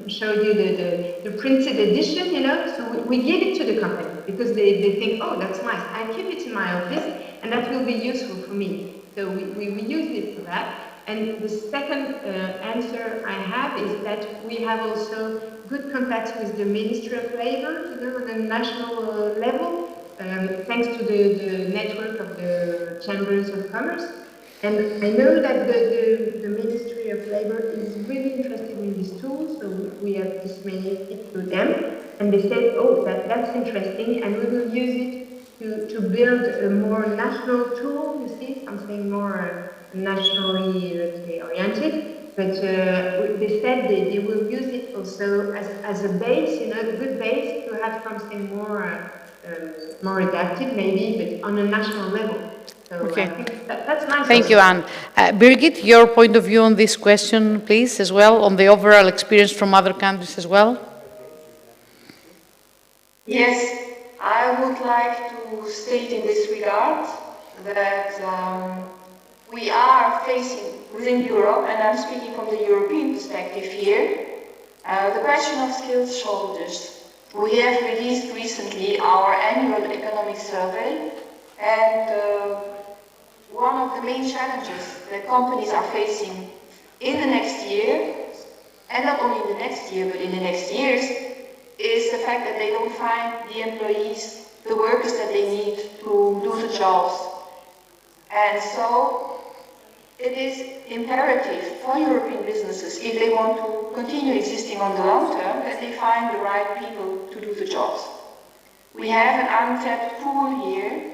showed you the printed edition, so we give it to the company because they think, oh, that's nice. I keep it in my office and that will be useful for me. So we use it for that. And the second answer I have is that we have also good contacts with the Ministry of Labor, on a national level, thanks to the network of the Chambers of Commerce. And I know that the Ministry of Labor is really interested in this tool, so we have disseminated it to them, and they said, oh, that's interesting, and we will use it to build a more national tool, you see, something more nationally, let's say, oriented. But they said they will use it also as a base, a good base to have something more adapted, maybe, but on a national level. So Okay. I think that's nice. Thank you, Anne. Birgit, your point of view on this question, please, as well, on the overall experience from other countries as well. Yes, I would like to state in this regard that we are facing within Europe, and I'm speaking from the European perspective here, the question of skills shortages. We have released recently our annual economic survey, and one of the main challenges that companies are facing in the next year, and not only in the next year, but in the next years, is the fact that they don't find the employees, the workers that they need to do the jobs. And so it is imperative for European businesses, if they want to continue existing on the long term, that they find the right people to do the jobs. We have an untapped pool here,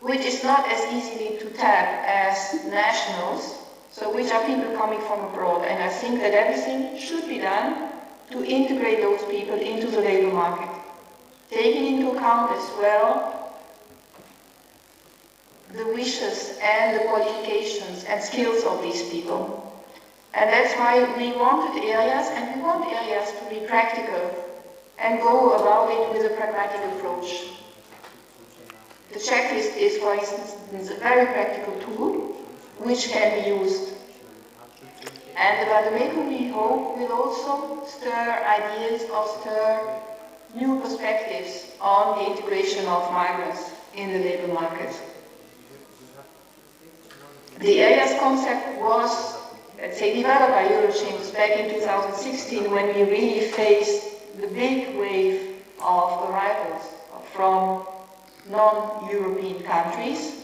which is not as easily to tap as nationals, so which are people coming from abroad. And I think that everything should be done to integrate those people into the labor market, taking into account as well the wishes and the qualifications and skills of these people. And that's why we wanted ERIAS, and we want ERIAS to be practical and go about it with a pragmatic approach. The checklist is, for instance, a very practical tool which can be used. And the Vademecum, we hope, will also stir ideas or stir new perspectives on the integration of migrants in the labor market. The ERIAS concept was, let's say, developed by Eurochambers back in 2016 when we really faced the big wave of arrivals from non-European countries.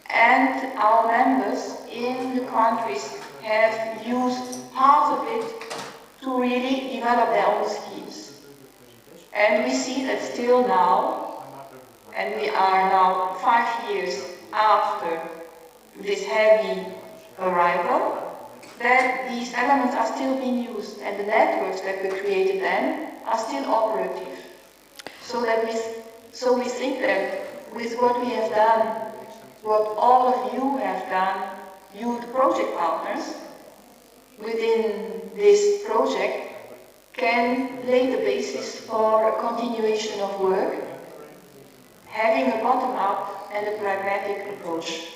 And our members in the countries have used part of it to really develop their own schemes. And we see that still now, and we are now 5 years after this heavy arrival, that these elements are still being used, and the networks that we created then are still operative. So we think that with what we have done, what all of you have done, you the project partners, within this project, can lay the basis for a continuation of work, having a bottom-up and a pragmatic approach.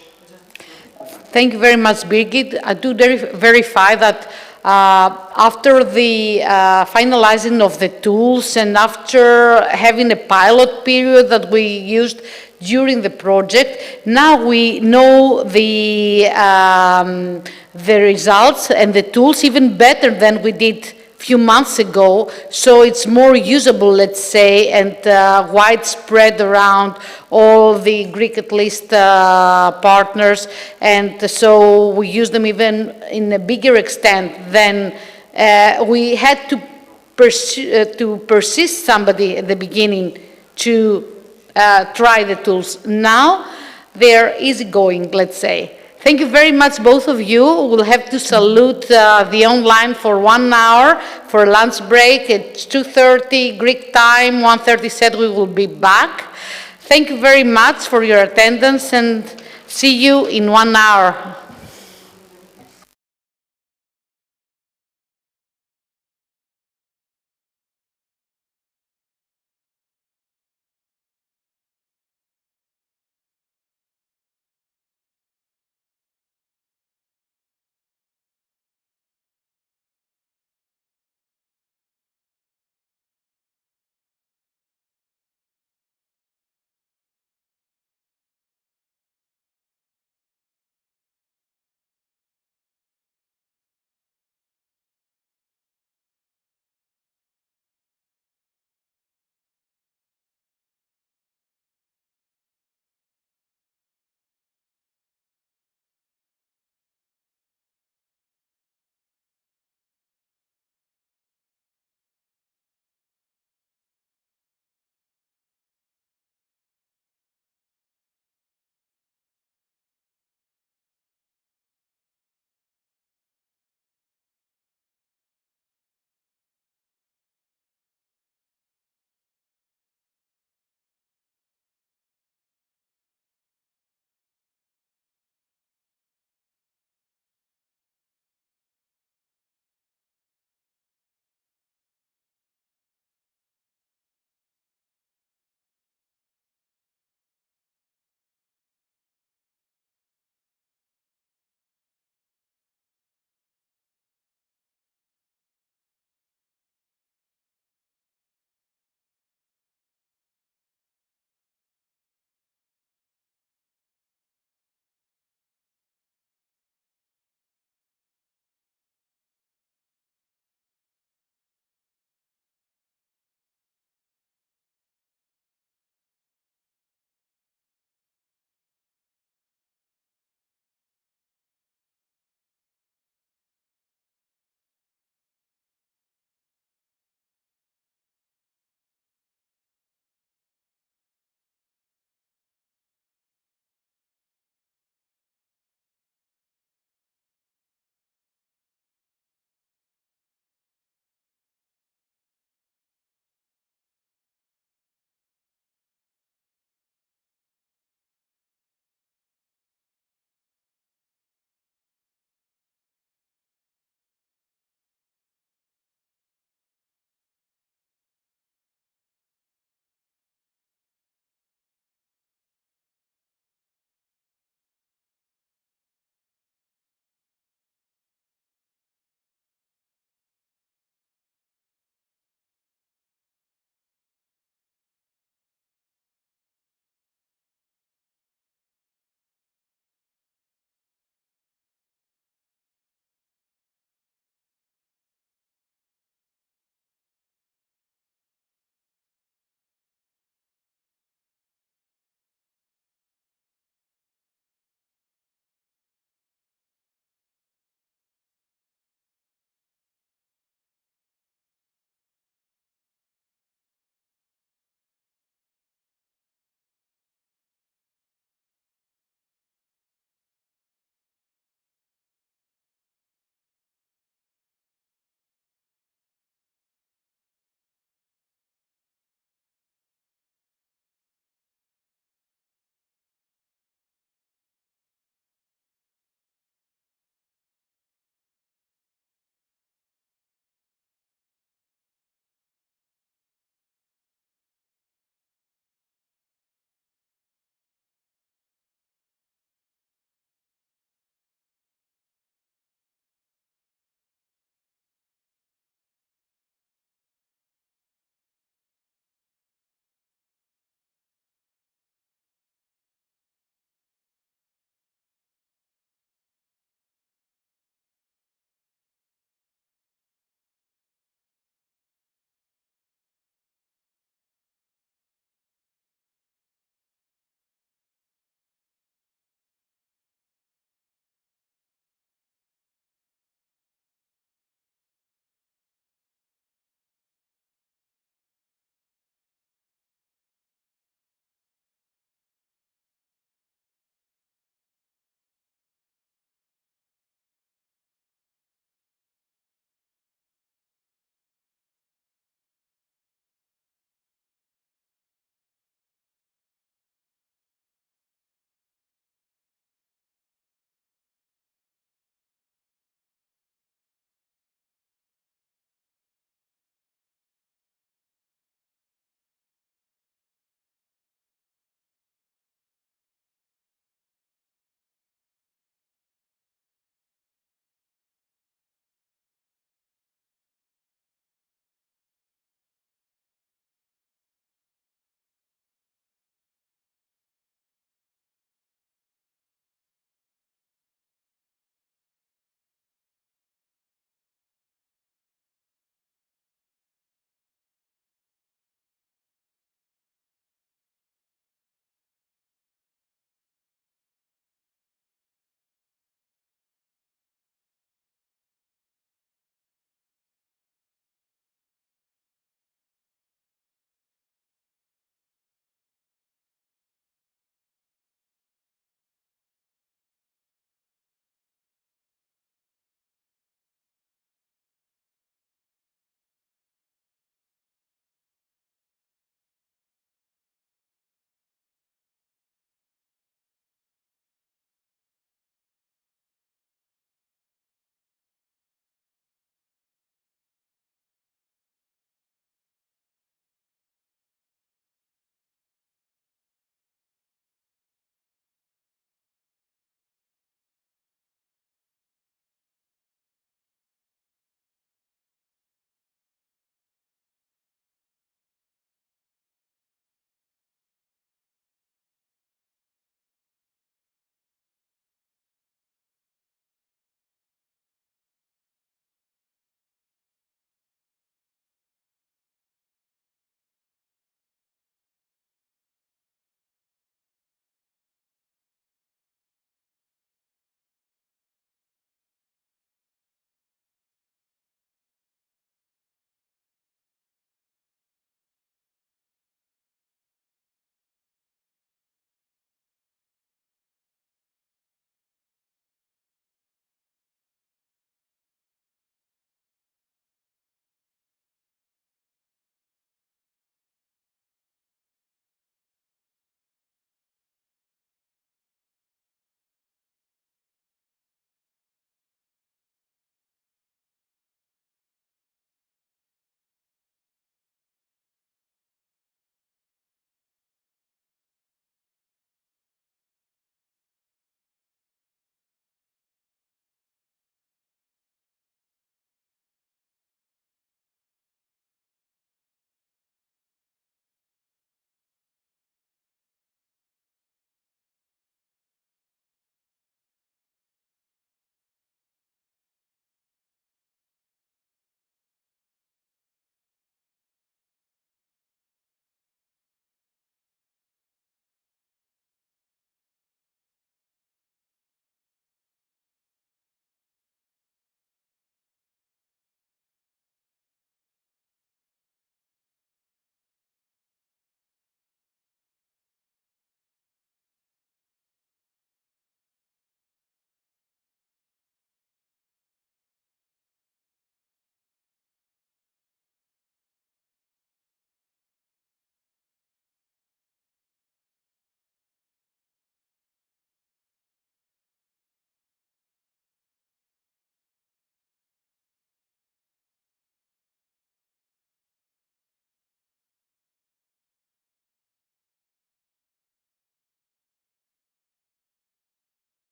Thank you very much, Birgit. I do verify that after the finalizing of the tools and after having a pilot period that we used during the project, now we know the results and the tools even better than we did few months ago, so it's more usable, let's say, and widespread around all the Greek at least partners, and so we use them even in a bigger extent than we had to to persist somebody at the beginning to try the tools. Now they're easygoing, let's say. Thank you very much, both of you. We'll have to salute the online for 1 hour for lunch break. It's 2:30 Greek time, 1:30 said we will be back. Thank you very much for your attendance and see you in 1 hour.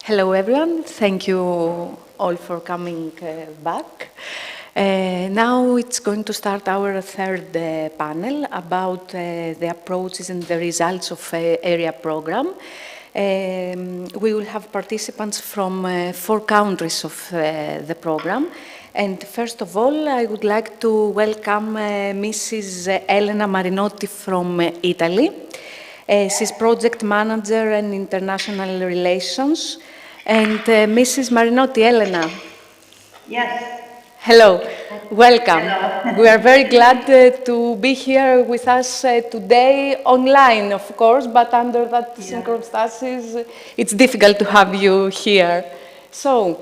Hello, everyone. Thank you all for coming back. Now it's going to start our third panel about the approaches and the results of area program. We will have participants from 4 countries of the program. And first of all, I would like to welcome Mrs. Elena Marinotti from Italy. She's project manager in international relations. And Mrs. Marinotti, Elena. Yes. Hello, welcome. Hello. We are very glad to be here with us today, online, of course, but under that circumstances, it's difficult to have you here. So,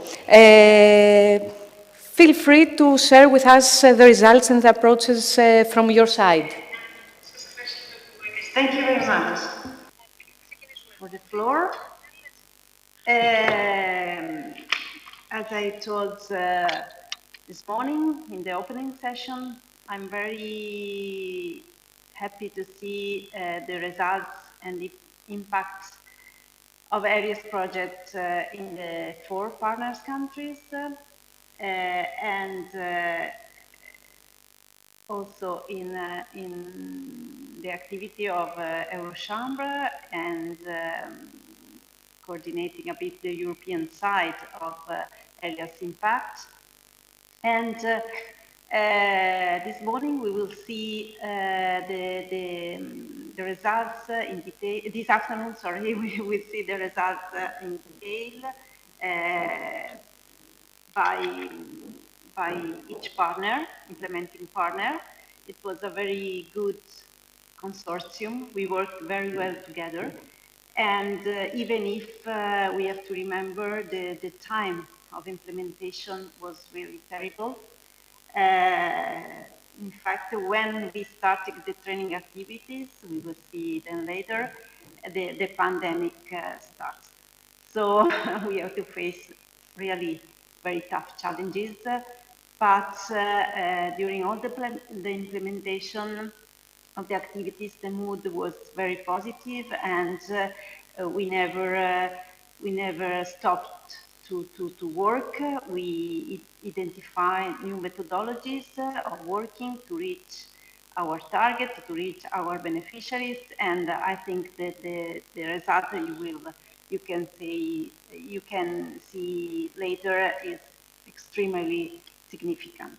feel free to share with us the results and the approaches from your side. Thank you very much for the floor. As I told this morning in the opening session, I'm very happy to see the results and the impacts of ERIAS projects in the 4 partners countries and also in the activity of Eurochambre and coordinating a bit the European side of ERIAS impact. And this morning we will see the results in detail. This afternoon, sorry, we will see the results in detail by each partner, implementing partner. It was a very good consortium. We worked very well together. And even if we have to remember the time of implementation was really terrible. In fact, when we started the training activities, we will see them later, the pandemic starts. So we have to face really very tough challenges. But during all the implementation of the activities, the mood was very positive, and we never stopped to work. We identify new methodologies of working to reach our target, to reach our beneficiaries, and I think that the result you can see later is extremely significant.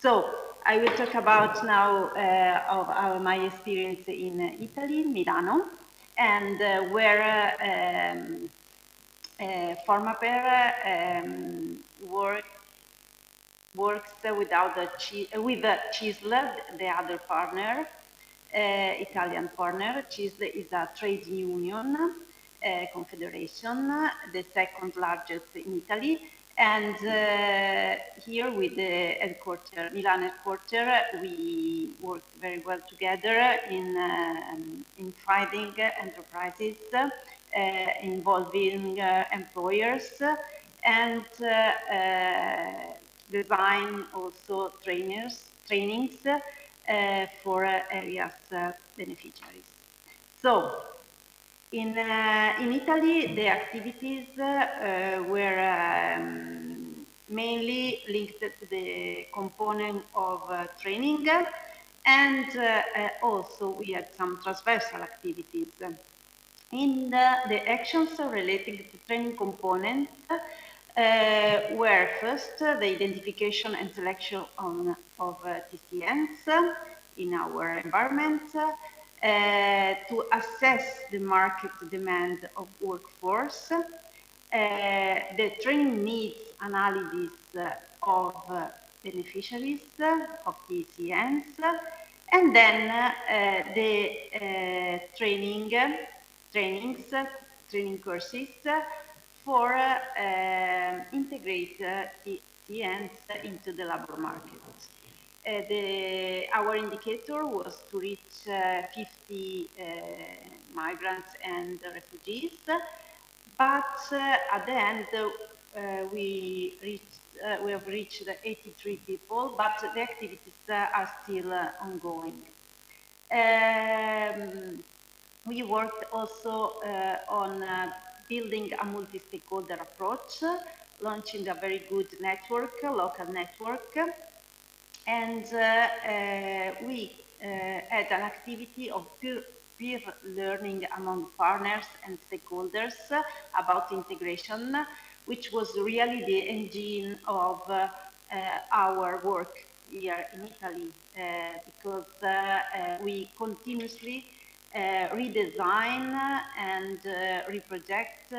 So I will talk about now of my experience in Italy, Milano, and where Formaper works with CISL, the other partner, Italian partner. CISL is a trade union confederation, the second largest in Italy. And here with the headquarter, Milan headquarter, we work very well together in fighting enterprises involving employers and design also trainings for ERIAS beneficiaries. So in Italy, the activities were mainly linked to the component of training, and also we had some transversal activities. In the actions related to training component were first the identification and selection of TCNs in our environment, to assess the market demand of workforce, the training needs analysis of beneficiaries of TCNs, and then the training courses for integrate TCNs into the labor market. Our indicator was to reach 50 migrants and refugees, but at the end we have reached 83 people, but the activities are still ongoing. We worked also on building a multi-stakeholder approach, launching a very good network, local network, and we had an activity of peer learning among partners and stakeholders about integration, which was really the engine of our work here in Italy, because we continuously redesign and reproject,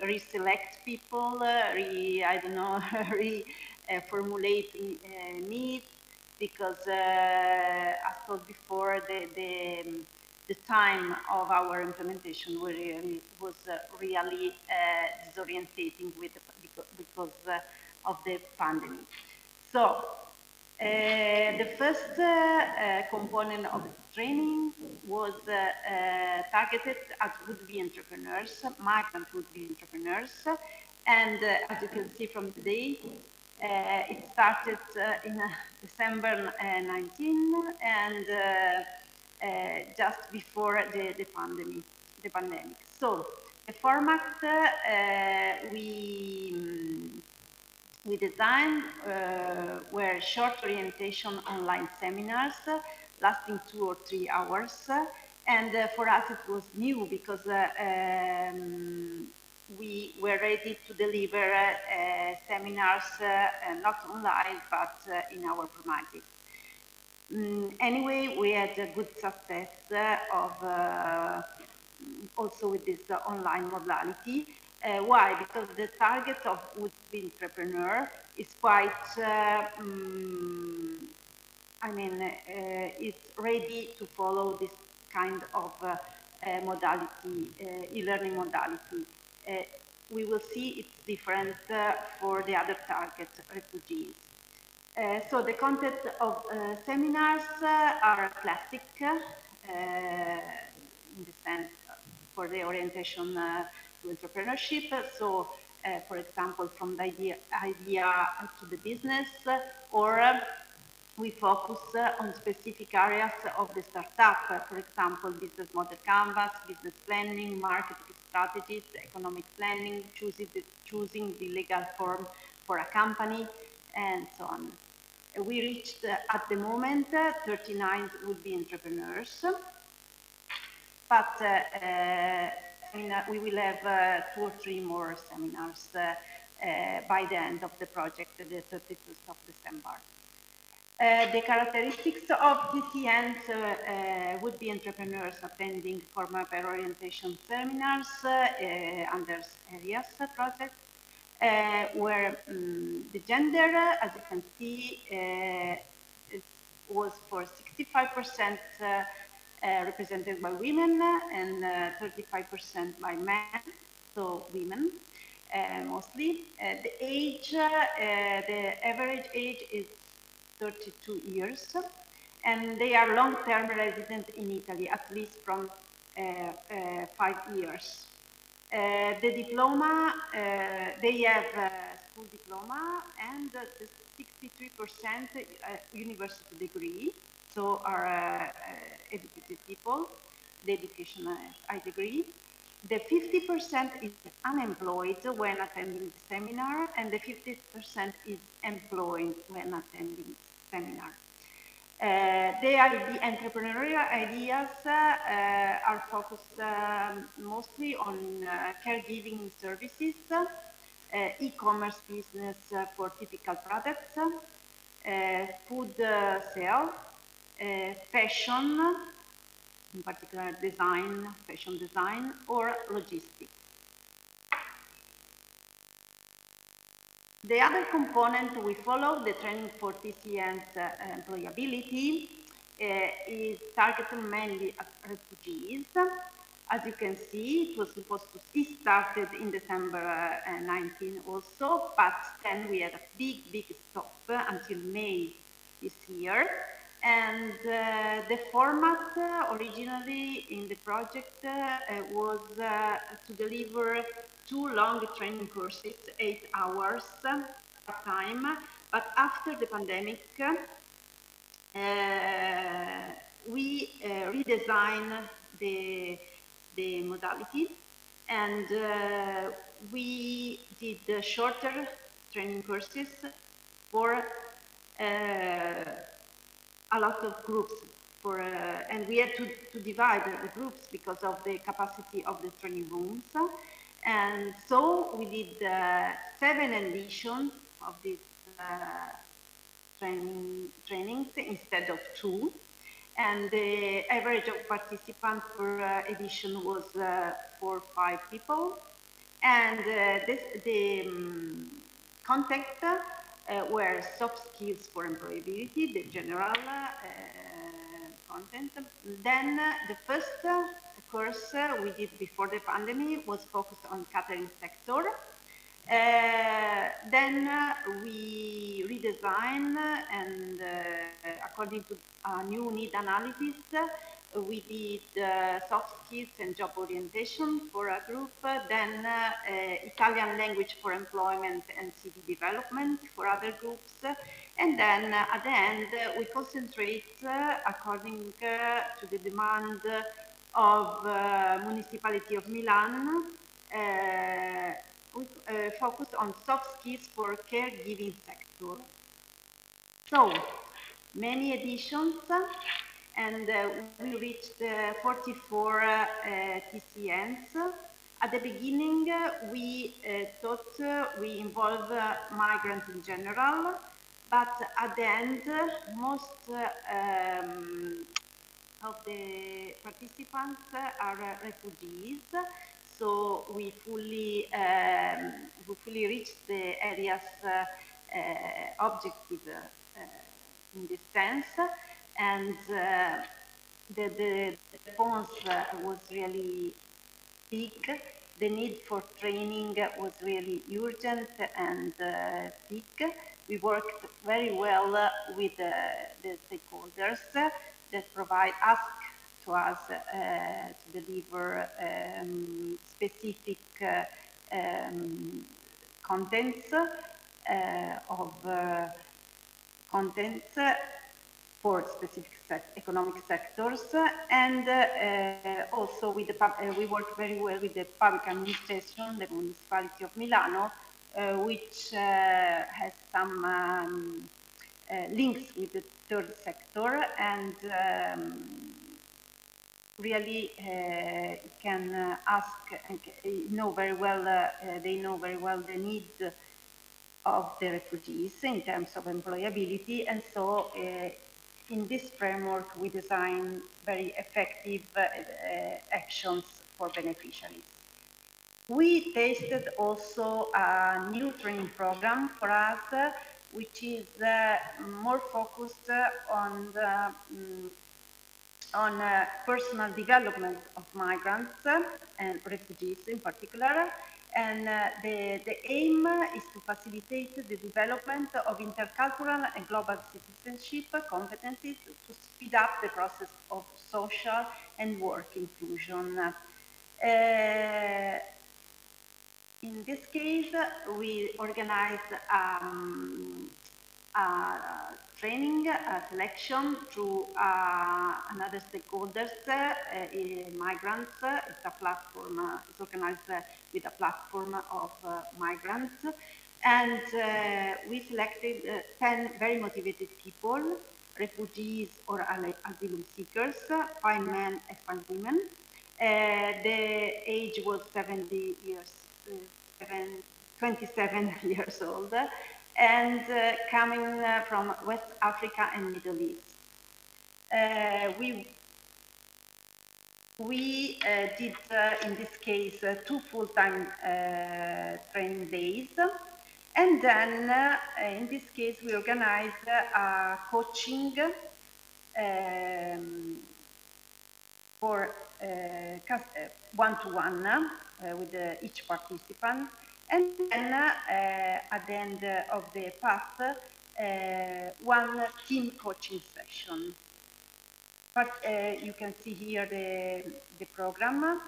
reselect people, I don't know, formulate needs, because as told before, the time of our implementation was really disorientating because of the pandemic. So the first component of the training was targeted at would-be entrepreneurs, migrant would-be entrepreneurs, and as you can see from the date, it started in December 19 and just before the pandemic. So the format we designed were short orientation online seminars lasting 2 or 3 hours. And for us it was new because we were ready to deliver seminars not online but in our premises. Anyway, we had a good success of also with this online modality. Why? Because the target of would-be entrepreneur is quite, it's ready to follow this kind of modality, e-learning modality. We will see it's different for the other target, refugees. So the content of seminars are classic in the sense for the orientation to entrepreneurship. So, for example, from the idea to the business, or we focus on specific areas of the startup, for example, business model canvas, business planning, marketing strategies, economic planning, choosing the legal form for a company, and so on. We reached, at the moment, 39 would-be entrepreneurs, but we will have 2 or 3 more seminars by the end of the project, the 31st of December. The characteristics of TCNs would-be entrepreneurs attending formal orientation seminars under ERIAS project, where the gender, as you can see, was for 65% represented by women and 35% by men, so women mostly. The age, the average age is 32 years, and they are long-term resident in Italy, at least from 5 years. The diploma, they have a school diploma and the 63% university degree, so are educated people, the education high degree. The 50% is unemployed when attending the seminar, and the 50% is employed when attending the seminar. The entrepreneurial ideas are focused mostly on caregiving services, e-commerce business for typical products, food sale, fashion, in particular design, fashion design, or logistics. The other component we follow, the training for TCNs employability, is targeted mainly at refugees. As you can see, it was supposed to be started in December 19 also, but then we had a big stop until May this year. And the format originally in the project was to deliver 2 long training courses, 8 hours per time. But after the pandemic, we redesign the modality, and we did shorter training courses for a lot of groups and we had to divide the groups because of the capacity of the training rooms. And so we did 7 editions of these trainings instead of 2. And the average of participants per edition was 4 or 5 people. And the context were soft skills for employability, the general content. Then the first course we did before the pandemic was focused on catering sector. Then we redesign and according to a new need analysis, we did soft skills and job orientation for a group, then Italian language for employment and city development for other groups, and then at the end we concentrate according to the demand of municipality of Milan. We focus on soft skills for caregiving sector. So, many editions, and we reached 44 TCNs. At the beginning, we thought we involve migrants in general, but at the end, most of the participants are refugees. So we fully reached the ERIAS objective in this sense, and the response was really big. The need for training was really urgent and big. We worked very well with the stakeholders that ask us to deliver specific contents for specific economic sectors, and also with we work very well with the public administration, the municipality of Milano, which has some links with the third sector, and really can ask and know very well, they know very well the needs of the refugees in terms of employability, and so in this framework we design very effective actions for beneficiaries. We tasted also a new training program for us, which is more focused on the personal development of migrants and refugees in particular. And the aim is to facilitate the development of intercultural and global citizenship competencies to speed up the process of social and work inclusion. In this case, we organized training, selection through another stakeholders, migrants. It's a platform, it's organized with a platform of migrants. And we selected 10 very motivated people, refugees or asylum seekers, 5 men and 5 women. The age was 27 years old, and coming from West Africa and Middle East. We did, in this case, 2 full-time training days, and then, in this case, we organized a coaching for one-to-one with each participant, and then at the end of the path, one team coaching session. But you can see here the program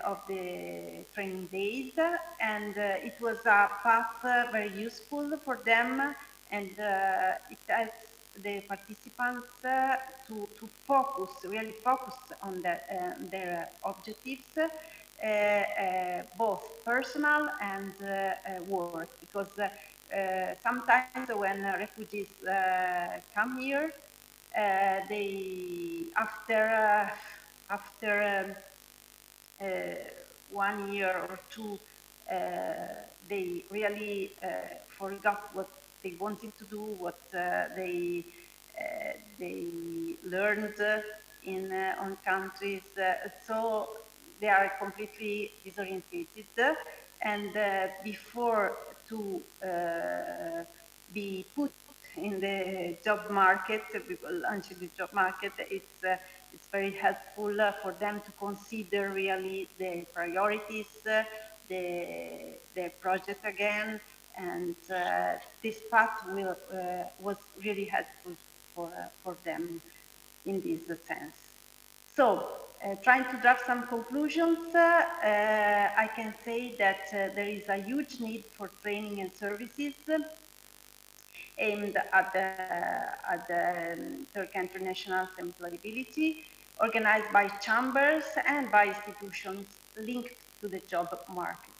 of the training days, and it was a path very useful for them, and it has the participants to focus, really focus on their objectives, both personal and work, because sometimes when refugees come here, they after 1 year or two, they really forgot what they wanted to do, what they learned in on countries. So they are completely disorientated, and before to be put in the job market, launch in the job market, it's very helpful for them to consider really the priorities, the project again, and this path was really helpful for them in this sense. So, trying to draft some conclusions, I can say that there is a huge need for training and services aimed at the third country nationals' employability, organized by chambers and by institutions linked to the job market.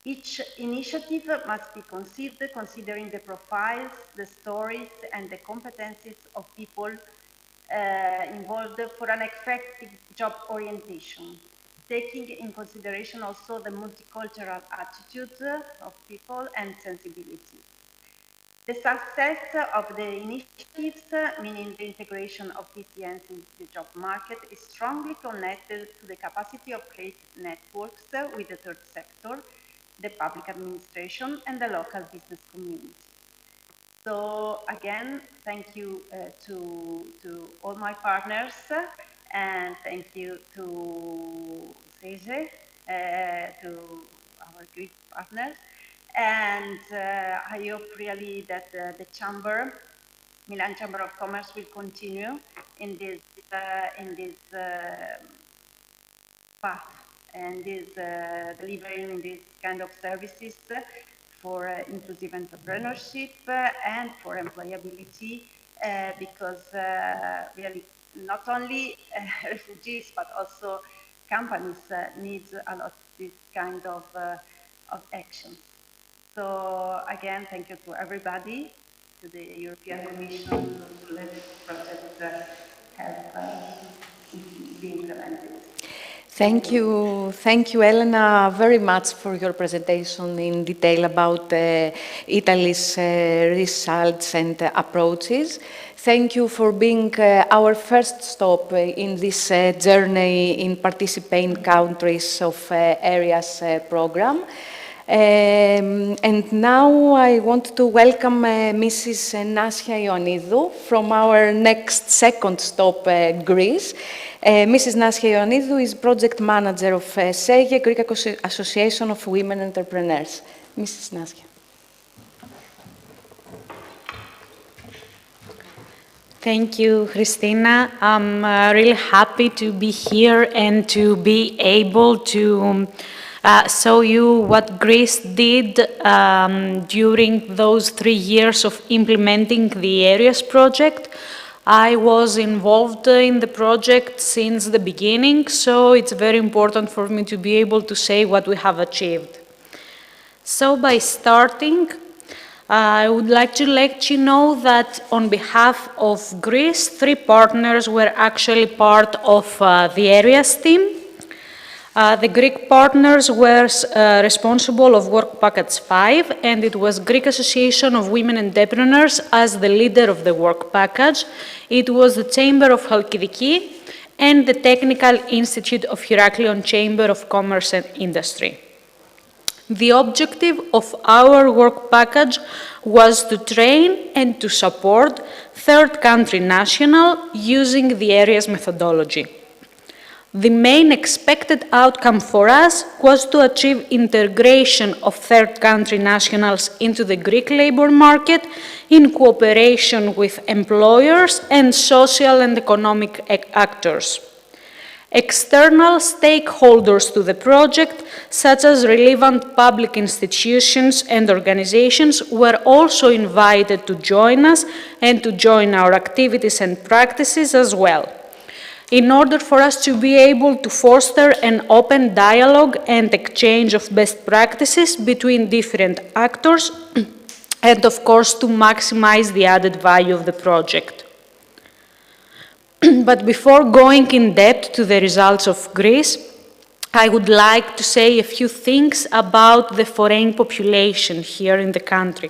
Each initiative must be conceived considering the profiles, the stories, and the competencies of people involved for an effective job orientation, taking in consideration also the multicultural attitudes of people and sensibility. The success of the initiatives, meaning the integration of TCNs into the job market, is strongly connected to the capacity of creating networks with the third sector, the public administration, and the local business community. So again, thank you to all my partners, and thank you to Seije, to our Greek partners. And I hope really that the Chamber, Milan Chamber of Commerce, will continue in this path and is delivering this kind of services for inclusive entrepreneurship and for employability, because really not only refugees but also companies need a lot of this kind of actions. So again, thank you to everybody, to the European Commission, to let this project be implemented. Thank you, Elena, very much for your presentation in detail about Italy's results and approaches. Thank you for being our first stop in this journey in participating countries of ERIAS program. And now I want to welcome Mrs. Nasia Ioannidou from our second stop, Greece. Mrs. Nasia Ioannidou is project manager of SEGE, Greek Association of Women Entrepreneurs. Mrs. Nasia. Thank you, Christina. I'm really happy to be here and to be able to show you what Greece did during those 3 years of implementing the ERIAS project. I was involved in the project since the beginning, so it's very important for me to be able to say what we have achieved. So by starting, I would like to let you know that on behalf of Greece, 3 partners were actually part of the ERIAS team. The Greek partners were responsible of Work Package 5, and it was Greek Association of Women Entrepreneurs as the leader of the Work Package. It was the Chamber of Chalkidiki and the Technical Institute of Heraklion Chamber of Commerce and Industry. The objective of our work package was to train and to support third country nationals using the ERIAS methodology. The main expected outcome for us was to achieve integration of third country nationals into the Greek labour market in cooperation with employers and social and economic actors. External stakeholders to the project, such as relevant public institutions and organizations, were also invited to join us and to join our activities and practices as well, in order for us to be able to foster an open dialogue and exchange of best practices between different actors, and of course to maximize the added value of the project. But before going in depth to the results of Greece, I would like to say a few things about the foreign population here in the country.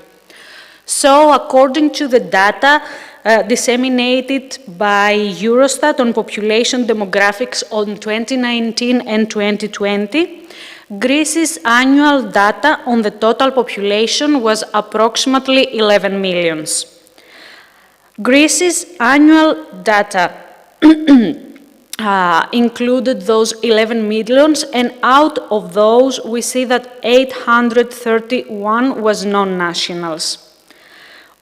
So, according to the data disseminated by Eurostat on population demographics on 2019 and 2020, Greece's annual data on the total population was approximately 11 million. Greece's annual data included those 11 millions, and out of those we see that 831 was non-nationals.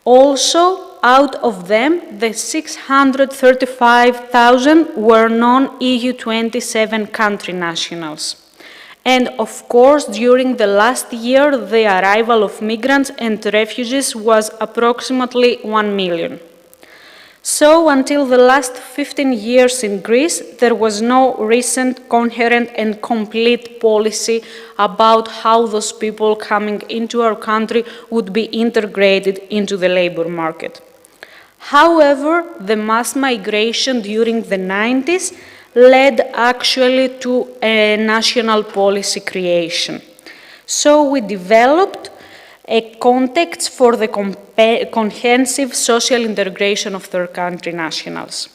Also, out of them, the 635,000 were non-EU 27 country nationals. And of course, during the last year, the arrival of migrants and refugees was approximately 1 million. So, until the last 15 years in Greece, there was no recent, coherent and complete policy about how those people coming into our country would be integrated into the labor market. However, the mass migration during the 90s led actually to a national policy creation. So, we developed a context for the comprehensive social integration of third country nationals.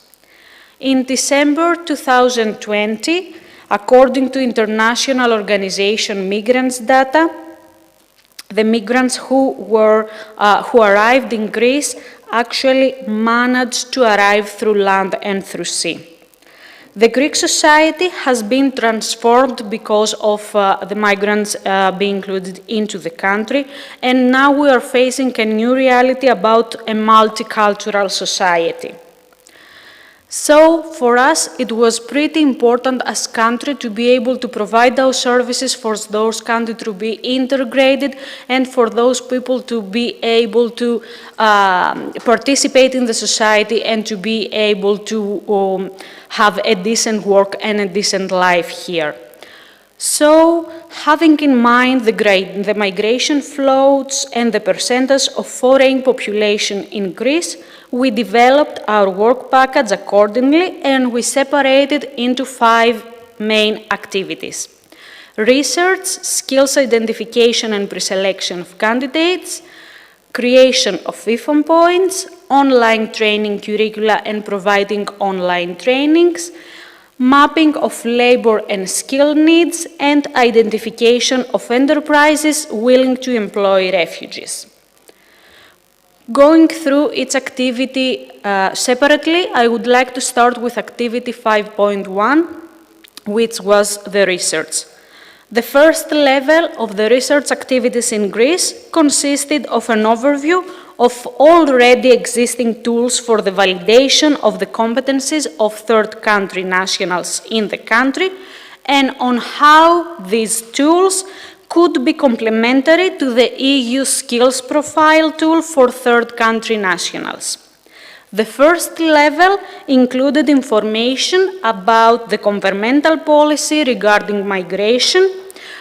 In December 2020, according to international organization Migrants data, the migrants who arrived in Greece actually managed to arrive through land and through sea. The Greek society has been transformed because of the migrants being included into the country, and now we are facing a new reality about a multicultural society. So, for us, it was pretty important as a country to be able to provide those services for those countries to be integrated and for those people to be able to participate in the society and to be able to have a decent work and a decent life here. So, having in mind the migration flows and the percentage of foreign population in Greece, we developed our work package accordingly, and we separated into 5 main activities: research, skills identification and preselection of candidates, creation of IFOM points, online training curricula and providing online trainings, mapping of labor and skill needs, and identification of enterprises willing to employ refugees. Going through each activity separately, I would like to start with activity 5.1, which was the research. The first level of the research activities in Greece consisted of an overview of already existing tools for the validation of the competencies of third country nationals in the country, and on how these tools could be complementary to the EU skills profile tool for third country nationals. The first level included information about the governmental policy regarding migration,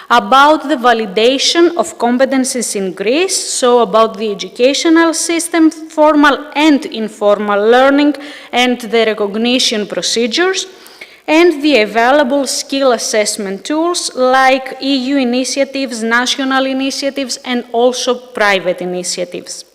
about the validation of competencies in Greece, so about the educational system, formal and informal learning and the recognition procedures, and the available skill assessment tools like EU initiatives, national initiatives, and also private initiatives.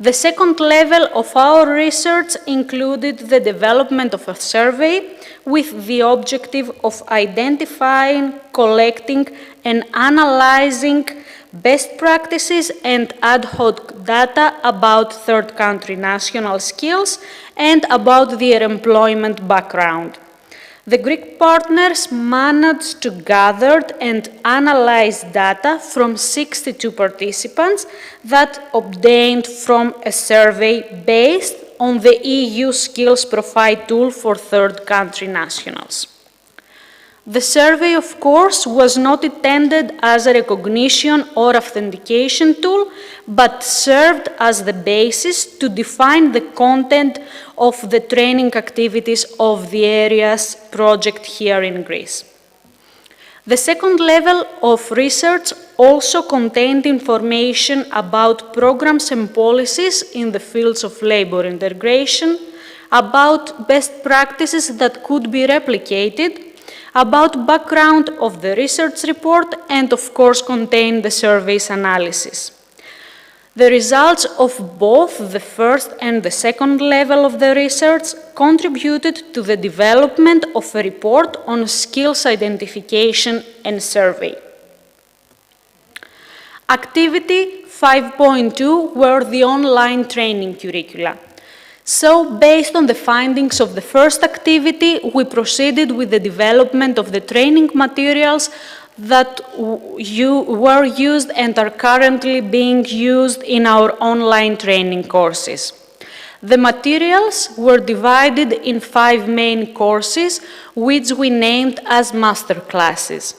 The second level of our research included the development of a survey with the objective of identifying, collecting, and analyzing best practices and ad hoc data about third country national skills and about their employment background. The Greek partners managed to gather and analyze data from 62 participants that obtained from a survey based on the EU skills profile tool for third country nationals. The survey, of course, was not intended as a recognition or authentication tool, but served as the basis to define the content of the training activities of the ERIAS project here in Greece. The second level of research also contained information about programs and policies in the fields of labor integration, about best practices that could be replicated, about background of the research report, and of course contained the survey's analysis. The results of both the first and the second level of the research contributed to the development of a report on skills identification and survey. Activity 5.2 were the online training curricula. So, based on the findings of the first activity, we proceeded with the development of the training materials that were used and are currently being used in our online training courses. The materials were divided in 5 main courses, which we named as masterclasses.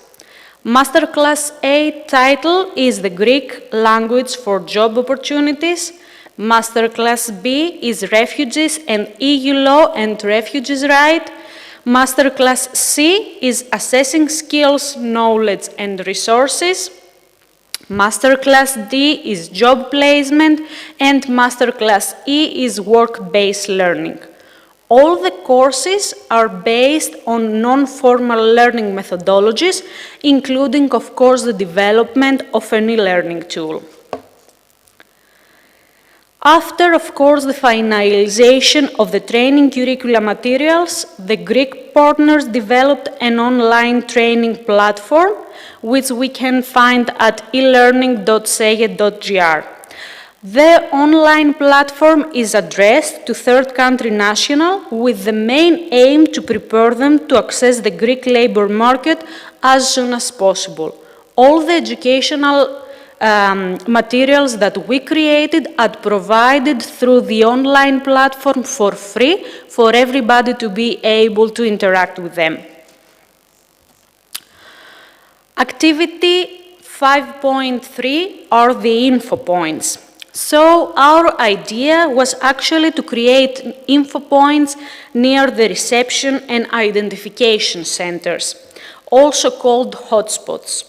Masterclass A title is the Greek language for job opportunities. Masterclass B is Refugees and EU Law and Refugees' Right. Masterclass C is Assessing Skills, Knowledge and Resources. Masterclass D is Job Placement, and Masterclass E is Work-Based Learning. All the courses are based on non-formal learning methodologies, including, of course, the development of an e-learning tool. After, of course, the finalization of the training curricula materials, the Greek partners developed an online training platform, which we can find at elearning.sege.gr. The online platform is addressed to third country nationals with the main aim to prepare them to access the Greek labor market as soon as possible. All the educational materials that we created are provided through the online platform for free for everybody to be able to interact with them. Activity 5.3 are the info points. So our idea was actually to create info points near the reception and identification centers, also called hotspots,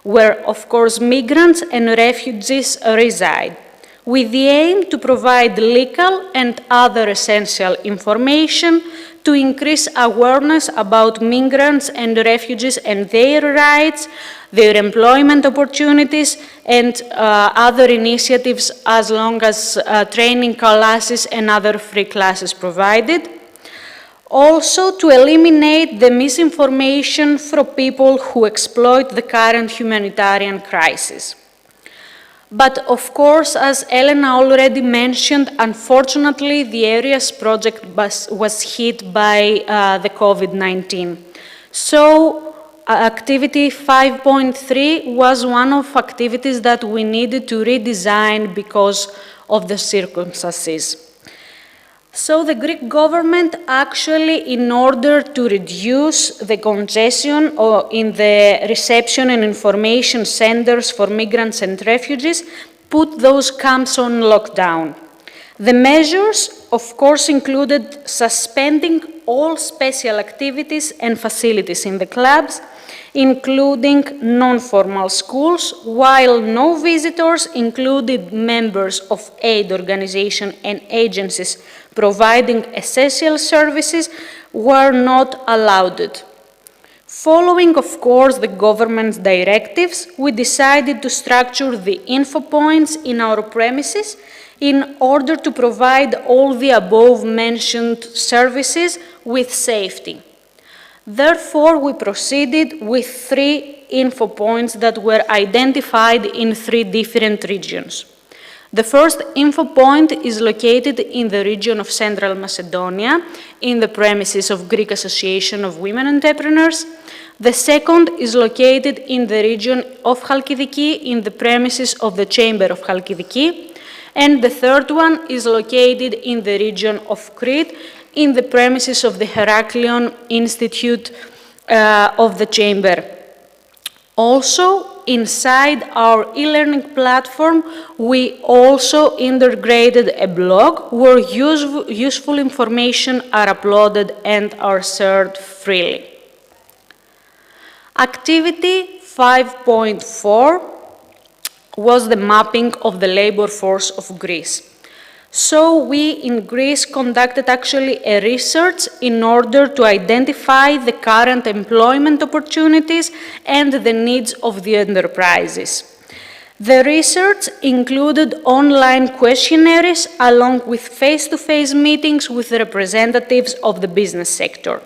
where, of course, migrants and refugees reside, with the aim to provide legal and other essential information to increase awareness about migrants and refugees and their rights, their employment opportunities, and other initiatives, as long as training classes and other free classes provided. Also, to eliminate the misinformation from people who exploit the current humanitarian crisis. But of course, as Elena already mentioned, unfortunately, the ERIAS project was hit by the COVID-19. So, activity 5.3 was one of activities that we needed to redesign because of the circumstances. So the Greek government actually, in order to reduce the congestion in the reception and information centers for migrants and refugees, put those camps on lockdown. The measures, of course, included suspending all special activities and facilities in the clubs, including non-formal schools, while no visitors, including members of aid organizations and agencies providing essential services, were not allowed. Following, of course, the government's directives, we decided to structure the info points in our premises in order to provide all the above-mentioned services with safety. Therefore, we proceeded with 3 info points that were identified in 3 different regions. The first info point is located in the region of Central Macedonia, in the premises of Greek Association of Women Entrepreneurs. The second is located in the region of Chalkidiki, in the premises of the Chamber of Chalkidiki. And the third one is located in the region of Crete, in the premises of the Heraklion Institute of the chamber. Also, inside our e-learning platform, we also integrated a blog where useful information are uploaded and are shared freely. Activity 5.4 was the mapping of the labor force of Greece. So we in Greece conducted actually a research in order to identify the current employment opportunities and the needs of the enterprises. The research included online questionnaires along with face-to-face meetings with representatives of the business sector.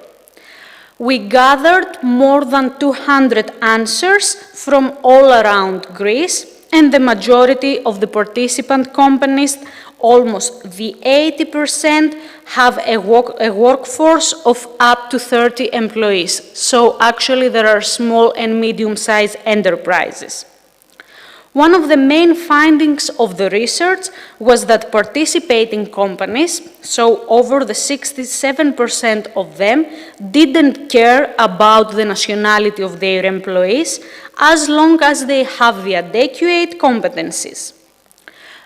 We gathered more than 200 answers from all around Greece, and the majority of the participant companies, almost the 80%, have a workforce of up to 30 employees. So actually there are small and medium-sized enterprises. One of the main findings of the research was that participating companies, so over the 67% of them, didn't care about the nationality of their employees as long as they have the adequate competencies.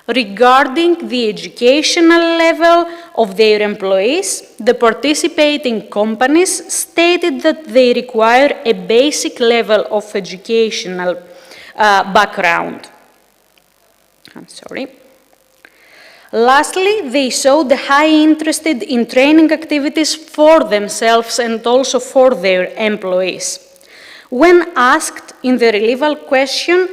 Regarding the educational level of their employees, the participating companies stated that they require a basic level of educational background. Lastly, they showed the high interest in training activities for themselves and also for their employees. When asked in the reliable question,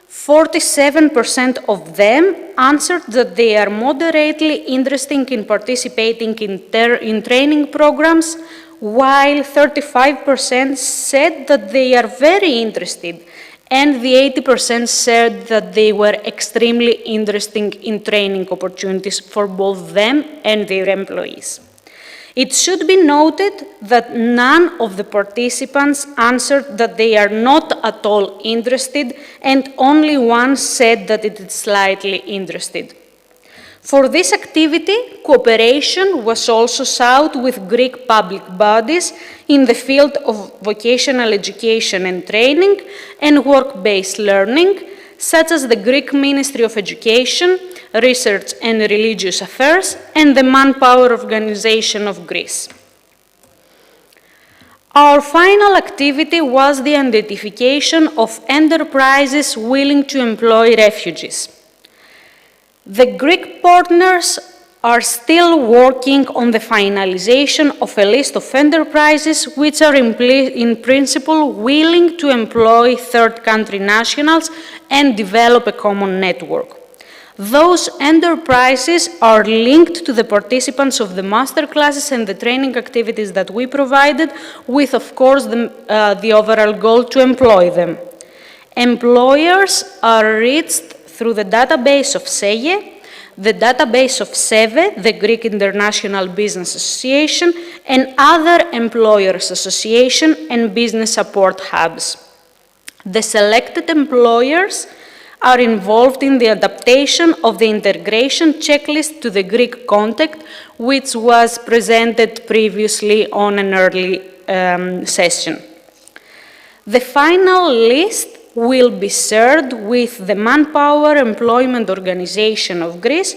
47% of them answered that they are moderately interested in participating in training programs, while 35% said that they are very interested, and the 80% said that they were extremely interested in training opportunities for both them and their employees. It should be noted that none of the participants answered that they are not at all interested, and only one said that it is slightly interested. For this activity, cooperation was also sought with Greek public bodies in the field of vocational education and training and work-based learning, such as the Greek Ministry of Education, Research and Religious Affairs, and the Manpower Organization of Greece. Our final activity was the identification of enterprises willing to employ refugees. The Greek partners are still working on the finalization of a list of enterprises which are in principle willing to employ third country nationals and develop a common network. Those enterprises are linked to the participants of the master classes and the training activities that we provided, with, of course, the overall goal to employ them. Employers are reached through the database of SEGE, the database of SEVE, the Greek International Business Association, and other employers' association and business support hubs. The selected employers are involved in the adaptation of the integration checklist to the Greek context, which was presented previously on an early session. The final list will be shared with the Manpower Employment Organization of Greece,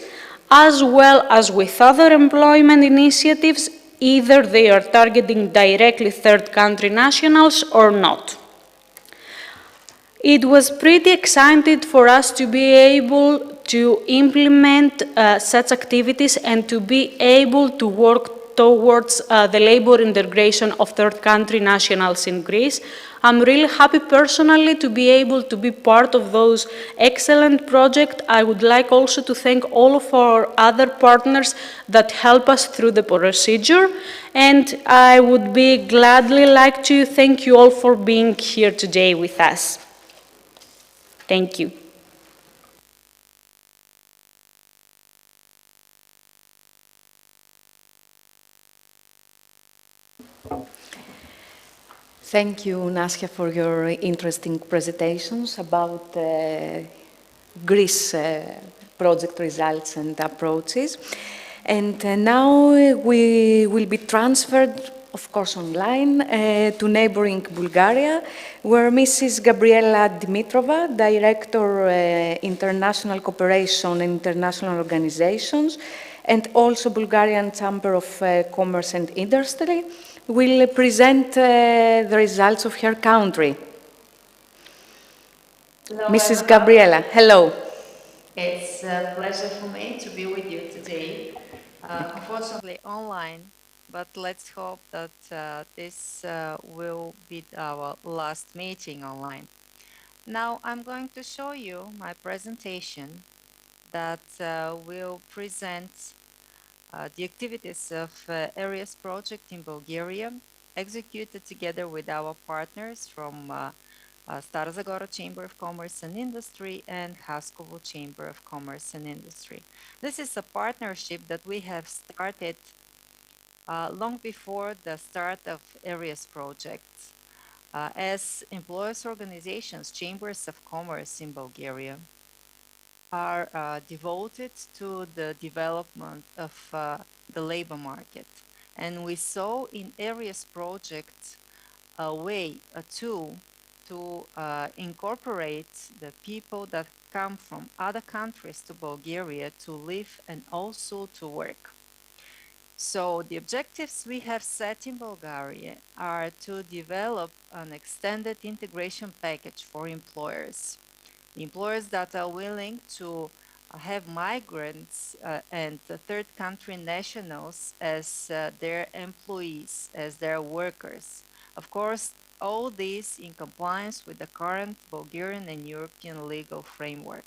as well as with other employment initiatives, either they are targeting directly third country nationals or not. It was pretty exciting for us to be able to implement such activities and to be able to work towards the labor integration of third country nationals in Greece. I'm really happy personally to be able to be part of those excellent projects. I would like also to thank all of our other partners that help us through the procedure. And I would be gladly like to thank you all for being here today with us. Thank you. Thank you, Nastia, for your interesting presentations about Greece project results and approaches. And now we will be transferred of course, online to neighboring Bulgaria, where Mrs. Gabriela Dimitrova, Director International Cooperation and International Organizations, and also Bulgarian Chamber of Commerce and Industry, will present the results of her country. Hello, Mrs. everyone. Gabriela, hello. It's a pleasure for me to be with you today. Unfortunately, online, but let's hope that this will be our last meeting online. Now, I'm going to show you my presentation that will present the activities of ERIAS project in Bulgaria, executed together with our partners from Stara Zagora Chamber of Commerce and Industry and Haskovo Chamber of Commerce and Industry. This is a partnership that we have started long before the start of ERIAS projects as employers organizations, chambers of commerce in Bulgaria are devoted to the development of the labor market. And we saw in ERIAS projects a way, a tool to incorporate the people that come from other countries to Bulgaria to live and also to work. So the objectives we have set in Bulgaria are to develop an extended integration package for employers. Employers that are willing to have migrants and third country nationals as their employees, as their workers. Of course, all this in compliance with the current Bulgarian and European legal framework.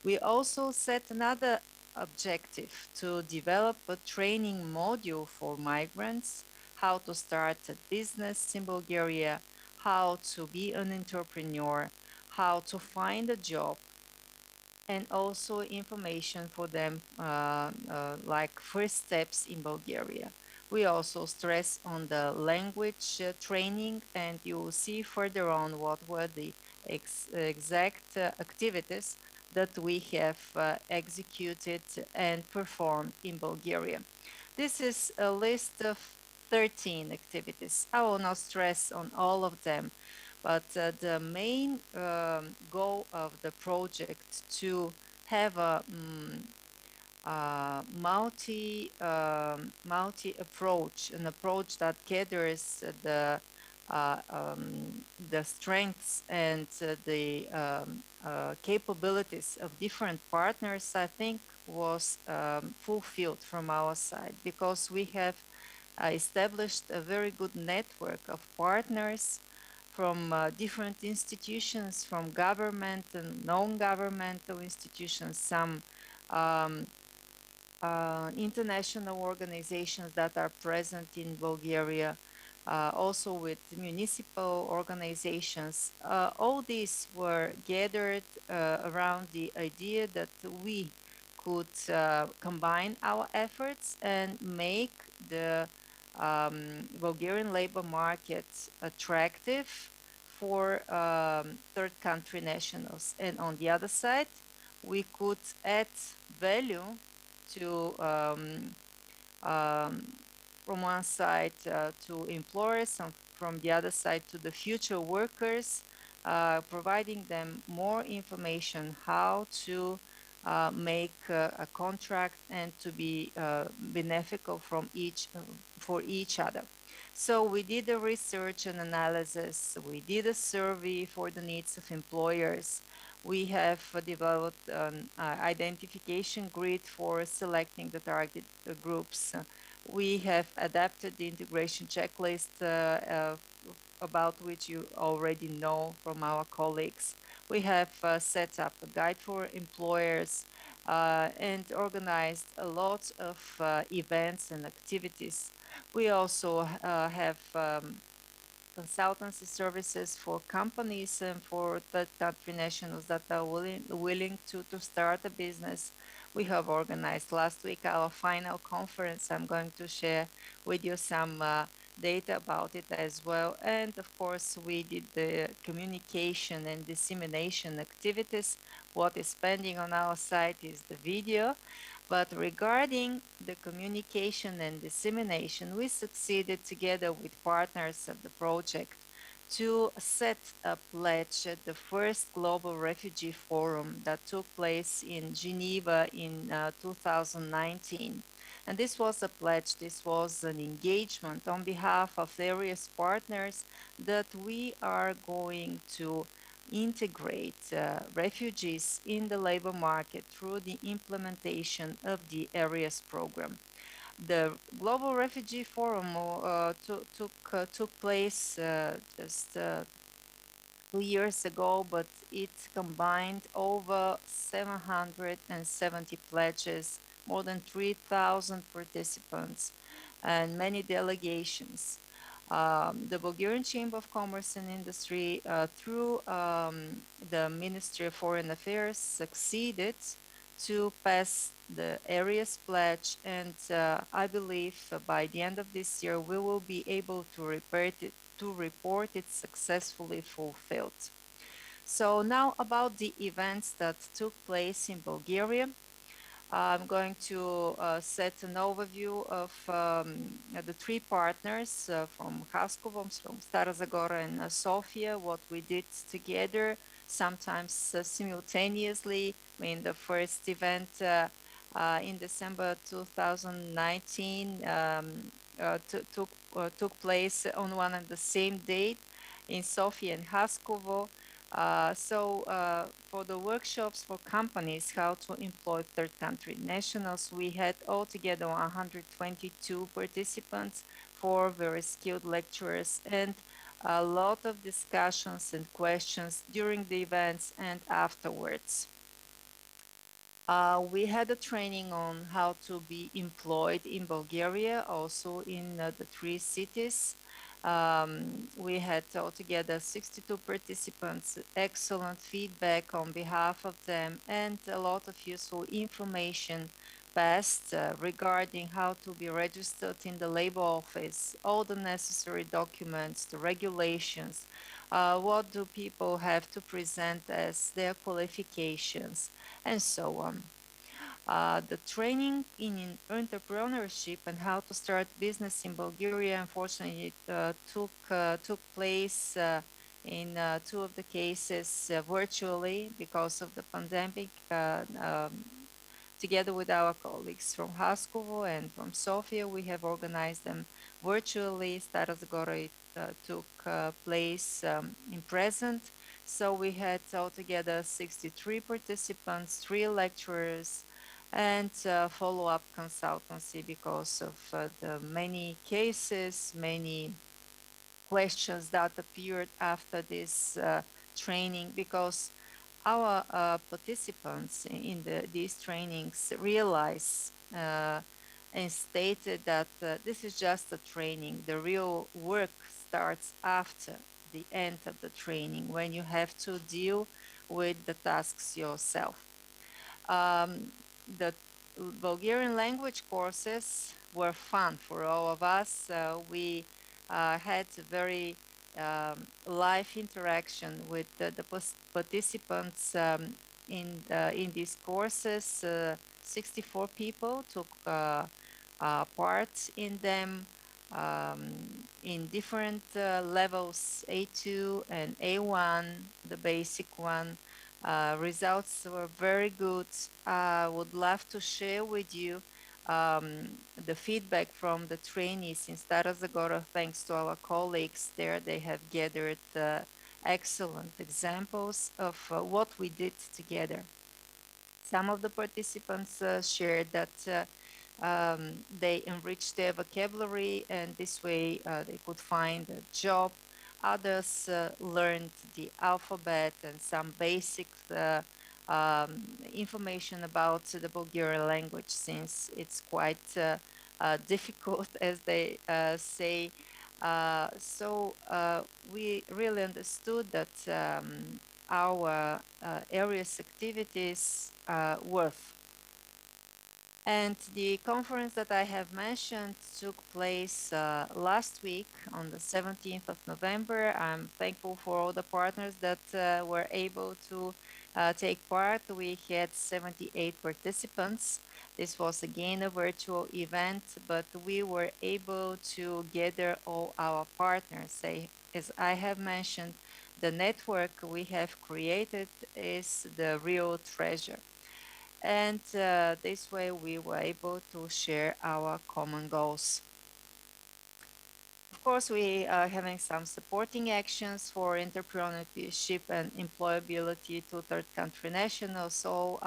We also set another objective to develop a training module for migrants, how to start a business in Bulgaria, how to be an entrepreneur, how to find a job, and also information for them like first steps in Bulgaria. We also stress on the language training, and you will see further on what were the exact activities that we have executed and performed in Bulgaria. This is a list of 13 activities. I will not stress on all of them, but the main goal of the project to have a multi approach, an approach that gathers the strengths and the capabilities of different partners, I think was fulfilled from our side, because we have established a very good network of partners from different institutions, from government and non-governmental institutions, some international organizations that are present in Bulgaria, also with municipal organizations. All these were gathered around the idea that we could combine our efforts and make the Bulgarian labor market attractive for third country nationals. And on the other side, we could add value to from one side to employers and from the other side to the future workers, providing them more information how to make a contract and to be beneficial from for each other. So we did a research and analysis, we did a survey for the needs of employers. We have developed an identification grid for selecting the target groups. We have adapted the integration checklist about which you already know from our colleagues. We have set up a guide for employers and organized a lot of events and activities. We also have consultancy services for companies and for third country nationals that are willing to start a business. We have organized last week our final conference. I'm going to share with you some data about it as well. And of course, we did the communication and dissemination activities. What is pending on our site is the video. But regarding the communication and dissemination, we succeeded together with partners of the project to set a pledge at the first Global Refugee Forum that took place in Geneva in 2019. And this was a pledge, this was an engagement on behalf of various partners that we are going to integrate refugees in the labor market through the implementation of the ERIAS program. The Global Refugee Forum took place just 2 years ago, but it combined over 770 pledges, more than 3,000 participants, and many delegations. The Bulgarian Chamber of Commerce and Industry, through the Ministry of Foreign Affairs, succeeded to pass the ERIAS pledge, and I believe by the end of this year we will be able to report it successfully fulfilled. So now about the events that took place in Bulgaria. I'm going to set an overview of the three partners from Kharkovo, from Stara Zagora and Sofia, what we did together, sometimes simultaneously. I mean, the first event in December 2019 took place on one and the same date in Sofia and Kharkovo. For the workshops for companies how to employ third country nationals, we had altogether 122 participants, 4 very skilled lecturers, and a lot of discussions and questions during the events and afterwards. We had a training on how to be employed in Bulgaria, also in the 3 cities. We had altogether 62 participants, excellent feedback on behalf of them, and a lot of useful information passed regarding how to be registered in the labor office, all the necessary documents, the regulations, what do people have to present as their qualifications, and so on. The training in entrepreneurship and how to start business in Bulgaria, unfortunately, took place in 2 of the cases virtually because of the pandemic. Together with our colleagues from Kharkovo and from Sofia, we have organized them virtually. Stara Zagora took place in present. So we had altogether 63 participants, 3 lecturers, and follow-up consultancy because of the many cases, many questions that appeared after this training, because our participants in these trainings realize and stated that this is just a training. The real work starts after the end of the training, when you have to deal with the tasks yourself. The Bulgarian language courses were fun for all of us. We had very live interaction with the participants in these courses. 64 people took part in them in different levels, A2 and A1, the basic one. Results were very good. I would love to share with you the feedback from the trainees in Stara Zagora. Thanks to our colleagues there, they have gathered excellent examples of what we did together. Some of the participants shared that they enriched their vocabulary, and this way they could find a job. Others learned the alphabet and some basic information about the Bulgarian language, since it's quite difficult, as they say. We really understood that our ERIAS activities worth. And the conference that I have mentioned took place last week on the 17th of November. I'm thankful for all the partners that were able to take part. We had 78 participants. This was again a virtual event, but we were able to gather all our partners. As I have mentioned, the network we have created is the real treasure. And this way we were able to share our common goals. Of course, we are having some supporting actions for entrepreneurship and employability to third country nationals. So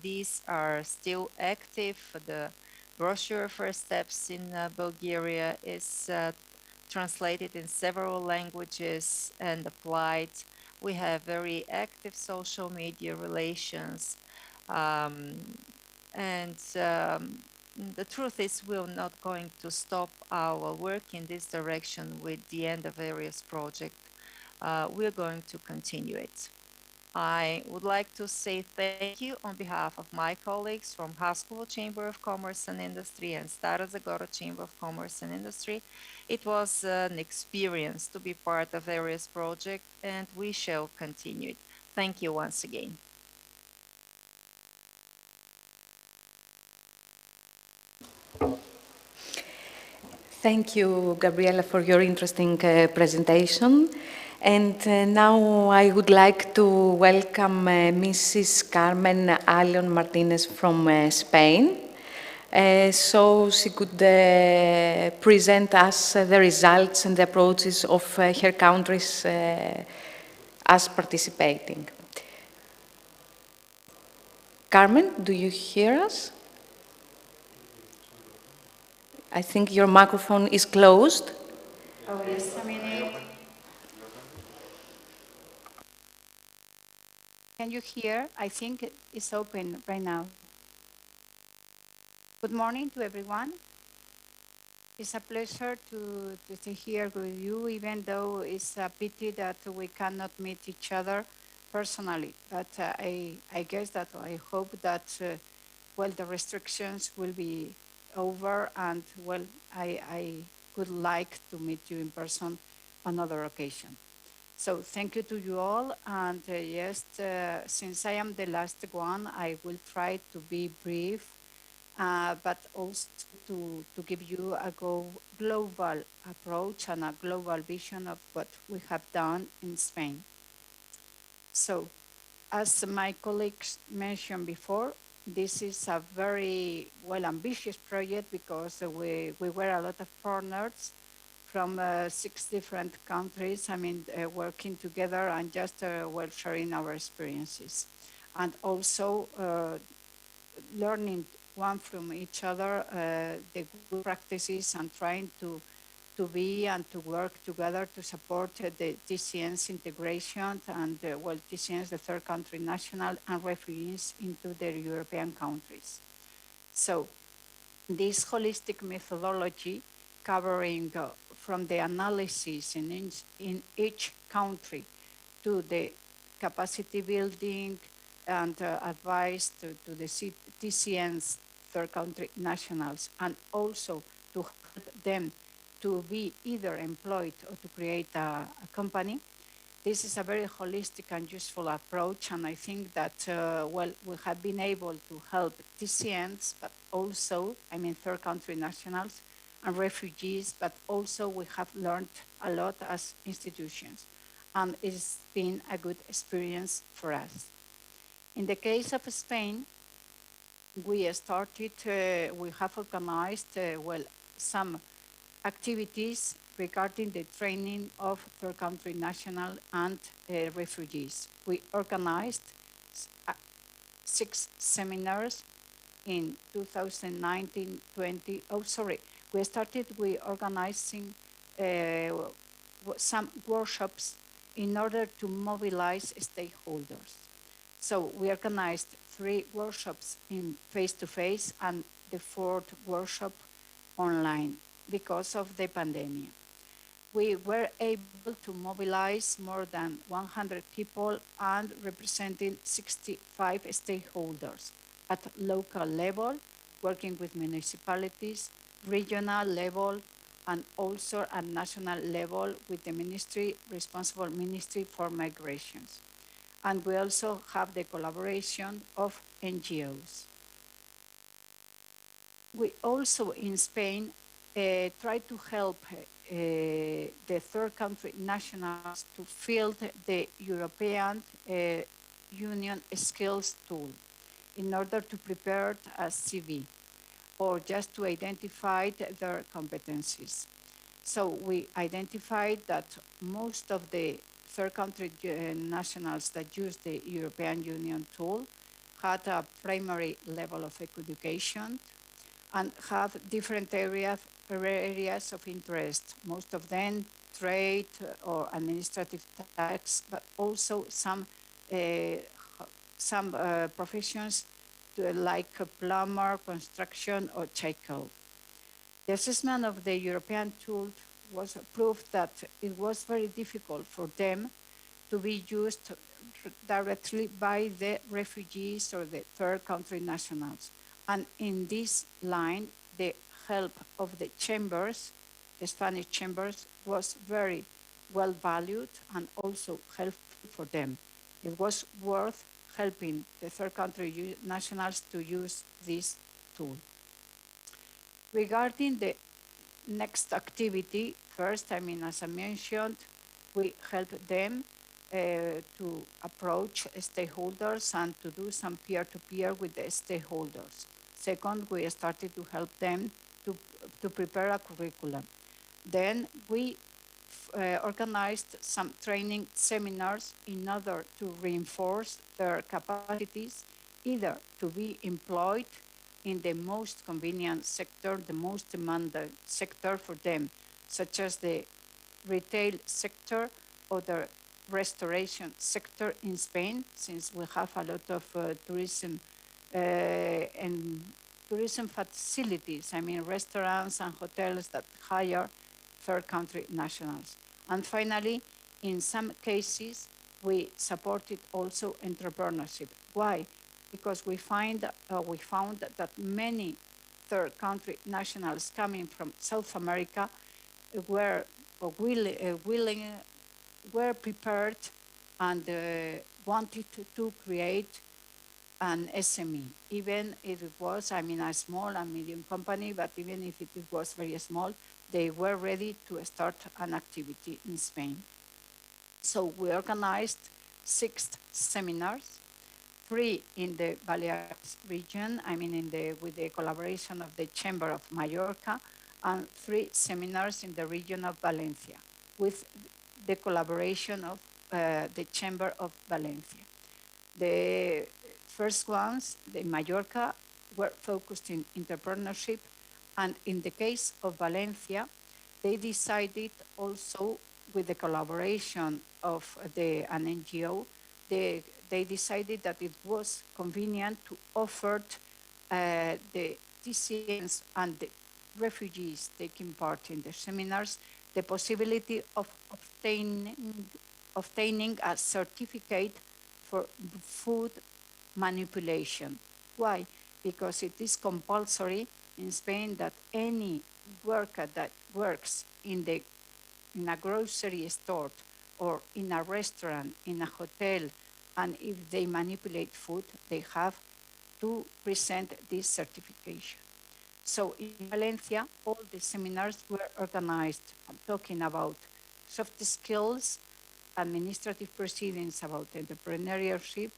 these are still active. The brochure First Steps in Bulgaria is translated in several languages and applied. We have very active social media relations. And the truth is we're not going to stop our work in this direction with the end of ERIAS project. We're going to continue it. I would like to say thank you on behalf of my colleagues from Haskovo Chamber of Commerce and Industry and Stara Zagora Chamber of Commerce and Industry. It was an experience to be part of ERIAS project, and we shall continue it. Thank you once again. Thank you, Gabriela, for your interesting presentation. And now I would like to welcome Mrs. Carmen Alion Martinez from Spain. So she could present us the results and the approaches of her countries as participating. Carmen, do you hear us? I think your microphone is closed. Oh, just a minute. Can you hear? I think it's open right now. Good morning to everyone. It's a pleasure to be here with you, even though it's a pity that we cannot meet each other personally. But I guess that I hope that, well, the restrictions will be over, and, well, I would like to meet you in person another occasion. So thank you to you all, and yes, since I am the last one, I will try to be brief, but also to give you a global approach and a global vision of what we have done in Spain. So, as my colleagues mentioned before, this is a very, well, ambitious project because we were a lot of partners from 6 different countries, working together and just, well, sharing our experiences. And also learning one from each other the good practices and trying to be and to work together to support the TCNs integration and, well, TCNs, the third country national, and refugees into their European countries. So this holistic methodology covering from the analysis in each country to the capacity building and advice to the TCNs, third country nationals, and also to help them to be either employed or to create a company. This is a very holistic and useful approach, and I think that, well, we have been able to help TCNs, but also, third country nationals and refugees, but also we have learned a lot as institutions, and it's been a good experience for us. In the case of Spain, we started, we have organized, well, some activities regarding the training of third country national and refugees. We organized 6 seminars in 2019-20. Oh, sorry. We started with organizing some workshops in order to mobilize stakeholders. So we organized 3 workshops in face-to-face and the 4th workshop online because of the pandemic. We were able to mobilize more than 100 people and representing 65 stakeholders at local level, working with municipalities, regional level, and also at national level with the ministry, responsible ministry for migrations. And we also have the collaboration of NGOs. we also in Spain try to help the third country nationals to fill the European Union skills tool in order to prepare a CV or just to identify their competencies. So we identified that most of the third country nationals that use the European Union tool had a primary level of education and have different areas of interest, most of them trade or administrative tasks, but also some professions like a plumber, construction, or cycle. The assessment of the European tool was proof that it was very difficult for them to be used directly by the refugees or the third country nationals. And in this line, the help of the chambers, the Spanish chambers, was very well valued and also helpful for them. It was worth helping the third country nationals to use this tool. Regarding the next activity, first, as I mentioned, we help them to approach stakeholders and to do some peer-to-peer with the stakeholders. Second, we started to help them to prepare a curriculum. Then we organized some training seminars in order to reinforce their capacities, either to be employed in the most convenient sector, the most demanding sector for them, such as the retail sector or the restoration sector in Spain, since we have a lot of tourism and tourism facilities, restaurants and hotels that hire third country nationals. And finally, in some cases, we supported also entrepreneurship. Why? Because we found that many third country nationals coming from South America were prepared and wanted to create an SME, even if it was, a small and medium company, but even if it was very small, they were ready to start an activity in Spain. So we organized 6 seminars, 3 in the Balearic region, with the collaboration of the Chamber of Mallorca, and 3 seminars in the region of Valencia, with the collaboration of the Chamber of Valencia. The first ones, the Mallorca, were focused in entrepreneurship, and in the case of Valencia, they decided also with the collaboration of an NGO, they decided that it was convenient to offer the TCNs and the refugees taking part in the seminars the possibility of obtaining a certificate for food manipulation. Why? Because it is compulsory in Spain that any worker that works in a grocery store or in a restaurant, in a hotel, and if they manipulate food, they have to present this certification. So in Valencia, all the seminars were organized talking about soft skills, administrative proceedings about entrepreneurship,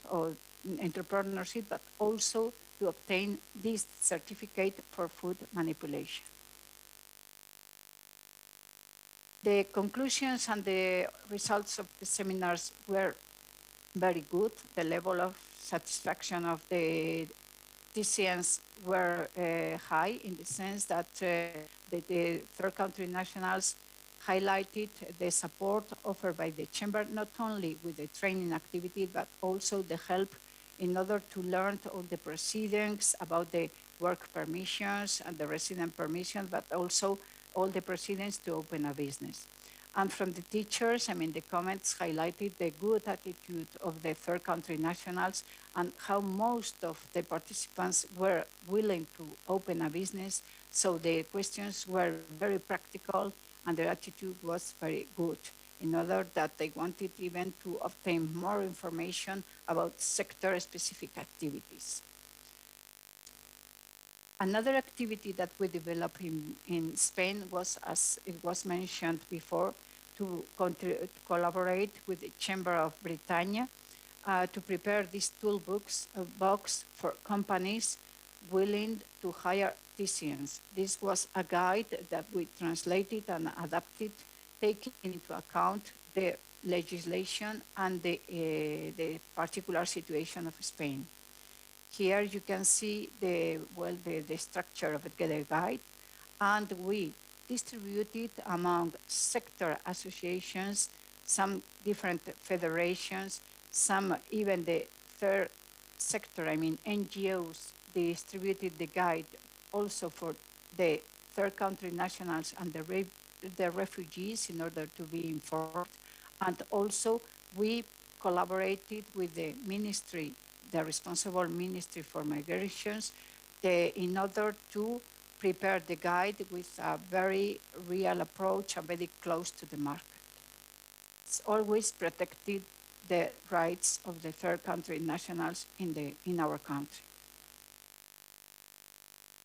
but also to obtain this certificate for food manipulation. The conclusions and the results of the seminars were very good. The level of satisfaction of the TCNs were high in the sense that the third country nationals highlighted the support offered by the chamber, not only with the training activity, but also the help in order to learn all the proceedings about the work permissions and the resident permission, but also all the proceedings to open a business. And from the teachers, the comments highlighted the good attitude of the third country nationals and how most of the participants were willing to open a business. So the questions were very practical and their attitude was very good, in order that they wanted even to obtain more information about sector-specific activities. Another activity that we developed in Spain was, as it was mentioned before, to collaborate with the Chamber of Britannia to prepare this toolbox box for companies willing to hire TCNs. This was a guide that we translated and adapted, taking into account the legislation and the particular situation of Spain. Here you can see the structure of the guide, and we distributed among sector associations, some different federations, some even the third sector, I mean NGOs, they distributed the guide also for the third country nationals and the refugees in order to be informed. And also we collaborated with the ministry, the responsible ministry for migrations, in order to prepare the guide with a very real approach and very close to the market. It's always protected the rights of the third country nationals in our country.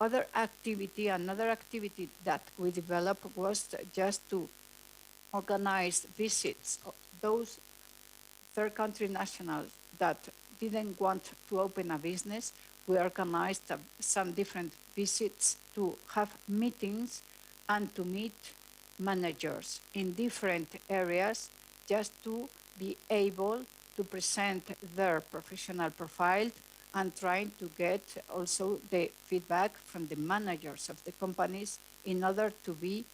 Another activity that we developed was just to organize visits of those third country nationals that didn't want to open a business. We organized some different visits to have meetings and to meet managers in different areas just to be able to present their professional profile and trying to get also the feedback from the managers of the companies in order to be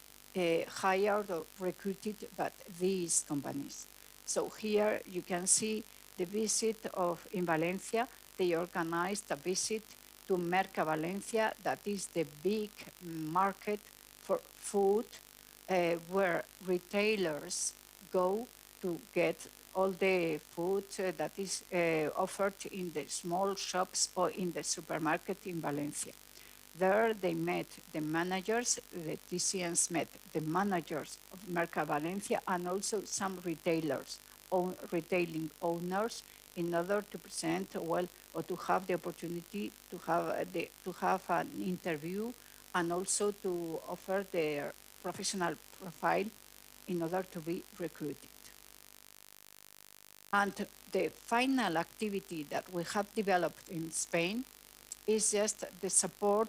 hired or recruited by these companies. So here you can see the visit in Valencia. They organized a visit to Merca Valencia, that is the big market for food, where retailers go to get all the food that is offered in the small shops or in the supermarket in Valencia. There they met the managers, the TCNs met the managers of Merca Valencia and also some retailers, retailing owners, in order to present or to have the opportunity to have an interview and also to offer their professional profile in order to be recruited. And the final activity that we have developed in Spain is just the support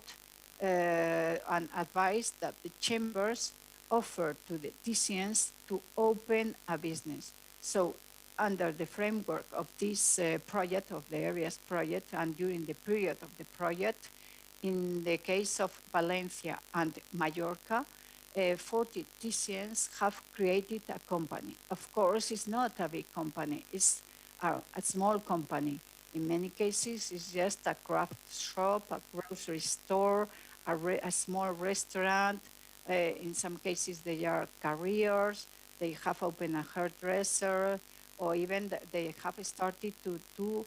and advice that the chambers offer to the TCNs to open a business. So under the framework of this project, of the ERIAS project, and during the period of the project, in the case of Valencia and Mallorca, 40 TCNs have created a company. Of course, it's not a big company, it's a small company. In many cases, it's just a craft shop, a grocery store, a small restaurant. In some cases, they are careers. They have opened a hairdresser, or even they have started to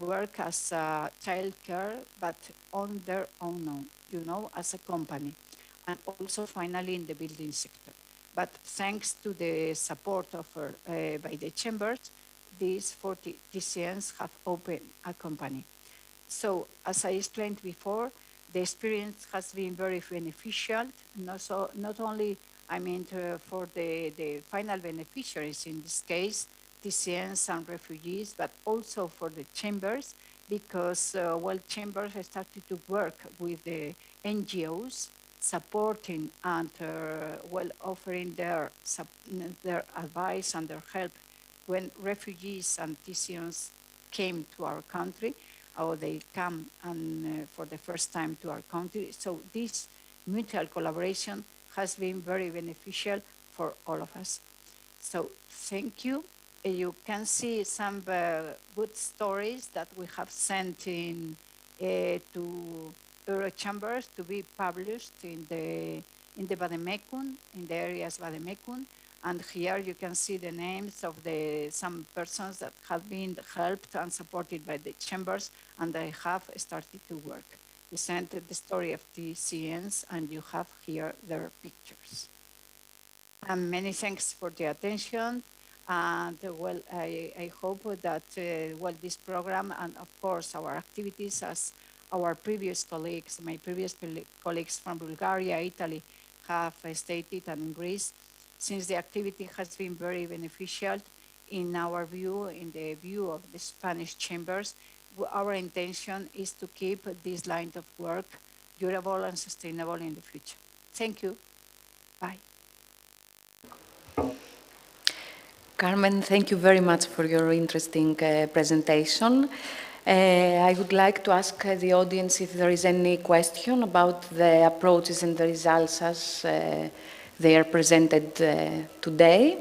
work as a childcare, but on their own, as a company. And also finally in the building sector. But thanks to the support offered by the chambers, these 40 TCNs have opened a company. So as I explained before, the experience has been very beneficial, not only, for the final beneficiaries, in this case, TCNs and refugees, but also for the chambers, because, chambers have started to work with the NGOs, supporting and offering their advice and their help when refugees and TCNs came to our country, or they come for the first time to our country. So this mutual collaboration has been very beneficial for all of us. So thank you. You can see some good stories that we have sent in to Eurochambers to be published in the Vademecum, in the ERIAS Vademecum. And here you can see the names of some persons that have been helped and supported by the chambers, and they have started to work. We sent the story of TCNs, and you have here their pictures. And many thanks for the attention. And I hope that this program and of course our activities, as our previous colleagues, my previous colleagues from Bulgaria, Italy, have stated, and in Greece, since the activity has been very beneficial in our view, in the view of the Spanish chambers, our intention is to keep this line of work durable and sustainable in the future. Thank you. Bye. Carmen, thank you very much for your interesting presentation. I would like to ask the audience if there is any question about the approaches and the results as they are presented today.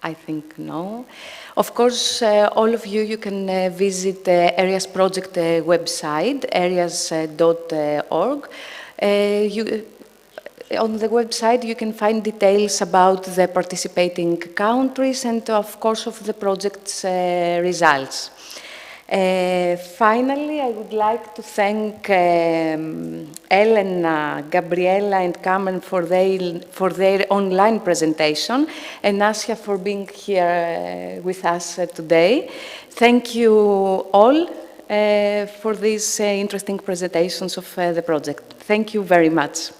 I think no. Of course, all of you can visit the ERIAS project website, erias.org. On the website, you can find details about the participating countries and, of course, of the project's results. Finally, I would like to thank Elena, Gabriela, and Carmen for their online presentation, and Asia for being here with us today. Thank you all for these interesting presentations of the project. Thank you very much.